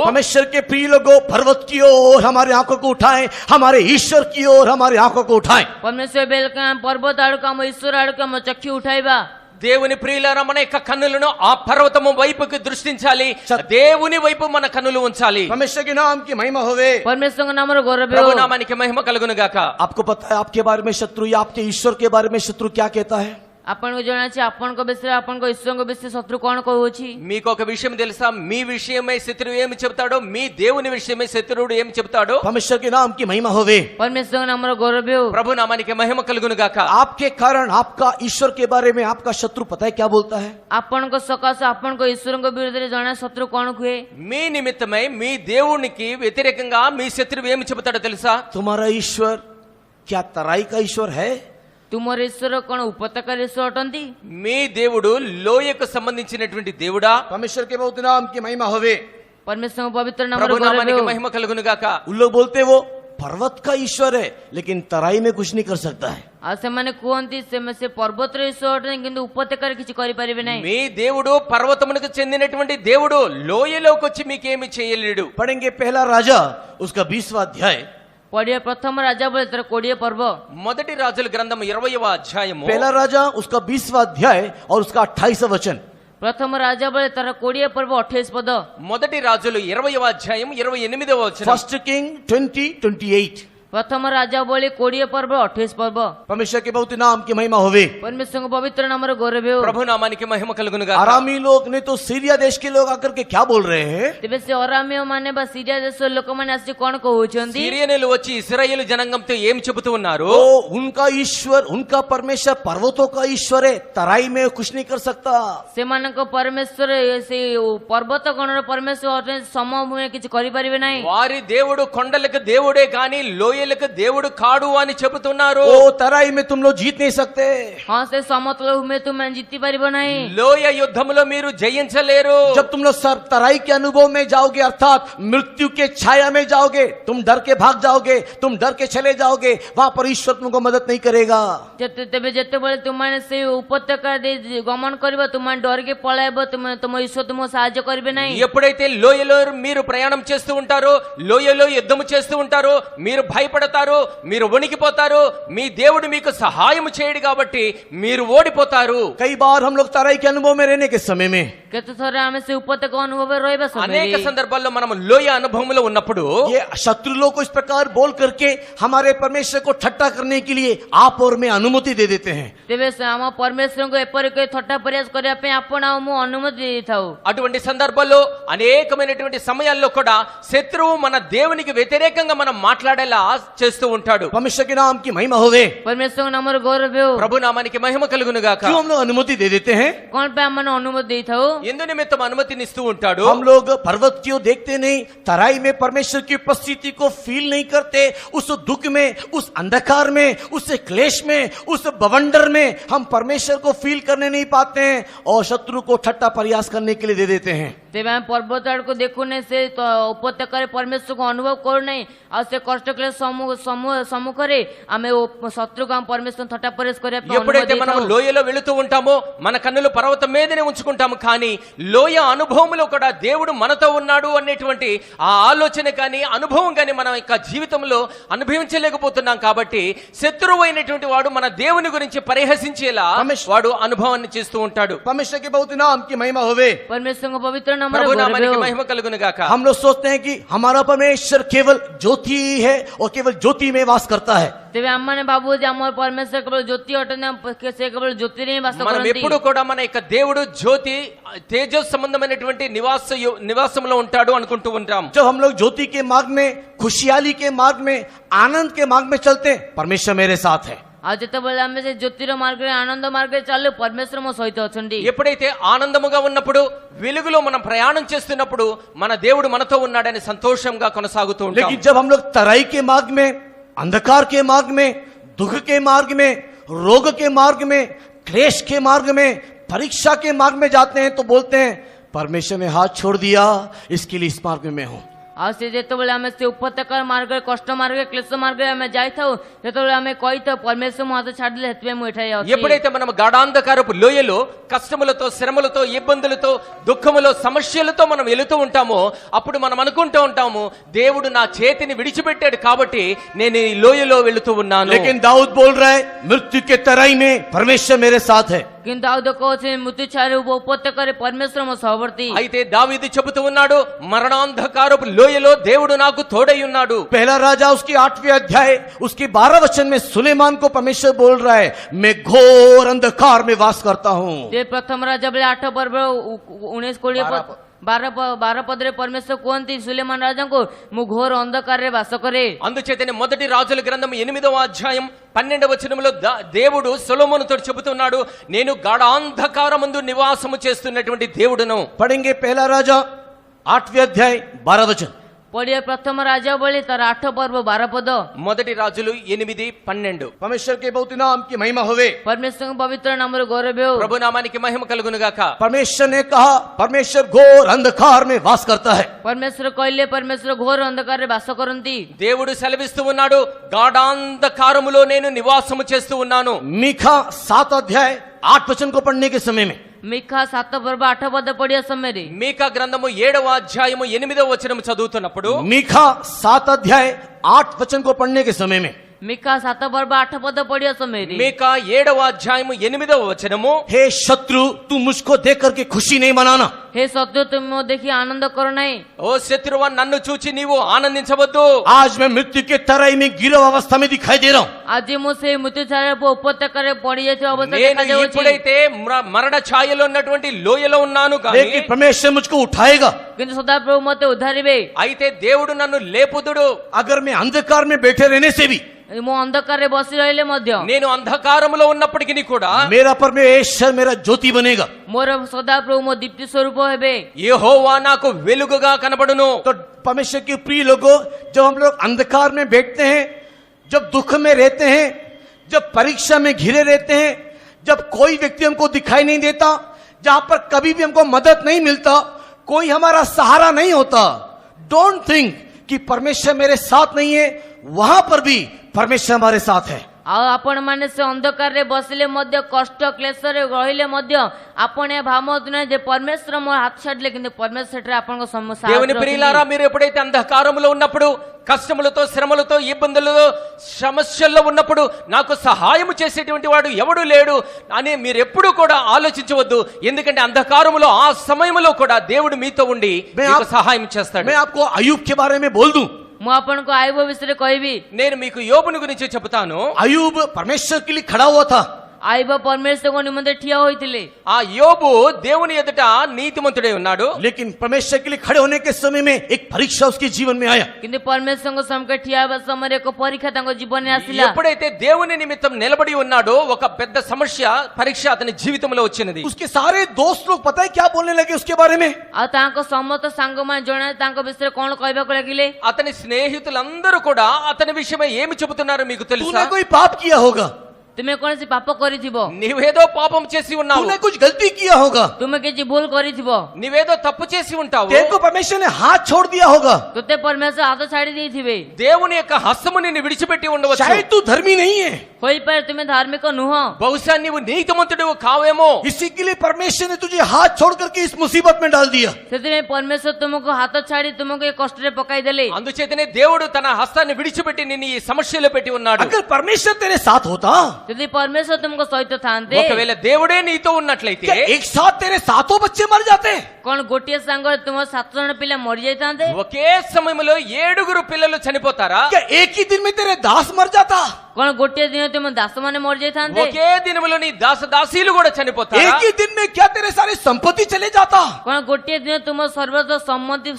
परमेश्वर के प्रिय लोगों, पर्वत की ओर हमारे आंखों को उठाएं, हमारे ईश्वर की ओर हमारे आंखों को उठाएं। ପରମେଶ୍ୱର ବେଲକା ପର୍ବତ ଆଡକୁ, ଆମ ଈଶ୍ୱର ଆଡକୁ ଆମ ଚକ୍ଷୁ ଉଠାଇବା। దేవుని ప్రియులారా, మన యొక్క కన్నులను ఆ పర్వతము వైపుకి దృష్టించాలి. దేవుని వైపు మన కన్నులు ఉంచాలి. परमेश्वर के नाम की महिमा होवे। ପରମେଶ୍ୱରଙ୍କ ନାମର ଗୌରବ ప్రభు ହେଉ। నామానికి మహిమ కలుగును గాక. आपको पता है आपके बारे में शत्रु या आपके ईश्वर के बारे में शत्रु क्या कहता है? ଆପଣଙ୍କୁ ଜଣାଅଛି ଆପଣଙ୍କ ବିଷୟରେ, ଆପଣଙ୍କ ଈଶ୍ୱରଙ୍କ ବିଷୟରେ ଶତ୍ରୁ କଣ କହୁଅଛି? మీకు ఒక విషయం తెలుసా? మీ విషయమై శత్రువు ఏమి చెప్తాడో, మీ దేవుని విషయమై శత్రువుడు ఏమి చెప్తాడో? परमेश्वर के नाम की महिमा होवे। ପରମେଶ୍ୱରଙ୍କ ନାମର ଗୌରବ ହେଉ। ప్రభు నామానికి మహిమ కలుగును గాక. आपके कारण आपका ईश्वर के बारे में आपका शत्रु पता है क्या बोलता है? ଆପଣଙ୍କ ସକାଶେ ଆପଣଙ୍କ ଈଶ୍ୱରଙ୍କ ବିରୁଦ୍ଧରେ ଜଣା ଶତ୍ରୁ କଣ କୁହେ? మీ నిమిత్తమై మీ దేవునికి వ్యతిరేకంగా మీ శత్రువు ఏమి చెబుతాడో తెలుసా? तुम्हारा ईश्वर क्या तराई का ईश्वर है? ତୁମର ଈଶ୍ୱର କଣ ଉପତ୍ୟକାର ଈଶ୍ୱର ଅଟନ୍ତି? మీ దేవుడు లోయకు సంబంధించినటువంటి దేవుడా? परमेश्वर के बहुत नाम की महिमा होवे। ପରମେଶ୍ୱରଙ୍କ ପବିତ୍ର ନାମର ప్రభు ଗୌରବ నామానికి ହେଉ। మహిమ కలుగును గాక. उन लोग बोलते वो पर्वत का ईश्वर है लेकिन तराई में कुछ नहीं कर सकता है। ଆଉ ସେମାନେ କୁହନ୍ତି ସେ ପର୍ବତର ଈଶ୍ୱର ଅଟନ୍ତି, କିନ୍ତୁ ଉପତ୍ୟକାରେ କିଛି କରିପାରିବେ ନାହିଁ। మీ దేవుడు పర్వతమునకు చెందినటువంటి దేవుడు, లోయలోకి వచ్చి మీకేమి చేయలేడు. पढ़ेंगे पहला राजा उसका 20वां अध्याय। ପଢିବା ପ୍ରଥମ ରାଜା ବୋଲେ ତାର 20 ପର୍ବ। మొదటి రాజుల గ్రంథం 20వ అధ్యాయము, पहला राजा उसका 20वां अध्याय और उसका 28वां वचन। ପ୍ରଥମ ରାଜା ବୋଲେ ତାର 20 ପର୍ବ 28 పଦ। మొదటి రాజులు 20వ అధ్యాయం 28వ వచనం. First king 20:28। ପ୍ରଥମ ରାଜାବଳୀ 20 ପର୍ବ 28 ପର୍ବ। परमेश्वर के बहुत नाम की महिमा होवे। ପରମେଶ୍ୱରଙ୍କ ପବିତ୍ର ନାମର ଗୌରବ ହେଉ। ప్రభు నామానికి మహిమ కలుగునుగా आरामी लोग ने तो सीरिया देश के लोग आकर के क्या बोल रहे हैं? ତେବେ ସେ ଅରାମୀୟ ମାନେ ବା ସିରିଆ ଦେଶର ଲୋକମାନେ ଆସି କଣ କହୁଛନ୍ତି? సిరియనులు వచ్చి ఇశ్రాయేలు జనాంగంతో ఏం చెబుతూ ఉన్నారు? तो उनका ईश्वर, उनका परमेश्वर पर्वतों का ईश्वर है, तराई में कुछ नहीं कर सकता। ସେମାନଙ୍କ ପରମେଶ୍ୱର ସେ ପର୍ବତ ଗଣର ପରମେଶ୍ୱର ଅଟନ୍ତି, ସମଭୂମିରେ କିଛି କରିପାରିବେ ନାହିଁ। వారి దేవుడు కొండలకు దేవుడే గాని లోయలకు దేవుడు కాడు అని చెబుతున్నారు। ओ तराई में तुम लोग जीत नहीं सकते। ହଁ ସେ ସମତଳ ଭୂମିରେ ତୁମେ ଜିତି ପାରିବ ନାହିଁ। లోయ యుద్ధములో మీరు జయించలేరు। जब तुम लोग सर तराई के अनुभव में जाओगे, अर्थात मृत्यु के छाया में जाओगे, तुम डर के भाग जाओगे, तुम डर के चले जाओगे, वहां पर ईश्वर तुमको मदद नहीं करेगा। ତେବେ ଯେତେବେଳେ ତୁମମାନେ ସେ ଉପତ୍ୟକା ଦେଇ ଗମନ କରିବ, ତୁମମାନେ ଡରିକି ପଳାଇବ, ତୁମ ଈଶ୍ୱର ତୁମକୁ ସାହାଯ୍ୟ କରିବେ ନାହିଁ। ఎప్పుడైతే లోయలో మీరు ప్రయాణం చేస్తూ ఉంటారో, లోయలో యుద్ధం చేస్తూ ఉంటారో, మీరు భయపడతారు, మీరు వణికిపోతారు, మీ దేవుడు మీకు సహాయం చేయడు కాబట్టి మీరు ఓడిపోతారు। कई बार हम लोग तराई के अनुभव में रहने के समय में କେତେଥର ଆମେ ସେ ଉପତ୍ୟକା ଅନୁଭବରେ ରହିବା అనేక ସମୟରେ సందర్భాల్లో మనం లోయ అనుభవంలో ఉన్నప్పుడు ये शत्रु लोग को इस प्रकार बोल करके हमारे परमेश्वर को ठट्टा करने के लिए आप और मैं अनुमति दे देते हैं। ତେବେ ଆମ ପରମେଶ୍ୱରଙ୍କୁ ଏପରି କରି ଥଟ୍ଟା ପରିହାସ କରିବା ପାଇଁ ଆପଣ ଆଉ ମୁଁ ଅନୁମତି ଦେଇଥାଉ। అటువంటి సందర్భాల్లో అనేకమైనటువంటి సమయాల్లో కూడా శత్రువు మన దేవునికి వ్యతిరేకంగా మనం మాట్లాడేలా చేస్తూ ఉంటాడు। परमेश्वर के नाम की महिमा होवे। ପରମେଶ୍ୱରଙ୍କ ନାମର గౌరవ ହେଉ। ప్రభు నామానికి మహిమ కలుగును గాక। क्यों हम लोग अनुमति दे देते हैं? କଣ ପାଇଁ ଆମେ ଅନୁମତି ଦେଇଥାଉ? ఎందు నిమిత్తం అనుమతినిస్తూ ఉంటాడు? हम लोग पर्वत क्यों देखते नहीं, तराई में परमेश्वर की उपस्थिति को फील नहीं करते? उस दुख में, उस अंधकार में, उस क्लेश में, उस बवंडर में हम परमेश्वर को फील करने नहीं पाते हैं और शत्रु को ठट्टा प्रयास करने के लिए दे देते हैं। ତେବେ ଆମେ ପର୍ବତ ଆଡକୁ ଦେଖୁନେ, ସେ ଉପତ୍ୟକାରେ ପରମେଶ୍ୱରକୁ ଅନୁଭବ କରୁନାହିଁ, ଆଉ ସେ କଷ୍ଟକର ସମ୍ମୁଖରେ ଆମେ ଶତ୍ରୁକୁ ଆମ ପରମେଶ୍ୱର ଥଟ୍ଟା ପରିହାସ କରିବା ପାଇଁ ఎప్పుడైతే ଅନୁମତି మనం ଦେଇଥାଉ। లోయలో వెళుతూ ఉంటామో మన కన్నులు పర్వతం మీదనే ఉంచుకుంటాము, కానీ లోయ అనుభవంలో కూడా దేవుడు మనతో ఉన్నాడు అనేటువంటి ఆ ఆలోచన కానీ అనుభవం కానీ మన యొక్క జీవితంలో అనుభవించలేకపోతున్నాం। కాబట్టి శత్రువు అయినటువంటి వాడు మన దేవుని గురించి పరిహసించేలా వాడు అనుభవాన్ని చేస్తూ ఉంటాడు। परमेश्वर के बहुत नाम की महिमा होवे। ପରମେଶ୍ୱରଙ୍କ ପବିତ୍ର ନାମର ప్రభు ଗୌରବ నామానికి ହେଉ। మహిమ కలుగును గాక। हम लोग सोचते हैं कि हमारा परमेश्वर केवल ज्योति ही है और केवल ज्योति में वास करता है। ତେବେ ଆମମାନେ ଭାବୁ ଯେ ଆମର ପରମେଶ୍ୱର କେବଳ ଜ୍ୟୋତି ଅଟନ୍ତି, ସେ କେବଳ ଜ୍ୟୋତିରେ ହିଁ ବାସ మనం କରନ୍ତି। ఎప్పుడు కూడా మన యొక్క దేవుడు జ్యోతి తేజ సంబంధమైనటువంటి నివాసంలో ఉంటాడు అనుకుంటూ ఉంటాం। जब हम लोग ज्योति के मार्ग में, खुशहाली के मार्ग में, आनंद के मार्ग में चलते हैं, परमेश्वर मेरे साथ है। ଆଉ ଯେତେବେଳେ ଆମେ ସେ ଜ୍ୟୋତିର ମାର୍ଗରେ, ଆନନ୍ଦ ମାର୍ଗରେ ଚାଲୁ, ପରମେଶ୍ୱର ମୋ ସହିତ ଅଛନ୍ତି। ఎప్పుడైతే ఆనందముగా ఉన్నప్పుడు, వెలుగులో మనం ప్రయాణం చేస్తున్నప్పుడు మన దేవుడు మనతో ఉన్నాడని సంతోషంగా కొనసాగుతూ ఉంటాం। लेकिन जब हम लोग तराई के मार्ग में, अंधकार के मार्ग में, दुख के मार्ग में, रोग के मार्ग में, क्लेश के मार्ग में, परीक्षा के मार्ग में जाते हैं तो बोलते हैं परमेश्वर ने हाथ छोड़ दिया, इसके लिए इस मार्ग में मैं हूं। ଆଉ ସେ ଯେତେବେଳେ ଆମେ ସେ ଉପତ୍ୟକା ମାର୍ଗରେ, କଷ୍ଟ ମାର୍ଗରେ, କ୍ଲେଶ ମାର୍ଗରେ ଆମେ ଯାଇଥାଉ, ସେତେବେଳେ ଆମେ କହିଥାଉ ପରମେଶ୍ୱର ମୋ ହାତ ଛାଡ଼ିଲେ, ସେଥିପାଇଁ ମୁଁ ଏଠାରେ ଅଛି। ఎప్పుడైతే మనం గాఢాంధకారపు లోయలో కష్టములతో, శ్రమలతో, ఇబ్బందులతో, దుఃఖములో, సమస్యలతో మనం వెళుతూ ఉంటామో అప్పుడు మనం అనుకుంటూ ఉంటాము దేవుడు నా చేతిని విడిచిపెట్టాడు కాబట్టి నేను ఈ లోయలో వెళుతూ ఉన్నాను। लेकिन दाऊद बोल रहा है मृत्यु के तराई में परमेश्वर मेरे साथ है। କିନ୍ତୁ ଆଉ ଦେଖାଉଛି ମୃତ୍ୟୁ ଛାୟା ଉପତ୍ୟକାରେ ପରମେଶ୍ୱର ମୋ ସହବର୍ତ୍ତୀ। అయితే దావీదు చెబుతూ ఉన్నాడు మరణాంధకారపు లోయలో దేవుడు నాకు తోడై ఉన్నాడు। पहला राजा उसकी 8वें अध्याय उसकी 12 वचन में सुलेमान को परमेश्वर बोल रहा है मैं घोर अंधकार में वास करता हूं। ସେ ପ୍ରଥମ ରାଜା ବେଳେ 8 ପର୍ବ 19-20 12 పదରେ పరమేశ్వర କୁହନ୍ତି ସୁଲେମାନ ରାଜାଙ୍କୁ ମୁଁ ଘୋର ଅନ୍ଧକାରରେ ବାସ କରେ। అందుచేతనే మొదటి రాజుల గ్రంథం 8వ అధ్యాయం 12వ వచనంలో దేవుడు సొలొమోనుతో చెబుతున్నాడు నేను గాఢాంధకారమందు నివాసము చేస్తున్నటువంటి దేవుడును। पढ़ेंगे पहला राजा 8वें अध्याय 12 वचन। पढ़िए प्रथम राजा बलि तार 8 पर्व 12 पद। మొదటి రాజులు 8:12। परमेश्वर के बहुत नाम की महिमा होवे। परमेश्वर के पवित्र नाम रो गौरव हो। ప్రభు నామానికి మహిమ కలుగును గాక। परमेश्वर ने कहा परमेश्वर घोर अंधकार में वास करता है। परमेश्वर कहले परमेश्वर घोर अंधकार रे वास करंती। దేవుడు సెలవిస్తూ ఉన్నాడు గాఢాంధకారములో నేను నివాసము చేస్తూ ఉన్నాను। मीखा 7 अध्याय 8 वचन को पढ़ने के समय में मीखा 7 पर्व 8 पद पढ़िया समय रे మీకా గ్రంథము 7వ అధ్యాయము 8వ వచనం చదువుతున్నప్పుడు मीखा 7 अध्याय 8 वचन को पढ़ने के समय में ମିକା 7 ପର୍ବ 8 ପଦ ପଢିବା ସମୟରେ మీకా 7వ అధ్యాయము 8వ వచనము, हे शत्रु तू मुझको देख करके खुशी नहीं मनाना। ହେ ଶତ୍ରୁ ତୁମେ ମୋ ଦେଖି ଆନନ୍ଦ କର ନାହିଁ। ఓ శత్రువా నన్ను చూచి నీవు ఆనందించవద్దు। आज मैं मृत्यु के तराई में गिरव अवस्था में दिखाई दे रहा हूँ। ଆଜି ମୁଁ ସେଇ ମୃତ୍ୟୁଛାୟା ଉପତ୍ୟକାରେ ପଡି ଯାଇଥିବା ଅବସ୍ଥା నేను ଦେଖାଯାଉଛି। ఇప్పుడైతే మరణ ఛాయలో ఉన్నటువంటి లోయలో ఉన్నాను కానీ लेकिन परमेश्वर मुझको उठाएगा। କିନ୍ତୁ ସଦାପ୍ରଭୁ ମୋତେ ଉଦ୍ଧାରିବେ। అయితే దేవుడు నన్ను లేపుదుడు। अगर मैं अंधकार में बैठे रहने से भी, ମୁଁ ଅନ୍ଧକାରରେ ବସି ରହିଲେ ମଧ୍ୟ నేను అంధకారములో ఉన్నప్పటికీ కూడా मेरा परमेश्वर मेरा ज्योति बनेगा। ମୋର ସଦାପ୍ରଭୁ ମୋ ଦୀପ୍ତି ସ୍ୱରୂପ ହେବେ। యెహోవా నాకు వెలుగుగా కనబడును। तो परमेश्वर के प्रिय लोगों, जब हम लोग अंधकार में बैठते हैं, जब दुख में रहते हैं, जब परीक्षा में घिरे रहते हैं, जब कोई व्यक्ति हमको दिखाई नहीं देता, जहां पर कभी भी हमको मदद नहीं मिलता, कोई हमारा सहारा नहीं होता, डोंट थिंक कि परमेश्वर मेरे साथ नहीं है। वहां पर भी परमेश्वर हमारे साथ है। ଆଉ ଆପଣମାନେ ସେ ଅନ୍ଧକାରରେ ବସିଲେ ମଧ୍ୟ କଷ୍ଟ କ୍ଲେଶରେ ରହିଲେ ମଧ୍ୟ ଆପଣ ଏହା ଭାବନ୍ତୁ ନାହିଁ ଯେ ପରମେଶ୍ୱର ମୋ ହାତ ଛାଡ଼ିଲେ, କିନ୍ତୁ ପରମେଶ୍ୱର ସେଠାରେ ଆପଣଙ୍କ ସମସ୍ୟା దేవుని ప్రియులారా, మీరు ఎప్పుడైతే అంధకారములో ఉన్నప్పుడు, కష్టములతో శ్రమలతో ఇబ్బందులతో సమస్యల్లో ఉన్నప్పుడు నాకు సహాయం చేసేటువంటి వాడు ఎవడు లేడు అని మీరు ఎప్పుడు కూడా ఆలోచించవద్దు। ఎందుకంటే అంధకారములో ఆ సమయంలో కూడా దేవుడు మీతో ఉండి మీకు సహాయం చేస్తాడు। मैं आपको अयूब के बारे में बोल दूं। ମୁଁ ଆପଣଙ୍କୁ ଆୟୁବ ବିଷୟରେ କହିବି। నేను మీకు యోబుని గురించి చెబుతాను। अयूब परमेश्वर के लिए खड़ा हुआ था। ଆୟୁବ ପରମେଶ୍ୱରଙ୍କ ନିମନ୍ତେ ଠିଆ ହୋଇଥିଲେ। ఆ యోబు దేవుని ఎదుట నీతిమంతుడై ఉన్నాడు। लेकिन परमेश्वर के लिए खड़े होने के समय में एक परीक्षा उसके जीवन में आया। କିନ୍ତୁ ପରମେଶ୍ୱରଙ୍କ ସମ୍ମୁଖରେ ଠିଆ ହେବା ସମୟରେ ଏକ ପରୀକ୍ଷା ତାଙ୍କ ଜୀବନରେ ଆସିଲା। ఎప్పుడైతే దేవుని నిమిత్తం నిలబడి ఉన్నాడో ఒక పెద్ద సమస్య పరీక్ష అతని జీవితంలో వచ్చినది। उसके सारे दोस्त लोग पता है क्या बोलने लगे उसके बारे में? ଆଉ ତାଙ୍କ ସମସ୍ତ ସାଙ୍ଗମାନେ ଜଣେ ତାଙ୍କ ବିଷୟରେ କଣ କହିବାକୁ ଲାଗିଲେ? అతని స్నేహితులందరూ కూడా అతని విషయమై ఏమి చెబుతున్నారో మీకు తెలుసా? तूने कोई पाप किया होगा, ତୁମେ କୌଣସି ପାପ କରିଥିବ, నీవేదో పాపం చేసి ఉన్నావు, तूने कुछ गलती किया होगा, ତୁମେ କିଛି ଭୁଲ କରିଥିବ, నీవేదో తప్పు చేసి ఉంటావు। तेरे को परमेश्वर ने हाथ छोड़ दिया होगा, ତୋତେ ପରମେଶ୍ୱର ହାତ ଛାଡି ଦେଇଥିବେ। దేవుని యొక్క హస్తము నిన్ను విడిచిపెట్టి ఉండవచ్చు। शायद तू धर्मी नहीं है, ହୋଇପାରେ ତୁମେ ଧାର୍ମିକ ନୁହଁ, బహుశా నీవు నీతిమంతుడు కావేమో। इसी के लिए परमेश्वर ने तुझे हाथ छोड़ करके इस मुसीबत में डाल दिया। ସେଥିପାଇଁ ପରମେଶ୍ୱର ତୁମକୁ ହାତ ଛାଡି ତୁମକୁ ଏ କଷ୍ଟରେ ପକାଇଦେଲେ। అందుచేతనే దేవుడు తన హస్తాన్ని విడిచిపెట్టి నిన్ను ఈ సమస్యలో పెట్టి ఉన్నాడు। अगर परमेश्वर तेरे साथ होता, ଯଦି ପରମେଶ୍ୱର ତୁମଙ୍କ ସହିତ ଥାନ୍ତେ, ఒకవేళ దేవుడే నీతో ఉన్నట్లయితే क्या एक साथ तेरे सातों बच्चे मर जाते? କଣ ଗୋଟିଏ ସାଙ୍ଗରେ ତୁମ 7 ଜଣ ପିଲା ମରିଯାଇଥାନ୍ତେ? ఒకే సమయంలో 7 పిల్లలు చనిపోతారా? क्या एक ही दिन में तेरे दास मर जाता? କଣ ଗୋଟିଏ ଦିନ ତୁମ ଦାସ ମାନେ ମରିଯାଇଥାନ୍ତେ? ఒకే దినములో నీ దాస దాసీలు కూడా చనిపోతారా? एक ही दिन में क्या तेरे सारे संपत्ति चले जाता? କଣ ଗୋଟିଏ ଦିନ ତୁମ ସର୍ବସ୍ୱ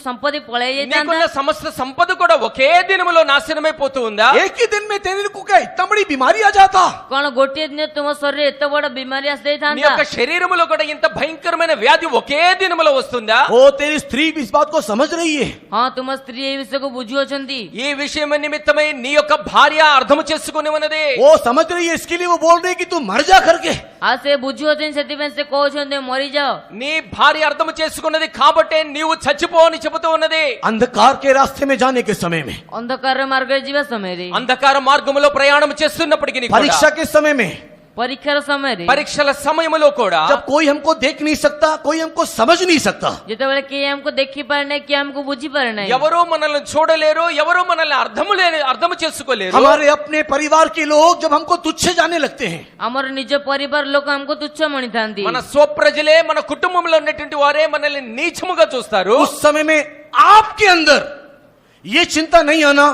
ସମ୍ପତ୍ତି ପଳାଇ ଯାଇଥାନ୍ତା? నీకున్న సమస్త సంపద కూడా ఒకే దినములో నాశనమైపోతూ ఉందా? एक ही दिन में तेरे को क्या इतना बड़ी बीमारी आ जाता? କଣ ଗୋଟିଏ ଦିନ ତୁମ ଶରୀରରେ ଏତେ ବଡ ବିମାରୀ నీ ଆସିଯାଇଥାନ୍ତା? యొక్క శరీరములో కూడా ఇంత భయంకరమైన వ్యాధి ఒకే దినములో వస్తుందా? ओ तेरी स्त्री भी इस बात को समझ रही है। ହଁ ତୁମ ସ୍ତ୍ରୀ ଏ ବିଷୟକୁ ବୁଝୁଅଛନ୍ତି। ఈ విషయం నిమిత్తమై నీ యొక్క భార్య అర్థము చేసుకుని ఉన్నది। वो समझ रही है, इसके लिए वो बोल रही है कि तू मर जा करके। ଆଉ ସେ ବୁଝୁଅଛନ୍ତି, ସେଥିପାଇଁ ସେ କହୁଛନ୍ତି ମରିଯାଅ। నీ భార్య అర్థము చేసుకున్నది కాబట్టే నీవు చచ్చిపో అని చెబుతూ ఉన్నది। अंधकार के रास्ते में जाने के समय में, ଅନ୍ଧକାର ମାର୍ଗରେ ଯିବା ସମୟରେ, అంధకార మార్గములో ప్రయాణం చేస్తున్నప్పటికీ परीक्षा के समय में, ପରୀକ୍ଷାର ସମୟରେ, పరీక్షల సమయములో కూడా जब कोई हमको देख नहीं सकता, कोई हमको समझ नहीं सकता, ଯେତେବେଳେ କିଏ ଆମକୁ ଦେଖିପାରେ ନାହିଁ, କିଏ ଆମକୁ ବୁଝିପାରେ ନାହିଁ, ఎవరో మనల్ని చూడలేరు, ఎవరో మనల్ని అర్థము చేసుకోలేరు। हमारे अपने परिवार के लोग जब हमको तुच्छ जाने लगते हैं, ଆମର ନିଜ ପରିବାର ଲୋକ ଆମକୁ ତୁଚ୍ଛ ମଣିଥାନ୍ତି, మన స్వప్రజలే, మన కుటుంబంలో ఉన్నటువంటి వారే మనల్ని నీచముగా చూస్తారు। उस समय में आपके अंदर ये चिंता नहीं आना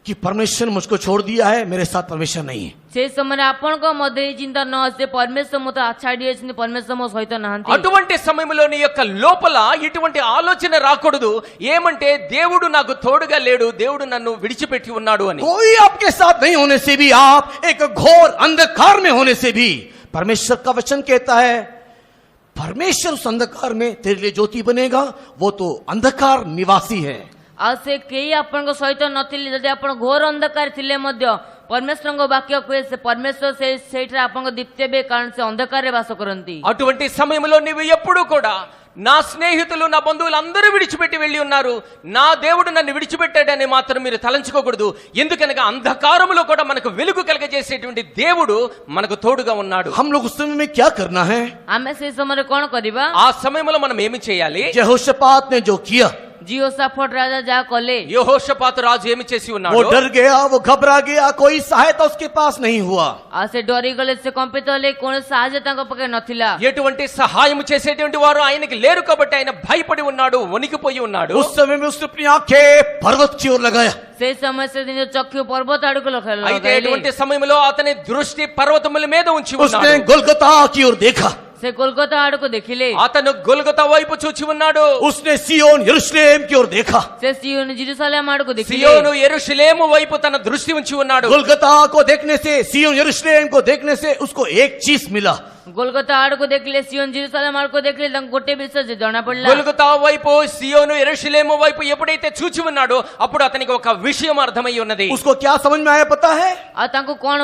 कि परमेश्वर ने मुझको छोड़ दिया है, मेरे साथ परमेश्वर नहीं है। ସେ ସମୟରେ ଆପଣଙ୍କ ମଧ୍ୟରେ ଏହି ଚିନ୍ତା ନ ଆସେ ପରମେଶ୍ୱର ମୋତେ ଛାଡ଼ି ଯାଇଛନ୍ତି, పరమేశ్వర ମୋ సହିତ నాంతి। అటువంటి సమయంలో నీ యొక్క లోపల ఇటువంటి ఆలోచన రాకూడదు, ఏమంటే దేవుడు నాకు తోడుగా లేడు, దేవుడు నన్ను విడిచిపెట్టి ఉన్నాడు అని। कोई आपके साथ नहीं होने से भी, आप एक घोर अंधकार में होने से भी, परमेश्वर का वचन कहता है परमेश्वर उस अंधकार में तेरे लिए ज्योति बनेगा। वो तो अंधकार निवासी है। ଆଉ ସେ କେହି ଆପଣଙ୍କ ସହିତ ନଥିଲେ, ଯଦି ଆପଣ ଘୋର ଅନ୍ଧକାର ଥିଲେ ମଧ୍ୟ ପରମେଶ୍ୱରଙ୍କ ବାକ୍ୟ କୁହେ ସେ ପରମେଶ୍ୱର ସେଇଠାରେ ଆପଣଙ୍କ ଦୀପ୍ତି ହେବେ, କାରଣ ସେ ଅନ୍ଧକାରରେ ବାସ କରନ୍ତି। అటువంటి సమయంలో నీవు ఎప్పుడు కూడా నా స్నేహితులు, నా బంధువులు అందరూ విడిచిపెట్టి వెళ్ళి ఉన్నారు, నా దేవుడు నన్ను విడిచిపెట్టాడని మాత్రం మీరు తలంచుకోకూడదు। ఎందుకనగా అంధకారములో కూడా మనకు వెలుగు కలగజేసేటువంటి దేవుడు మనకు తోడుగా ఉన్నాడు। हम लोग उस समय में क्या करना है? ଆମେ ସେଇ ସମୟରେ କଣ କରିବା? ఆ సమయంలో మనం ఏమి చేయాలి? यहोशापात ने जो किया, జియోసాఫట్ రాజా జా కଲେ యెహోషాపాతు రాజు ఏమి చేసి वो ఉన్నాడు? डर गया, वो घबरा गया, कोई सहायता उसके पास नहीं हुआ। ଆଉ ସେ ଡରିଗଲେ, ସେ କମ୍ପିତ ହେଲେ, କୌଣସି ସାହାଯ୍ୟ ତାଙ୍କ ପାଖରେ ନଥିଲା। ఎటువంటి సహాయం చేసేటువంటి వారు ఆయనకి లేరు కాబట్టి ఆయన భయపడి ఉన్నాడు, వణికిపోయి ఉన్నాడు. उस समय में उसने अपनी आंखें पर्वत की ओर लगाया। ସେଇ ସମୟ ସେ ନିଜ ଚକ୍ଷୁ ପର୍ବତ ଆଡକୁ అయితే ଲଗାଇଲେ। ఎటువంటి సమయంలో అతని దృష్టి పర్వతముల మీద ఉంచి उसने ఉన్నాడు. गोलगता की ओर देखा। ସେ କୋଲକାତା ଆଡକୁ ଦେଖିଲେ। అతను గొల్గొతా వైపు చూచి ఉన్నాడు. उसने सियोन यरूशलेम की ओर देखा। ସେ సియోను జెరూసలేం ఆడకు ଦେଖିଲେ। సియోను యెరూషలేము వైపు తన దృష్టి ఉంచి ఉన్నాడు. गोलगता को देखने से, सियोन यरूशलेम को देखने से उसको एक चीज मिला। ଗୋଲକାତା ଆଡକୁ ଦେଖିଲେ, ସିయోନ ଜେରୁସଲେମ ଆଡକୁ ଦେଖିଲେ, ତାଙ୍କୁ ଗୋଟେ ବିଷୟ ଜଣା ପଡିଲା। గొల్గొతా వైపు, సియోను యెరూషలేము వైపు ఎప్పుడైతే చూచి ఉన్నాడో అప్పుడు అతనికి ఒక విషయం అర్థమై ఉన్నది. उसको क्या समझ में आया पता है? ଆଉ ତାଙ୍କୁ କଣ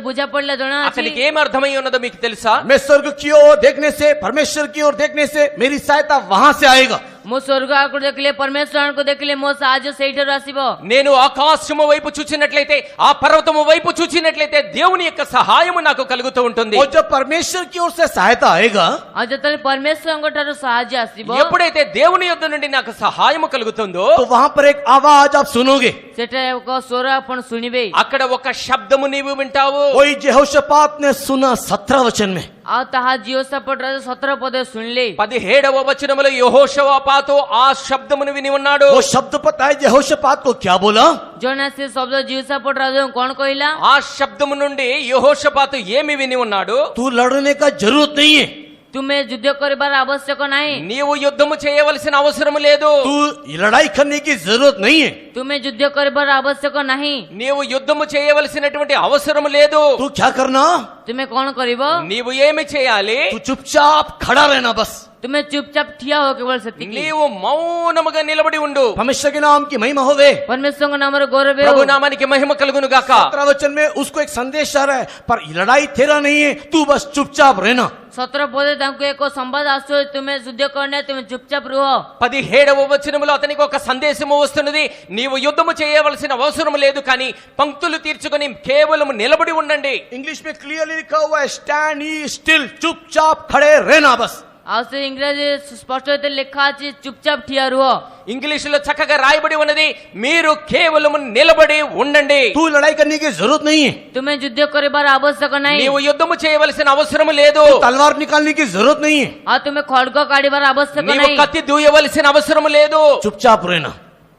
ବୁଝା ପଡିଲା ଜଣା ଅଛି? అతనికి ఏం అర్థమై ఉన్నదో మీకు తెలుసా? मैं स्वर्ग की ओर देखने से, परमेश्वर की ओर देखने से मेरी सहायता वहां से आएगा। ମୁଁ ସ୍ୱର୍ଗ ଆଡକୁ ଦେଖିଲେ, ପରମେଶ୍ୱର ଆଡକୁ ଦେଖିଲେ, ମୋ ସାହାଯ୍ୟ ସେଇଠାରୁ ଆସିବ। నేను ఆకాశము వైపు చూచినట్లయితే, ఆ పర్వతము వైపు చూచినట్లయితే దేవుని యొక్క సహాయము నాకు కలుగుతూ ఉంటుంది. और जब परमेश्वर की ओर से सहायता आएगा, ଆଉ ଯେତେବେଳେ ପରମେଶ୍ୱରଙ୍କ ଠାରୁ ସାହାଯ୍ୟ ଆସିବ, ఎప్పుడైతే దేవుని యొద్ద నుండి నాకు సహాయము కలుగుతుందో तो वहां पर एक आवाज आप सुनोगे। ସେଟା ଏକ ସ୍ୱର ଆପଣ ଶୁଣିବେ। అక్కడ ఒక శబ్దము నీవు వింటావు. वही यहोशापात ने सुना 17 वचन में। ଆଉ ତାହା ଜିయోସାଫଟ ରାଜା 17 ପଦରେ ଶୁଣିଲେ। 17వ వచనములో యెహోషాపాతు ఆ శబ్దమును విని ఉన్నాడు. वो शब्द पता है यहोशापात को क्या बोला? ଜଣା ସେ ଶବ୍ଦ ଜିయోସାଫଟ ରାଜାଙ୍କୁ କଣ କହିଲା? ఆ శబ్దము నుండి యెహోషాపాతు ఏమి విని ఉన్నాడు? तू लड़ने का जरूरत नहीं है। ତୁମେ ଯୁଦ୍ଧ କରିବାର ଆବଶ୍ୟକ ନାହିଁ। నీవు యుద్ధము చేయవలసిన అవసరం లేదు. तू लड़ाई करने की जरूरत नहीं है। ତୁମେ ଯୁଦ୍ଧ କରିବାର ଆବଶ୍ୟକ ନାହିଁ। నీవు యుద్ధము చేయవలసినటువంటి అవసరం లేదు. तू क्या करना? ତୁମେ କଣ କରିବ? నీవు ఏమి చేయాలి? तू चुपचाप खड़ा रहना बस। ତୁମେ ଚୁପଚାପ ଠିଆ ହୁଅ, କେବଳ ସେତିକି। నీవు మౌనముగా నిలబడి ఉండు. परमेश्वर के नाम की महिमा होवे। ପରମେଶ୍ୱରଙ୍କ ନାମରେ ଗୌରବ ప్రభు ହେଉ। నామానికి మహిమ కలుగును గాక. 17 वचन में उसको एक संदेश आ रहा है, पर लड़ाई तेरा नहीं है, तू बस चुपचाप रहना। 17 ପଦରେ ତାଙ୍କୁ ଏକ ସମ୍ବାଦ ଆସୁଛି, ତୁମେ ଯୁଦ୍ଧ କରନା, ତୁମେ ଚୁପଚାପ ରୁହ। 17వ వచనములో అతనికి ఒక సందేశము వస్తున్నది. నీవు యుద్ధము చేయవలసిన అవసరం లేదు, కానీ పంక్తులు తీర్చుకొని కేవలం నిలబడి ఉండండి. इंग्लिश में क्लियरली लिखा हुआ है, स्टैंड स्टिल, चुपचाप खड़े रहना बस। ଆଉ ସେ ଇଂରାଜୀ ସ୍ପଷ୍ଟ ଭାବେ ଲେଖା ଅଛି, ଚୁପଚାପ ଠିଆ ରୁହ। ఇంగ్లీషులో చక్కగా రాయబడి ఉన్నది, మీరు కేవలం నిలబడి ఉండండి. तू लड़ाई करने की जरूरत नहीं है। ତୁମେ ଯୁଦ୍ଧ କରିବାର ଆବଶ୍ୟକ ନାହିଁ। నీవు యుద్ధము చేయవలసిన అవసరం లేదు. तलवार निकालने की जरूरत नहीं है। ଆଉ ତୁମେ ଖଡ୍ଗ କାଢିବାର ଆବଶ୍ୟକ నీవు ନାହିଁ। కత్తి దూయవలసిన అవసరం లేదు. चुपचाप रहना।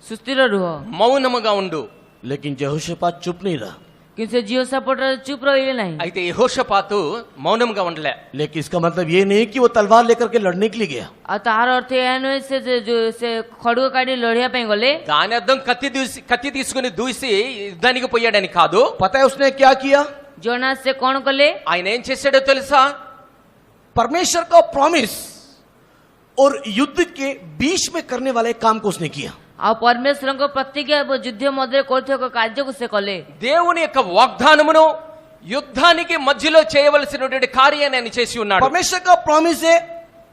ସୁସ୍ଥିର ରୁହ। మౌనముగా ఉండు. लेकिन यहोशापात चुप नहीं रहा। କିନ୍ତୁ ସେ ଝିଅ ସପୋର୍ଟ ଚୁପ ରହିଲେ ନାହିଁ। అయితే యెహోషాపాతు మౌనంగా ఉండలే. लेकिन इसका मतलब ये नहीं कि वो तलवार लेकर के लड़ने के लिए गया। ଆଉ ତାହାର ଅର୍ଥ ଏହା ନୁହେଁ ସେ ଖଡ୍ଗ କାଢି ଲଢିବା ପାଇଁ ଗଲେ। దాని అర్థం కత్తి తీసుకుని దూసి యుద్ధానికి పోయాడని కాదు. पता है उसने क्या किया? ଜଣା ସେ କଣ କଲେ? ఆయన ఏం చేశాడో తెలుసా? परमेश्वर का प्रॉमिस और युद्ध के बीच में करने वाले काम को उसने किया। ଆଉ ପରମେଶ୍ୱରଙ୍କ ପ୍ରତିଜ୍ଞା ଏବଂ ଯୁଦ୍ଧ ମଧ୍ୟରେ କରୁଥିବା ଏକ କାର୍ଯ୍ୟକୁ ସେ କଲେ। దేవుని యొక్క వాగ్దానమును యుద్ధానికి మధ్యలో చేయవలసినటువంటి కార్యాన్ని ఆయన చేసి ఉన్నాడు. परमेश्वर का प्रॉमिस है,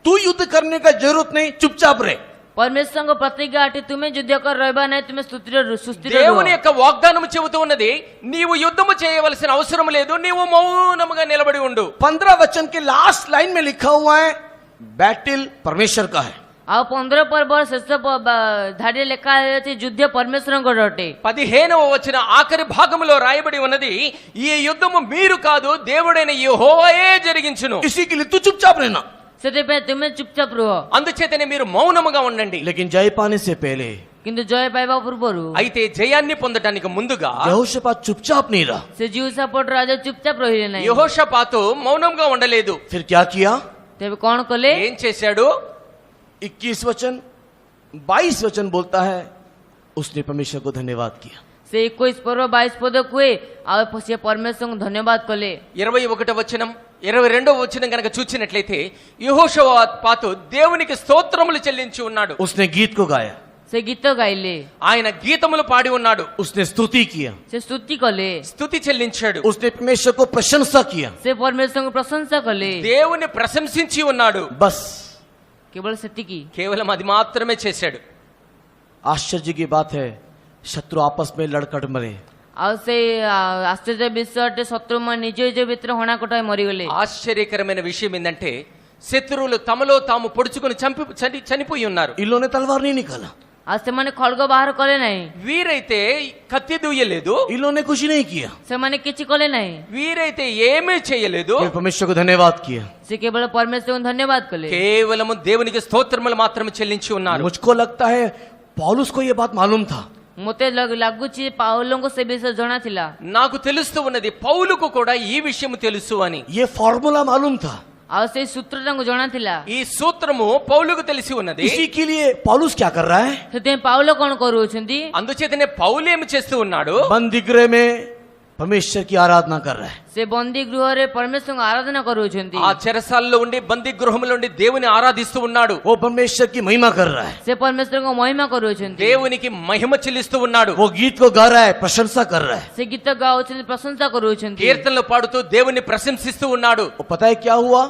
तू युद्ध करने का जरूरत नहीं, चुपचाप रहे। ପରମେଶ୍ୱରଙ୍କ ପ୍ରତିଜ୍ଞା ଅଟେ, ତୁମେ ଯୁଦ୍ଧ କରି ରହିବା ନାହିଁ, ତୁମେ ସୁସ୍ଥିର దేవుని ରୁହ। యొక్క వాగ్దానము చెబుతూ ఉన్నది, నీవు యుద్ధము చేయవలసిన అవసరం లేదు, నీవు మౌనముగా నిలబడి ఉండు. 15 वचन के लास्ट लाइन में लिखा हुआ है, बैटल परमेश्वर का है। ଆଉ 15 ପର୍ବ ଶେଷ ଧାଡ଼ିରେ ଲେଖା ଅଛି, ଯୁଦ୍ଧ ପରମେଶ୍ୱରଙ୍କର ଅଟେ। 15వ వచన ఆఖరి భాగములో రాయబడి ఉన్నది, ఈ యుద్ధము మీరు కాదు, దేవుడైన యెహోవాయే జరిగించును. इसी के लिए तू चुपचाप रहना। ସେଥିପାଇଁ ତୁମେ ଚୁପଚାପ ରୁହ। అందుచేతనే మీరు మౌనముగా ఉండండి. लेकिन जय पाने से पहले କିନ୍ତୁ ଜୟ ପାଇବା ପୂର୍ବରୁ అయితే జయాన్ని పొందటానికి ముందుగా यहोशापात चुपचाप नहीं रहा। ସେ ଜିଉ ସପୋର୍ଟ ରାଜା ଚୁପଚାପ ରହିଲେ ନାହିଁ। యెహోషాపాతు మౌనంగా ఉండలేదు. फिर क्या किया? ତେବେ କଣ କଲେ? ఏం చేశాడు? 21 वचन 22 वचन बोलता है, उसने परमेश्वर को धन्यवाद किया। ସେ 21 ପର୍ବ 22 ପଦ କୁହେ, ଆଉ ସେ ପରମେଶ୍ୱରଙ୍କୁ ଧନ୍ୟବାଦ କଲେ। 21వ వచనం 22వ వచనం కనుక చూచినట్లయితే యెహోషాపాతు దేవునికి స్తోత్రములు చెల్లించి ఉన్నాడు. उसने गीत को गाया, ସେ ଗୀତ ଗାଇଲେ, ఆయన గీతములు పాడి ఉన్నాడు. उसने स्तुति किया, ସେ ସ୍ତୁତି କଲେ, స్తుతి చెల్లించాడు. उसने परमेश्वर को प्रशंसा किया। ସେ ପରମେଶ୍ୱରଙ୍କୁ ପ୍ରଶଂସା କଲେ। దేవుని ప్రశంసించి ఉన్నాడు. बस କେବଳ ସେତିକି। కేవలం అది మాత్రమే చేశాడు. आश्चर्य की बात है, शत्रु आपस में लड़कट मरे। ଆଉ ସେ ଆଶ୍ଚର୍ଯ୍ୟ ବିଷୟ ଅଟେ, ଶତ୍ରୁମାନେ ନିଜ ନିଜ ଭିତରେ ହଣାକଟା ହୋଇ ମରିଗଲେ। ఆశ్చర్యకరమైన విషయం ఏంటంటే శత్రువులు తమలో తాము పొడుచుకొని చనిపోయి ఉన్నారు. इन लोगों ने तलवार नहीं निकाला, ଆଉ ସେମାନେ ଖଡ୍ଗ ବାହାର କଲେ ନାହିଁ, వీరైతే కత్తి దూయలేదు, इन्होंने कुछ नहीं किया, ସେମାନେ କିଛି କଲେ ନାହିଁ, వీరైతే ఏమీ చేయలేదు, केवल परमेश्वर को धन्यवाद किया। ସେ କେବଳ పరମేଶ୍ୱରଙ୍କୁ ଧନ୍ୟବାଦ କଲେ। కేవలము దేవునికి స్తోత్రములు మాత్రమే చెల్లించి ఉన్నారు। मुझको लगता है पौलुस को ये बात मालूम था। ମୋତେ ଲାଗୁଛି ପାଉଲଙ୍କୁ ସେ ବିଷୟ ଜଣା ଥିଲା। నాకు తెలుస్తూ ఉన్నది పౌలుకు కూడా ఈ విషయం తెలుసు అని। ये फॉर्मूला मालूम था। ଆଉ ସେଇ ସୂତ୍ର ତାଙ୍କୁ ଜଣା ଥିଲା। ఈ సూత్రము పౌలుకు తెలిసి ఉన్నది। इसी के लिए पौलुस क्या कर रहा है? ସେଥିପାଇଁ ପାଉଲ କଣ କରୁଅଛନ୍ତି? అందుచేతనే పౌలు ఏమి చేస్తూ ఉన్నాడు? बंदी गृह में परमेश्वर की आराधना कर रहा है। ସେ ବନ୍ଦୀ ଗୃହରେ పరమేଶ୍ୱରଙ୍କୁ ఆరాధన କରୁଅଛନ୍ତି। ఆ చెరసాలలో ఉండి బందీ గృహంలో ఉండి దేవుని ఆరాధిస్తూ ఉన్నాడు। वो परमेश्वर की महिमा कर रहा है। ସେ పరమేଶ୍ୱରଙ୍କୁ మహిమ କରୁଅଛନ୍ତି। దేవునికి మహిమ చెల్లిస్తూ ఉన్నాడు। वो गीत को गा रहा है, प्रशंसा कर रहा है। ସେ గୀତ ଗାଉଛନ୍ତି, ପ୍ରଶଂସା କରୁଅଛନ୍ତି। కీర్తనలు పాడుతూ దేవుని ప్రశంసిస్తూ ఉన్నాడు। वो पता है क्या हुआ?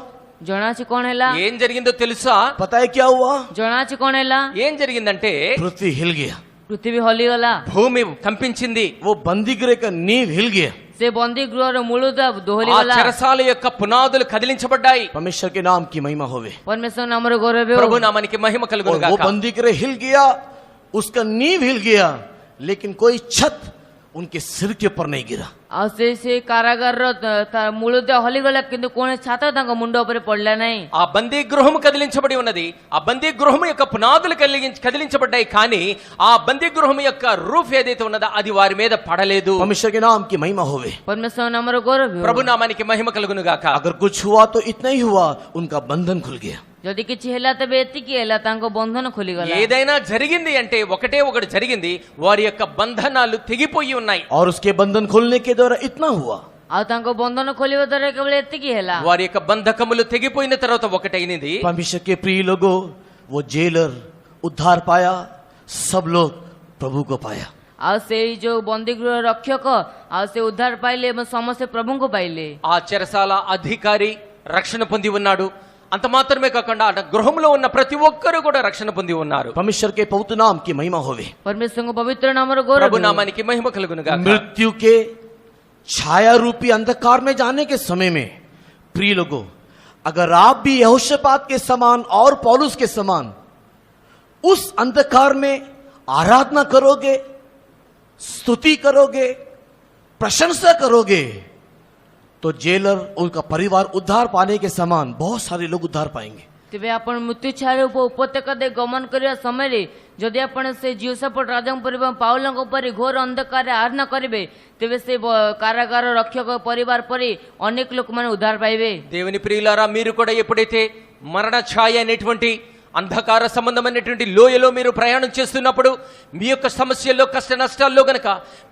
ଜଣାଅଛି କଣ ହେଲା? ఏం జరిగిందో తెలుసా? पता है क्या हुआ? ଜଣାଅଛି କଣ ହେଲା? ఏం జరిగిందంటే पृथ्वी हिल गया, ପୃଥିବୀ ହଲିଗଲା। భూమి కంపించింది। वो बंदी गृह का नींव हिल गया। ସେ ବନ୍ଦୀ ଗୃହର ମୂଳ ఆ ଦୋହଲିଗଲା। చెరసాల యొక్క పునాదులు కదిలించబడ్డాయి। परमेश्वर के नाम की महिमा होवे। ପରମେଶ୍ୱର ନାମର ଗୌରବ ହେଉ। ప్రభు నామానికి మహిమ కలుగును और वो గాక। बंदी गृह हिल गया, उसका नींव हिल गया, लेकिन कोई छत उनके सिर के ऊपर नहीं गिरा। ଆଉ ସେ କାରାଗାରର ମୂଳ ହଲିଗଲା, କିନ୍ତୁ କୌଣସି ଛାତ ତାଙ୍କ ମୁଣ୍ଡ ଉପରେ ପଡିଲା ନାହିଁ। ఆ బందీ గృహము కదిలించబడి ఉన్నది। ఆ బందీ గృహము యొక్క పునాదులు కదిలించబడ్డాయి, కానీ ఆ బందీ గృహము యొక్క రూఫ్ ఏదైతే ఉన్నదో అది వారి మీద పడలేదు। परमेश्वर के नाम की महिमा होवे। ପରମେଶ୍ୱର ନାମର ଗୌରବ ହେଉ। ప్రభు నామానికి మహిమ కలుగును గాక। अगर कुछ हुआ तो इतना ही हुआ, उनका बंधन खुल गया। ଯଦି କିଛି ହେଲା ତେବେ ଏତିକି ହେଲା, ତାଙ୍କ ବନ୍ଧନ ଖୋଲିଗଲା। ఏదైనా జరిగింది అంటే ఒకటే ఒకటి జరిగింది, వారి యొక్క బంధనాలు తెగిపోయి ఉన్నాయి। और उसके बंधन खोलने के द्वारा इतना हुआ, ଆଉ ତାଙ୍କ ବନ୍ଧନ ଖୋଲିବା ଦ୍ୱାରା କେବଳ ଏତିକି ହେଲା। వారి యొక్క బంధకములు తెగిపోయిన తర్వాత ఒకటైనది। परमेश्वर के प्रिय लोगों, वो जेलर उद्धार पाया, सब लोग प्रभु को पाया। ଆଉ ସେଇ ଯୋଉ ବନ୍ଦୀ ଗୃହ ରକ୍ଷକ ଆଉ ସେ ଉଦ୍ଧାର ପାଇଲେ ଏବଂ ସମସ୍ତେ ପ୍ରଭୁଙ୍କୁ ପାଇଲେ। ఆ చెరసాల అధికారి రక్షణ పొంది ఉన్నాడు। అంత మాత్రమే కాకుండా ఆ గృహంలో ఉన్న ప్రతి ఒక్కరు కూడా రక్షణ పొంది ఉన్నారు। परमेश्वर के पवित्र नाम की महिमा होवे। ପରମେଶ୍ୱରଙ୍କ ପବିତ୍ର ନାମର ଗୌରବ ప్రభు ହେଉ। నామానికి మహిమ కలుగును గాక। मृत्यु के छाया रूपी अंधकार में जाने के समय में प्रिय लोगों, अगर आप भी यहोशापात के समान और पौलुस के समान उस अंधकार में आराधना करोगे, स्तुति करोगे, प्रशंसा करोगे, तो जेलर उनका परिवार उद्धार पाने के समान बहुत सारे लोग उद्धार पाएंगे। ତେବେ ଆପଣ ମୃତ୍ୟୁ ଛାୟା ଉପତ୍ୟକା ଦେଇ ଗମନ କରିବା ସମୟରେ ଯଦି ଆପଣ ସେ ଜିଉସାପଟ ରାଜାଙ୍କ ପରି ଏବଂ ପାଉଲଙ୍କ ପରି ଘୋର ଅନ୍ଧକାରରେ ଆରାଧନା କରିବେ, ତେବେ ସେ କାରାଗାର ରକ୍ଷକ ପରିବାର ପରି ଅନେକ ଲୋକମାନେ ଉଦ୍ଧାର ପାଇବେ। దేవుని ప్రియులారా, మీరు కూడా ఎప్పుడైతే మరణ ఛాయ అనేటువంటి అంధకార సంబంధమైనటువంటి లోయలో మీరు ప్రయాణం చేస్తున్నప్పుడు, మీ యొక్క సమస్యల్లో కష్ట నష్టాల్లో గనక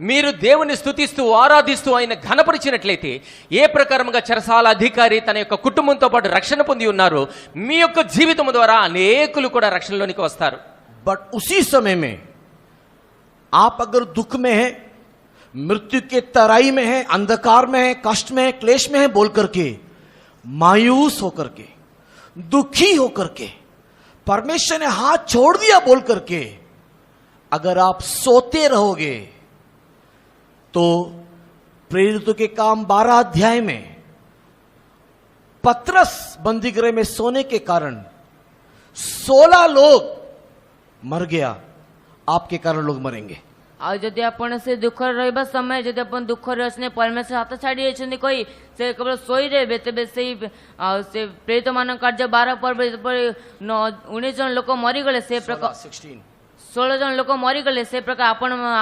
మీరు దేవుని స్తుతిస్తూ ఆరాధిస్తూ ఆయన ఘనపరిచినట్లయితే, ఏ ప్రకారంగా చెరసాల అధికారి తన యొక్క కుటుంబంతో పాటు రక్షణ పొంది ఉన్నారో, మీ యొక్క జీవితం ద్వారా అనేకులు కూడా రక్షణలోనికి వస్తారు। बट उसी समय में आप अगर दुख में हैं, मृत्यु के तराई में हैं, अंधकार में हैं, कष्ट में हैं, क्लेश में हैं बोल करके, मायूस होकर के, दुखी होकर के, परमेश्वर ने हाथ छोड़ दिया बोल करके अगर आप सोते रहोगे, तो प्रेरितों के काम 12 अध्याय में पतरस बंदी गृह में सोने के कारण 16 लोग मर गया। आपके कारण लोग मरेंगे। ଆଉ ଯଦି ଆପଣ ସେ ଦୁଃଖରେ ରହିବା ସମୟ ଯଦି ଆପଣ ଦୁଃଖରେ ଅଛନ୍ତି, ପରମେଶ୍ୱର ହାତ ଛାଡ଼ି ଯାଇଛନ୍ତି କହି ସେ କେବଳ ଶୋଇ ରହିବେ, ତେବେ ସେଇ ସେ ପ୍ରେରିତ ମାନଙ୍କ କାର୍ଯ୍ୟ 12 ପର୍ବ 19 ଜଣ ଲୋକ ମରିଗଲେ, ସେ ପ୍ରକାର 16 ଜଣ ଲୋକ ମରିଗଲେ, ସେ ପ୍ରକାର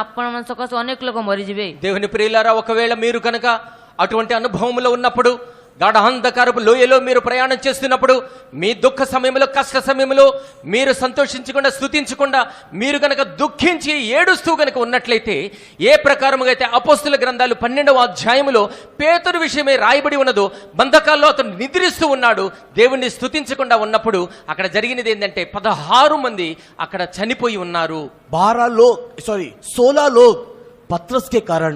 ଆପଣ ସକାଶେ ଅନେକ ଲୋକ ମରିଯିବେ। దేవుని ప్రియులారా, ఒకవేళ మీరు కనుక అటువంటి అనుభవంలో ఉన్నప్పుడు, గాఢ అంధకారపు లోయలో మీరు ప్రయాణం చేస్తున్నప్పుడు, మీ దుఃఖ సమయంలో కష్ట సమయంలో మీరు సంతోషించకుండా స్తుతించకుండా మీరు గనక దుఃఖించి ఏడుస్తూ గనక ఉన్నట్లయితే, ఏ ప్రకారముగా అయితే అపోస్తుల గ్రంథాలు 12వ అధ్యాయములో పేతురు విషయమే రాయబడి ఉన్నదో, బంధకాల్లో అతను నిద్రిస్తూ ఉన్నాడు, దేవుణ్ణి స్తుతించకుండా ఉన్నప్పుడు అక్కడ జరిగినది ఏంటంటే 16 మంది అక్కడ చనిపోయి ఉన్నారు। 16 लोग पतरस के कारण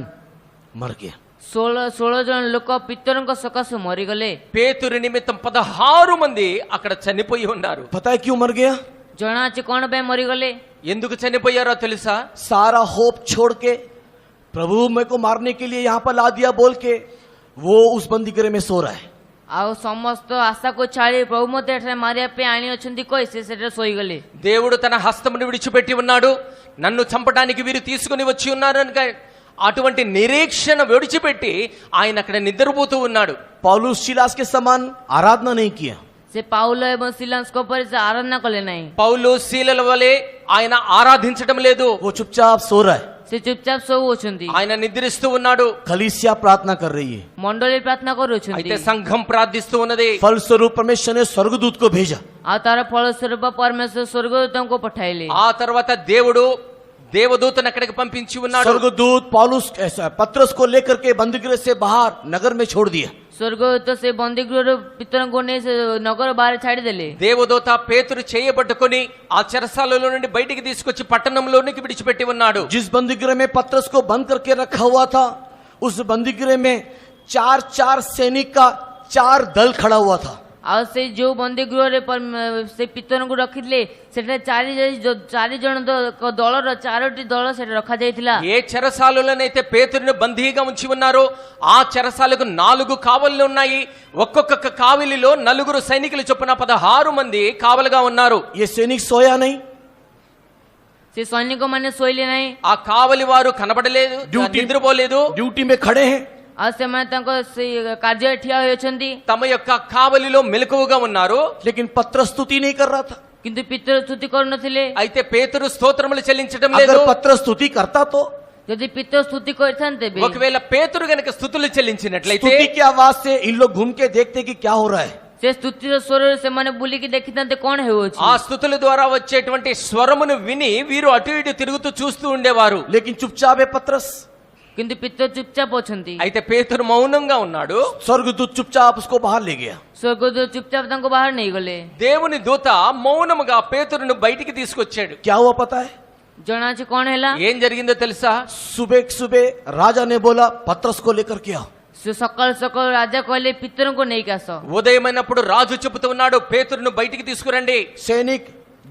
मर गए। 16 ଜଣ ଲୋକ ପିତରଙ୍କ ସକାଶେ ମରିଗଲେ। పేతురు నిమిత్తం 16 మంది అక్కడ చనిపోయి ఉన్నారు। पता है क्यों मर गया? ଜଣାଅଛି କଣ ପାଇଁ ମରିଗଲେ? ఎందుకు చనిపోయారో తెలుసా? सारा होप छोड़ के, प्रभु मेरे को मारने के लिए यहां पर ला दिया बोल के वो उस बंदी गृह में सो रहा है। ଆଉ ସମସ୍ତ ଆଶାକୁ ଛାଡ଼ି ପ୍ରଭୁ ମୋତେ ଏଠାରେ ମାରିବା ପାଇଁ ଆଣି ଅଛନ୍ତି କହି ସେ ସେଠାରେ ଶୋଇଗଲେ। దేవుడు తన హస్తమును విడిచిపెట్టి ఉన్నాడు, నన్ను చంపడానికి వీరు తీసుకుని వచ్చి ఉన్నారు కనుక అటువంటి నిరీక్షణ విడిచిపెట్టి ఆయన అక్కడ నిద్రపోతూ ఉన్నాడు. पौलुस सिलास के समान आराधना नहीं किया। ସେ ପାଉଲ ଏବଂ ସିଲାସଙ୍କ ପରି ସେ ଆରାଧନା କଲେ ନାହିଁ। పౌలు శీలల వలె ఆయన ఆరాధించడం లేదు, वो चुपचाप सो रहा है। ସେ ଚୁପଚାପ ଶୋଉଅଛନ୍ତି। ఆయన నిద్రిస్తూ ఉన్నాడు. कलीसिया प्रार्थना कर रही है। ମଣ୍ଡଳୀ ପ୍ରାର୍ଥନା କରୁଅଛନ୍ତି। అయితే సంఘం ప్రార్థిస్తూ ఉన్నది. फलस्वरूप परमेश्वर ने स्वर्गदूत को भेजा। ଆଉ ତାର ଫଳସ୍ୱରୂପ ପରମେଶ୍ୱର ସ୍ୱର୍ଗଦୂତଙ୍କୁ ପଠାଇଲେ। ఆ తర్వాత దేవుడు దేవదూతను అక్కడికి పంపించి ఉన్నాడు. स्वर्गदूत पौलुस पत्रस को लेकर के बंदीगृह से बाहर नगर में छोड़ दिया। ସ୍ୱର୍ଗଦୂତ ସେ ବନ୍ଦୀଗୃହରୁ ପିତରଙ୍କୁ ନେଇ ସେ ନଗର ବାହାରେ ଛାଡ଼ିଦେଲେ। దేవదూత పేతురు చేయబట్టుకొని ఆ చెరసాలలో నుండి బయటికి తీసుకొచ్చి పట్టణంలోనికి విడిచిపెట్టి ఉన్నాడు. जिस बंदीगृह में पत्रस को बंद करके रखा हुआ था, उस बंदीगृह में 4 सैनिक का 4 दल खड़ा हुआ था। ଆଉ ସେ ଯୋଉ ବନ୍ଦୀଗୃହରେ ସେ ପିତରଙ୍କୁ ରଖିଥିଲେ ସେଠାରେ ଚାରି ଜଣ ଦଳର 4ଟି ଦଳ ସେଠାରେ ରଖାଯାଇଥିଲା। ఏ చెరసాలలోనైతే పేతురుని బందీగా ఉంచి ఉన్నారో ఆ చెరసాలకు 4 కావళ్ళు ఉన్నాయి. ఒక్కొక్క కావలిలో 4 సైనికులు చొప్పున 16 మంది కావలుగా ఉన్నారు. ये सैनिक सोया नहीं, ସେ ସୈନିକମାନେ ଶୋଇଲେ ନାହିଁ। ఆ కావలి వారు కనబడలేదు, నిద్రపోలేదు. ड्यूटी में खड़े हैं। ଆଉ ସେମାନେ ତାଙ୍କ କାର୍ଯ୍ୟରେ ଠିଆ ହୋଇଅଛନ୍ତି। తమ యొక్క కావలిలో మెలకువగా ఉన్నారు. लेकिन पत्रस स्तुति नहीं कर रहा था। କିନ୍ତୁ ପିତର ସ୍ତୁତି କରୁନଥିଲେ। అయితే పేతురు స్తోత్రములు చెల్లించడం లేదు. अगर पत्रस स्तुति करता तो ଯଦି ପିତର ସ୍ତୁତି କରିଥାନ୍ତେ ବି, ఒకవేళ పేతురు గనక స్తుతులు చెల్లించినట్లయితే स्तुति की आवाज से इन लोग घूम के देखते कि क्या हो रहा है। ସେ ସ୍ତୁତିର ସ୍ୱରରେ ସେମାନେ ବୁଲିକି ଦେଖିଥାନ୍ତେ କଣ ହେଉଅଛି। ఆ స్తుతుల ద్వారా వచ్చేటువంటి స్వరమును విని వీరు అటు ఇటు తిరుగుతూ చూస్తూ ఉండేవారు. लेकिन चुपचाप है पत्रस। କିନ୍ତୁ ପିତର ଚୁପଚାପ ଅଛନ୍ତି। అయితే పేతురు మౌనంగా ఉన్నాడు. स्वर्गदूत चुपचाप उसको बाहर ले गया। ସ୍ୱର୍ଗଦୂତ ଚୁପଚାପ ତାଙ୍କୁ ବାହାର ନେଇଗଲେ। దేవుని దూత మౌనముగా పేతురును బయటికి తీసుకొచ్చాడు. क्या हुआ पता है? ଜଣାଅଛି କଣ ହେଲା? ఏం జరిగిందో తెలుసా? सुबह राजा ने बोला पत्रस को लेकर के आओ। ସେ ସକାଳୁ ସକାଳୁ ରାଜା କହିଲେ ପିତରଙ୍କୁ ନେଇକି ଆସ। ఉదయమైనప్పుడు రాజు చెబుతూ ఉన్నాడు పేతురును బయటికి తీసుకురండి. सैनिक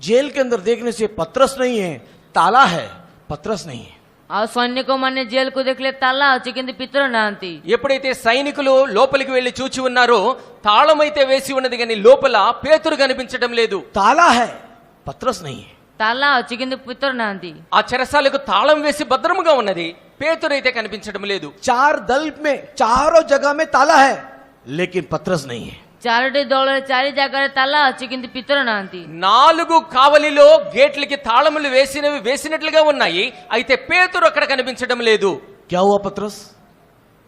जेल के अंदर देखने से पत्रस नहीं है, ताला है, पत्रस नहीं है। ଆଉ ସୈନିକ ମାନେ ଜେଲକୁ ଦେଖିଲେ ତାଲା ଅଛି କିନ୍ତୁ ପିତର ନାହାନ୍ତି। ఎప్పుడైతే సైనికులు లోపలికి వెళ్లి చూచి ఉన్నారో తాళమైతే వేసి ఉన్నది కానీ లోపల పేతురు కనిపించడం లేదు. ताला है, पत्रस नहीं है। ତାଲା ଅଛି କିନ୍ତୁ ପିତର ନାହାନ୍ତି। ఆ చెరసాలకు తాళం వేసి భద్రముగా ఉన్నది, పేతురు అయితే కనిపించడం లేదు. 4 दल में चारों जगह में ताला है, लेकिन पत्रस नहीं है। 4ଟି ଦଳରେ 4 ଜାଗାରେ ତାଲା ଅଛି କିନ୍ତୁ ପିତର ନାହାନ୍ତି। 4 కావలిలో గేట్లకి తాళములు వేసినట్లుగా ఉన్నాయి, అయితే పేతురు అక్కడ కనిపించడం లేదు. क्या हुआ पत्रस?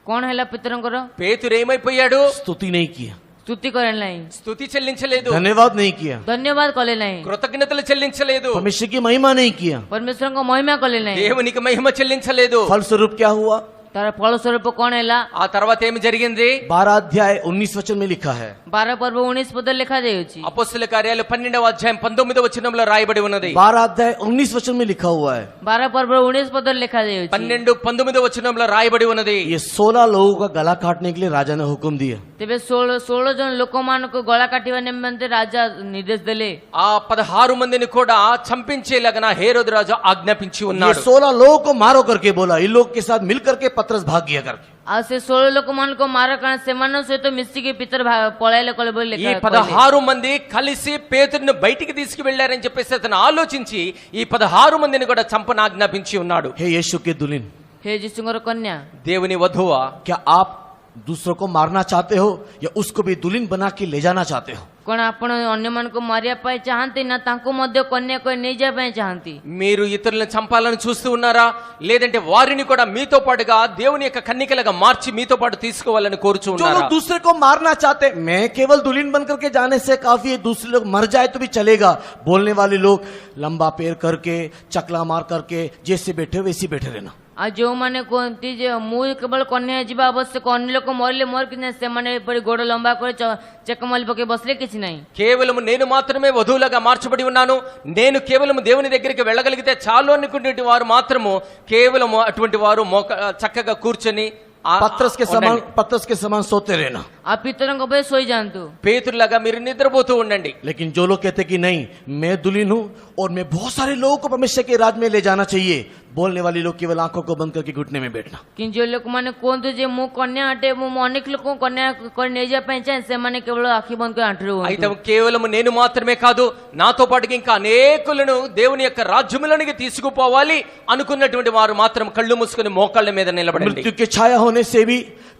କଣ ହେଲା ପିତରଙ୍କର? పేతురు ఏమైపోయాడు? स्तुति नहीं किया, ସ୍ତୁତି କଲେ ନାହିଁ, స్తుతి చెల్లించలేదు, धन्यवाद नहीं किया, ଧନ୍ୟବାଦ କଲେ ନାହିଁ, కృతజ్ఞతలు చెల్లించలేదు, परमेश्वर की महिमा नहीं किया। ପରମେଶ୍ୱରଙ୍କ ମହିମା କଲେ ନାହିଁ। దేవునికి మహిమ చెల్లించలేదు. फलस्वरूप क्या हुआ? ତାର ଫଳସ୍ୱରୂପ କଣ ହେଲା? ఆ తర్వాత ఏమి జరిగింది? 12 अध्याय 19 वचन में लिखा है। 12 పర్ବ 19 పద ଲେଖାଯାଇଅଛି। అపోస్తల కార్యాలు 12వ అధ్యాయం 19వ వచనంలో రాయబడి ఉన్నది. 12 अध्याय 19 वचन में लिखा हुआ है। 12 పర్ବ 19 పద ଲେଖାଯାଇଅଛି। 12 19వ వచనంలో రాయబడి ఉన్నది. ये 16 लोगों का गला काटने के लिए राजा ने हुक्म दिया। ତେବେ 16 ଜଣ ଲୋକମାନଙ୍କୁ ଗଳା କାଟିବା ନିମନ୍ତେ ରାଜା ନିର୍ଦ୍ଦେଶ ଦେଲେ। ఆ 16 మందిని కూడా చంపించేలాగా హేరోదు రాజు ఆజ్ఞాపించి ये ఉన్నాడు. 16 लोगों को मारो करके बोला, इन लोग के साथ मिलकर के पत्रस भाग गया करके। ଆଉ ସେ 16 ଲୋକମାନଙ୍କୁ ମାର କାରଣ ସେମାନଙ୍କ ସହିତ ମିଶିକି ପିତର ପଳାଇଲେ କଲେ ବୋଲି ఈ ଲେଖା 16 మంది కలిసి పేతురుని బయటికి తీసుకువెళ్లారని చెప్పేసి అతను ఆలోచించి ఈ 16 మందిని కూడా చంపన ఆజ్ఞాపించి ఉన్నాడు. हे यीशु के दुल्हन, ହେ ଯୀଶୁଙ୍କର କନ୍ୟା, దేవుని వధువా, क्या आप दूसरों को मारना चाहते हो या उसको भी दुल्हन बना के ले जाना चाहते हो? କଣ ଆପଣ ଅନ୍ୟମାନଙ୍କୁ ମାରିବା ପାଇଁ ଚାହାନ୍ତି ନା ତାଙ୍କୁ ମଧ୍ୟ କନ୍ୟା କରି ନେଇଯିବା ପାଇଁ ଚାହାନ୍ତି? మీరు ఇతరులను చంపాలని చూస్తూ ఉన్నారా, లేదంటే వారిని కూడా మీతో పాటుగా దేవుని యొక్క కన్నికలుగా మార్చి మీతో పాటు తీసుకోవాలని కోరుచూ जो ఉన్నారా? लोग दूसरे को मारना चाहते, मैं केवल दुल्हन बन करके जाने से काफी है, दूसरे लोग मर जाए तो भी चलेगा बोलने वाले लोग लंबा पैर करके चकला मार करके जैसे बैठे वैसे बैठे रहना। ଆଉ ଯୋଉମାନେ କୁହନ୍ତି ଯେ ମୁଁ କେବଳ କନ୍ୟା ଯିବା ଆବଶ୍ୟକ, ଅନ୍ୟ ଲୋକ ମରିଲେ ମୋର କିଛି ନାହିଁ, ସେମାନେ ଏପରି ଗୋଡ ଲମ୍ବା କରି ଚେକମଲି ପକେଇ బస్సులే କିଛି ନାହିଁ। కేవలం నేను మాత్రమే వధువులుగా మార్చబడి ఉన్నాను, నేను కేవలం దేవుని దగ్గరికి వెళ్ళగలిగితే చాలు అనుకునే వారు మాత్రము కేవలం అటువంటి వారు చక్కగా కూర్చొని पत्रस के समान सोते रहना। ఆ పితరంగ పోయి సోయి జాంతు। పేతురులాగా మీరు నిద్రపోతూ ఉండండి। लेकिन जो लोग कहते कि नहीं मैं दुल्हन हूं और मैं बहुत सारे लोगों को परमेश्वर के राज में ले जाना चाहिए, बोलने वाले लोग केवल आंखों को बंद करके घुटने में बैठना। କିନ୍ତୁ ଯେଉଁ ଲୋକମାନେ କୁହନ୍ତୁ ଯେ ମୁଁ କନ୍ୟା ଅଟେ ମୁଁ ଅନେକ ଲୋକଙ୍କୁ କନ୍ୟା କରି ନେଇଯିବା ପାଇଁ ଚାହେଁ ସେମାନେ କେବଳ ଆଖି ବନ୍ଦ କରି ଆଣ୍ଠୁରେ అయితే ହୁଅନ୍ତୁ। కేవలం నేను మాత్రమే కాదు నాతో పాటుగా ఇంకా అనేకులను దేవుని యొక్క రాజ్యములోనికి తీసుకుపోవాలి అనుకున్నటువంటి వారు మాత్రం కళ్ళు మూసుకొని మోకాళ్ళ మీద నిలబడండి। मृत्यु की छाया होने से भी,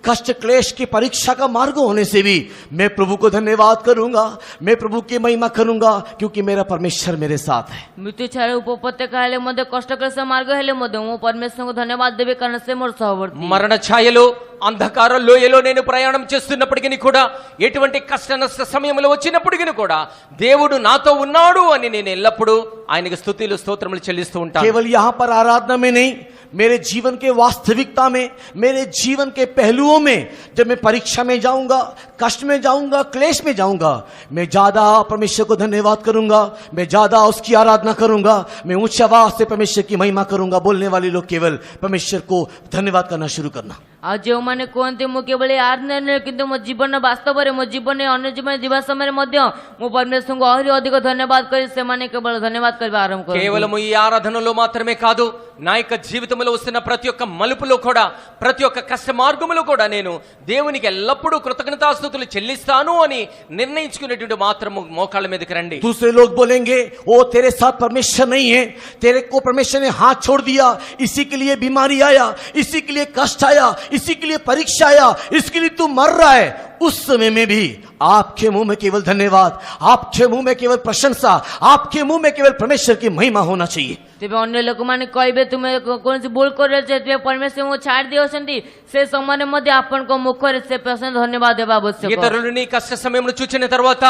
कष्ट क्लेश की परीक्षा का मार्ग होने से भी मैं प्रभु को धन्यवाद करूंगा, मैं प्रभु की महिमा करूंगा, क्योंकि मेरा परमेश्वर मेरे साथ है। ମୃତ୍ୟୁ ଛାୟା ଉପତ୍ୟକା ହେଲେ ମଧ୍ୟ କଷ୍ଟକର ମାର୍ଗ ହେଲେ ମଧ୍ୟ ମୁଁ ପରମେଶ୍ୱରଙ୍କୁ ଧନ୍ୟବାଦ ଦେବି କାରଣ ସେ ମୋର ସହବର୍ତ୍ତୀ। మరణ ఛాయలో అంధకార లోయలో నేను ప్రయాణం చేస్తున్నప్పటికీ కూడా ఎటువంటి కష్ట నష్ట సమయంలో వచ్చినప్పటికీ కూడా దేవుడు నాతో ఉన్నాడు అని నేను ఎల్లప్పుడూ ఆయనకి స్తుతులు స్తోత్రములు చెల్లిస్తూ ఉంటాను। केवल यहाँ पर आराधना में नहीं, मेरे जीवन के वास्तविकता में, मेरे जीवन के पहलुओं में, जब मैं परीक्षा में जाऊंगा, कष्ट में जाऊंगा, क्लेश में जाऊंगा, मैं ज्यादा परमेश्वर को धन्यवाद करूंगा, मैं ज्यादा उसकी आराधना करूंगा, मैं ऊंची आवाज से परमेश्वर की महिमा करूंगा। बोलने वाले लोग केवल परमेश्वर को धन्यवाद करना शुरू करना। ଆଉ ଯେଉଁମାନେ କୁହନ୍ତି ମୁଁ କେବଳ ଆରାଧନା ନୁହେଁ କିନ୍ତୁ ମୋ ଜୀବନ ବାସ୍ତବରେ ମୋ ଜୀବନରେ ଅନ୍ୟ ଜୀବନ ଯିବା ସମୟରେ ମଧ୍ୟ ମୁଁ ପରମେଶ୍ୱରଙ୍କୁ ଆହୁରି ଅଧିକ ଧନ୍ୟବାଦ କରି ସେମାନେ କେବଳ ଧନ୍ୟବାଦ କରିବା ଆରମ୍ଭ କରନ୍ତି। కేవలం ఈ ఆరాధనలో మాత్రమే కాదు, నా యొక్క జీవితంలో వస్తున్న ప్రతి ఒక్క మలుపులో కూడా, ప్రతి ఒక్క కష్ట మార్గములో కూడా నేను దేవునికి ఎల్లప్పుడూ కృతజ్ఞతాస్తుతులు చెల్లిస్తాను అని నిర్ణయించుకునేటువంటి మాత్రం మోకాళ్ళ మీదకి రండి। दूसरे लोग बोलेंगे ओ तेरे साथ परमेश्वर नहीं है, तेरे को परमेश्वर ने हाथ छोड़ दिया, इसी के लिए बीमारी आया, इसी के लिए कष्ट आया, इसी के लिए परीक्षा आया, इसके लिए तू मर रहा है। उस समय में भी आपके मुंह में केवल धन्यवाद, आपके मुंह में केवल प्रशंसा, आपके मुंह में केवल परमेश्वर की महिमा होना चाहिए। ତେବେ ଅନ୍ୟ ଲୋକମାନେ କହିବେ ତୁମେ କୌଣସି ଭୁଲ କରିଛ ତେବେ ପରମେଶ୍ୱରଙ୍କୁ ଛାଡ଼ି ଦେଉଛନ୍ତି, ସେ ସମୟରେ ମଧ୍ୟ ଆପଣଙ୍କ ମୁଖରେ ସେ ପ୍ରଶ୍ନ ଧନ୍ୟବାଦ ଦେବା ଆବଶ୍ୟକ। ఇతరులు నీ కష్ట సమయంలో చూచిన తర్వాత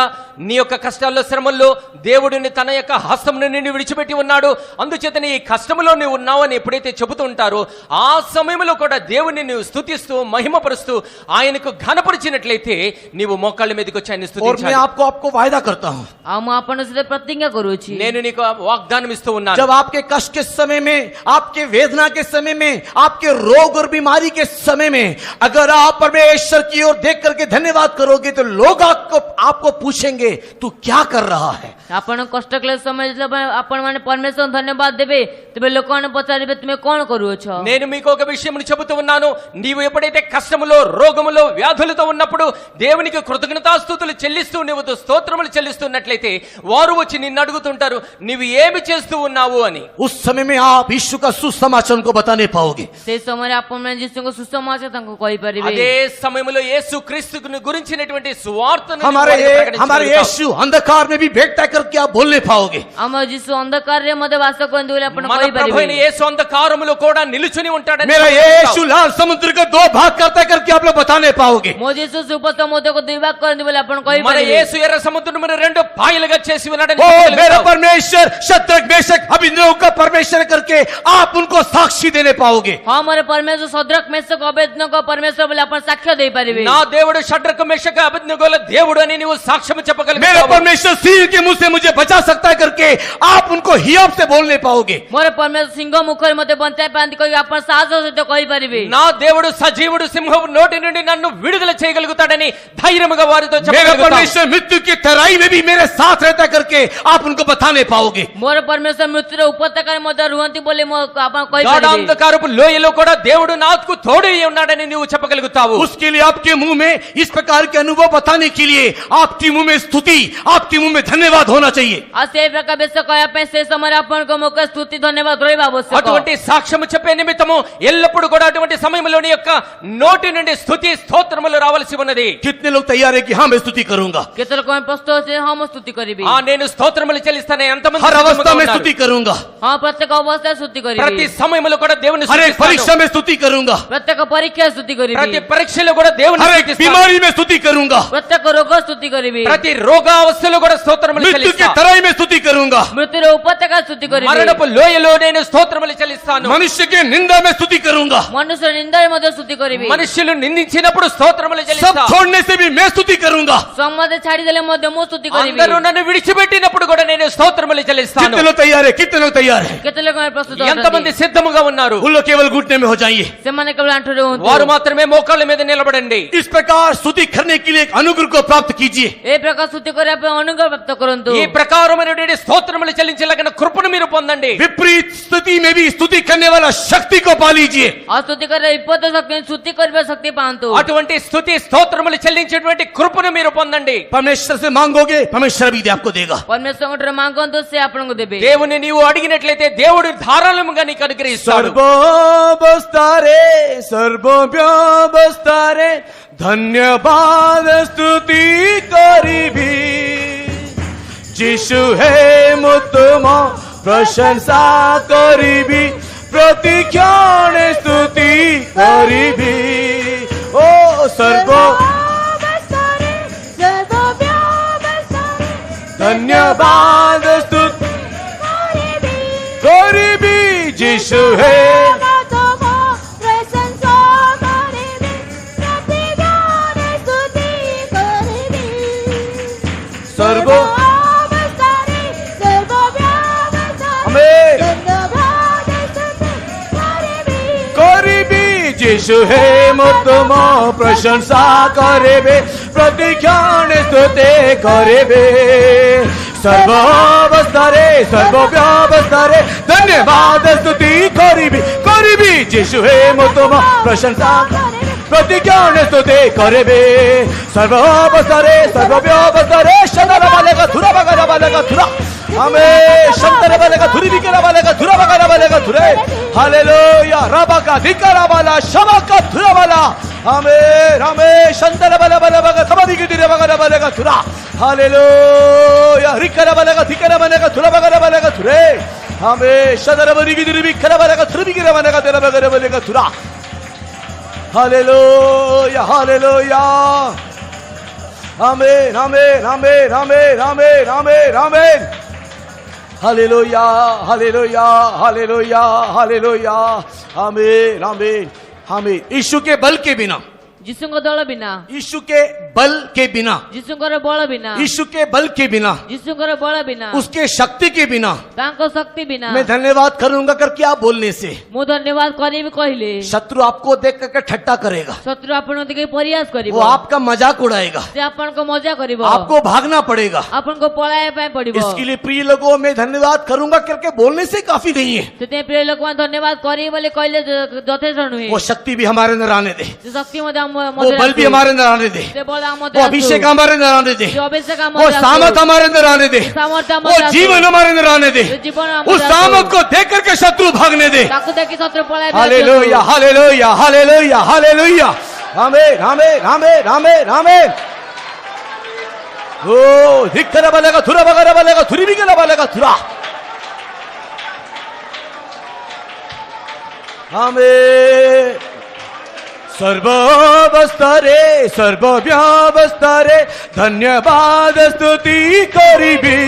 నీ యొక్క కష్టాల్లో శ్రమల్లో దేవుడిని తన యొక్క హస్తమును నిన్ను విడిచిపెట్టి ఉన్నాడు, అందుచేత నీ కష్టములో నువ్వు ఉన్నావని ఎప్పుడైతే చెబుతూ ఉంటారో ఆ సమయంలో కూడా దేవుడిని నువ్వు స్తుతిస్తూ మహిమపరుస్తూ ఆయనకు ఘనపరిచినట్లయితే నీవు మోకాళ్ళ మీదకి వచ్చి ఆయన और मैं స్తుతించాలి। आपको वायदा करता हूं, ଆଉ ମୁଁ ଆପଣଙ୍କ ସହିତ ପ୍ରତିଜ୍ଞା କରୁଅଛି నేను నీకు వాగ్దానం ఇస్తూ ఉన్నాను। जब आपके कष्ट के समय में, आपके वेदना के समय में, आपके रोग और बीमारी के समय में अगर आप परमेश्वर की ओर देख करके धन्यवाद करोगे तो लोग आपको पूछेंगे तू क्या कर रहा है। ଆପଣ କଷ୍ଟ କ୍ଲେଶ ସମୟ ଯେତେବେଳେ ଆପଣମାନେ ପରମେଶ୍ୱରଙ୍କୁ ଧନ୍ୟବାଦ ଦେବେ ତେବେ ଲୋକମାନେ ପଚାରିବେ ତୁମେ କ'ଣ କରୁଅଛ। నేను మీకు ఒక విషయం చెబుతూ ఉన్నాను, నీవు ఎప్పుడైతే కష్టములో రోగములో వ్యాధులతో ఉన్నప్పుడు దేవునికి కృతజ్ఞతాస్తుతులు చెల్లిస్తూ నువ్వు స్తోత్రములు చెల్లిస్తున్నట్లయితే వారు వచ్చి నిన్ను అడుగుతుంటారు నీవు ఏమి చేస్తూ ఉన్నావు అని। उस समय में आप यीशु का सुसमाचार उनको बताने पाओगे। ସେ ସମୟରେ ଆପଣମାନେ ଯୀଶୁଙ୍କ ସୁସମାଚାର ତାଙ୍କୁ କହିପାରିବେ। అదే సమయంలో యేసు క్రీస్తుని గురించినటువంటి సువార్తను हमारे వారికి ప్రకటించగలుగుతావు। यीशु अंधकार में भी भेंट करके आप बोलने पाओगे। ଆମ ଯୀଶୁ ଅନ୍ଧକାରରେ ମଧ୍ୟ ବାସ କରନ୍ତି ବୋଲି ଆପଣ మన ప్రభువైన କହିପାରିବେ। యేసు అంధకారములో కూడా నిలుచుని ఉంటాడని मेरा చెప్తావు। यीशु लाल समुद्र का 2 भाग करके आप लोग बताने पाओगे। ମୋ ଯୀଶୁ ସୁପଥ ସମୁଦ୍ରକୁ ଦୁଇ ଭାଗ କରନ୍ତି ବୋଲି ଆପଣ మన କହିପାରିବେ। యేసు ఎర్ర సముద్రమును 2 పాయలుగా చేసి ఉన్నాడని ओ मेरा చెప్పగలుగుతావు। परमेश्वर शत्रक मेशक अभिनव का परमेश्वर करके आप उनको साक्षी देने पाओगे। ହଁ ମୋର ପରମେଶ୍ୱର ସଦ୍ରକ ମେଷକ ଅବେଦନକ ପରମେଶ୍ୱର ବୋଲି ଆପଣ ସାକ୍ଷ୍ୟ ଦେଇପାରିବେ। నా దేవుడు షడ్రకు మెషక అబేద్నెగోల దేవుడు అని నీవు సాక్ష్యం मेरा చెప్పగలుగుతావు। परमेश्वर सिंह के मुंह से मुझे बचा सकता है करके आप उनको हिय्योब से बोलने पाओगे। ମୋର ପରମେଶ୍ୱର ସିଂହ ମୁଖରେ ମୋତେ ବଞ୍ଚାଇ ପାଆନ୍ତି କହି ଆପଣ ସାହସ ସହିତ କହିପାରିବେ। నా దేవుడు సజీవుడు సింహపు నోటి నుండి నన్ను విడుదల చేయగలుగుతాడని ధైర్యముగా వారితో मेरा చెప్పగలుగుతావు। परमेश्वर मृत्यु की तराई में भी मेरे साथ रहता करके आप उनको बताने पाओगे। ମୋର ପରମେଶ୍ୱର ମୃତ୍ୟୁର ଉପତ୍ୟକାରେ ମଧ୍ୟ ରୁହନ୍ତି ବୋଲି ଆପଣ କହିପାରିବେ। గాఢాంధకారపు లోయలో కూడా దేవుడు నాకు తోడు ఉన్నాడని నువ్వు చెప్పగలుగుతావు। उसके लिए आपके मुंह में इस प्रकार के अनुभव बताने के लिए आपके मुंह में स्तुति, आपके मुंह में धन्यवाद होना चाहिए। ଆଉ ସେଇ ପ୍ରକାର ବେଶ କହିବା ପାଇଁ ସେ ସମୟରେ ଆପଣଙ୍କ ମୁଖ ସ୍ତୁତି ଧନ୍ୟବାଦ ରହିବା ଆବଶ୍ୟକ। అటువంటి సాక్ష్యము చెప్పే నిమిత్తము ఎల్లప్పుడూ కూడా అటువంటి సమయంలోని యొక్క నోటి నుండి స్తుతి స్తోత్రములు రావాల్సి ఉన్నది। कितने लोग तैयार है कि हाँ मैं स्तुति करूंगा, କେତେ ଲୋକମାନେ ପ୍ରସ୍ତୁତ ଅଛି ହଁ ମୁଁ ସ୍ତୁତି କରିବି। నేను స్తోత్రములు చెల్లిస్తాను ఎంతమంది हर సిద్ధముగా अवस्था में ఉన్నారు? स्तुति करूंगा, ହଁ प्रत्येक ଅବସ୍ଥାରେ ସ୍ତୁତି ప్రతి କରିବି। సమయంలో కూడా దేవుని हर एक స్తుతిస్తాను। परीक्षा में स्तुति करूंगा, ପ୍ରତ୍ୟେକ ପରୀକ୍ଷାରେ ସ୍ତୁତି କରିବି। ప్రతి పరీక్షలో కూడా దేవుని हर एक స్తుతిస్తాను। बीमारी में स्तुति करूंगा, ପ୍ରତ୍ୟେକ ରୋଗ ସ୍ତୁତି କରିବି। ప్రతి రోగావస్థలో కూడా స్తోత్రములు मृत्यु के చెల్లిస్తాను। तराई में स्तुति करूंगा, ମୃତ୍ୟୁର ଉପତ୍ୟକା ସ୍ତୁତି କରିବି। మరణపు లోయలో నేను స్తోత్రములు చెల్లిస్తాను। मनुष्य के निंदा में स्तुति करूंगा। ମନୁଷ୍ୟ ନିନ୍ଦାରେ ମଧ୍ୟ ସ୍ତୁତି କରିବି। మనుషులు నిందించినప్పుడు స్తోత్రములు सब చెల్లిస్తాను। छोड़ने से भी मैं स्तुति करूंगा। ସମସ୍ତେ ଛାଡ଼ିଦେଲେ ମଧ୍ୟ ମୁଁ ସ୍ତୁତି କରିବି। అందరూ నన్ను విడిచిపెట్టినప్పుడు కూడా నేను స్తోత్రములు చెల్లిస్తాను. कितने लोग तैयार है? कितने लोग तैयार है? କେତେ ଲୋକମାନେ ପ୍ରସ୍ତୁତ ఎంతమంది ଅଛନ୍ତି? సిద్ధముగా ఉన్నారు? उन लोग केवल घुटने में हो जाइए। ସେମାନେ କେବଳ ଆଣ୍ଠୁରେ ହୁଅନ୍ତୁ। వారు మాత్రమే మోకాళ్ళ మీద నిలబడండి. इस प्रकार स्तुति करने के लिए एक अनुग्रह को प्राप्त कीजिए। ఏ ప్రకార స్తుతి କରିବା ପାଇଁ ଅନୁଗ୍ରହ ପ୍ରାପ୍ତ କରନ୍ତୁ। ఈ ప్రకారమైనటువంటి స్తోత్రములు చెల్లించలాగిన కృపను మీరు పొందండి. विपरीत स्थिति में भी स्तुति करने वाला शक्ति को पा लीजिए। ଆଉ స్తుତି କରିବା ବିପଦ ଶକ୍ତି స్తుତି କରିବା ଶକ୍ତି ପାଆନ୍ତୁ। అటువంటి స్తుతి స్తోత్రములు చెల్లించేటువంటి కృపను మీరు పొందండి. परमेश्वर से मांगोगे, परमेश्वर भी आपको देगा। ପରମେଶ୍ୱରଙ୍କ ଠାରୁ ମାଗନ୍ତୁ ସେ ଆପଣଙ୍କୁ ଦେବେ। దేవుని నీవు అడిగినట్లయితే దేవుడు ధారాళముగా నీకు అనుగ్రహిస్తాడు. सर्वोबस्तारे सर्वव्यवस्थारे धन्यवाद स्तुति करीबी जिशु है मुत्तम प्रशंसा करीबी प्रतिक्षण स्तुति करीबी ओ सर्व धन्यवाद स्तुति करीबी जिशु है सर्व आमेन करीबी जिशु है मुत्तम प्रशंसा करेबे प्रतिक्षण स्तुति करेबे सर्वावस्थारे सर्वव्यवस्थारे धन्यवाद स्तुति करीबी करीबी जिशु है मुत्तम प्रशंसा प्रतिज्ञान स्तुति करेबे सर्वावस्थारे सर्वव्यवस्थारे शंकर वालेगा धुरा बगारा वालेगा धुरा हमें शंकर वालेगा धुरी बिकरा वालेगा धुरा बगारा वालेगा धुरे हालेलुया रबा का धिकारा वाला शबा का धुरा वाला हमें शंकर वाला वाला बगा समाधि की धुरा बगारा वालेगा धुरा हालेलुया रिकरा वालेगा धिकारा वालेगा धुरा बगारा वालेगा धुरे हमें शंकर वाली की धुरी बिकरा वालेगा धुरी बिकरा वालेगा तेरा बगारा वालेगा धुरा हालेलुया हालेलुया आमेन आमेन आमेन आमेन आमेन आमेन आमेन हालेलुया हालेलुया हालेलुया हालेलुया आमेन आमेन आमेन यीशु के बल के बिना ଯୀଶୁଙ୍କ ଦଳ ବିନା यीशु के बल के बिना ଯୀଶୁଙ୍କର ବଳ ବିନା यीशु के बल के बिना ଯୀଶୁଙ୍କର ବଳ ବିନା उसके शक्ति के बिना ତାଙ୍କ ଶକ୍ତି ବିନା मैं धन्यवाद करूंगा करके आप बोलने से ମୁଁ ଧନ୍ୟବାଦ କରିବି କହିଲେ शत्रु आपको देख करके ठट्टा करेगा ଶତ୍ରୁ ଆପଣଙ୍କ ଦେଖି ପରିହାସ କରିବ वो आपका मजाक उड़ाएगा ସେ ଆପଣଙ୍କ ମଜା କରିବ आपको भागना पड़ेगा ଆପଣଙ୍କୁ ପଳାଇବା ପାଇଁ ପଡିବ इसके लिए प्रिय लोगों मैं धन्यवाद करूंगा करके बोलने से काफी नहीं है ସେଥିପାଇଁ ପ୍ରିୟ ଲୋକମାନେ ଧନ୍ୟବାଦ କରିବି ବୋଲି କହିଲେ ଯଥେଷ୍ଟ ନୁହେଁ वो शक्ति भी हमारे अंदर आने दे ସେ ଶକ୍ତି ମଧ୍ୟ ଆମ वो ମଧ୍ୟରେ बल भी ଆସୁ। हमारे अंदर आने दे ସେ ବଳ ଆମ वो ମଧ୍ୟରେ ଆସୁ। अभिषेक हमारे अंदर आने दे ସେ ଅଭିଷେକ ଆମ वो ମଧ୍ୟରେ ଆସୁ। सामर्थ हमारे अंदर आने दे ସାମର୍ଥ୍ୟ ଆମ वो ମଧ୍ୟରେ ଆସୁ। जीवन हमारे अंदर आने दे ସେ ଜୀବନ ଆମ उस ମଧ୍ୟରେ सामर्थ ଆସୁ। को देख करके शत्रु भागने दे ତାକୁ ଦେଖି ଶତ୍ରୁ ପଳାଇବା हालेलुया हालेलुया हालेलुया हालेलुया आमेन आमेन आमेन आमेन आमेन ओ धिक्करा बलेगा थुरा बगरा बलेगा थुरी बिगरा बलेगा थुरा आमेन सर्वावस्थारे सर्वव्यवस्थारे धन्यवाद स्तुति करीबी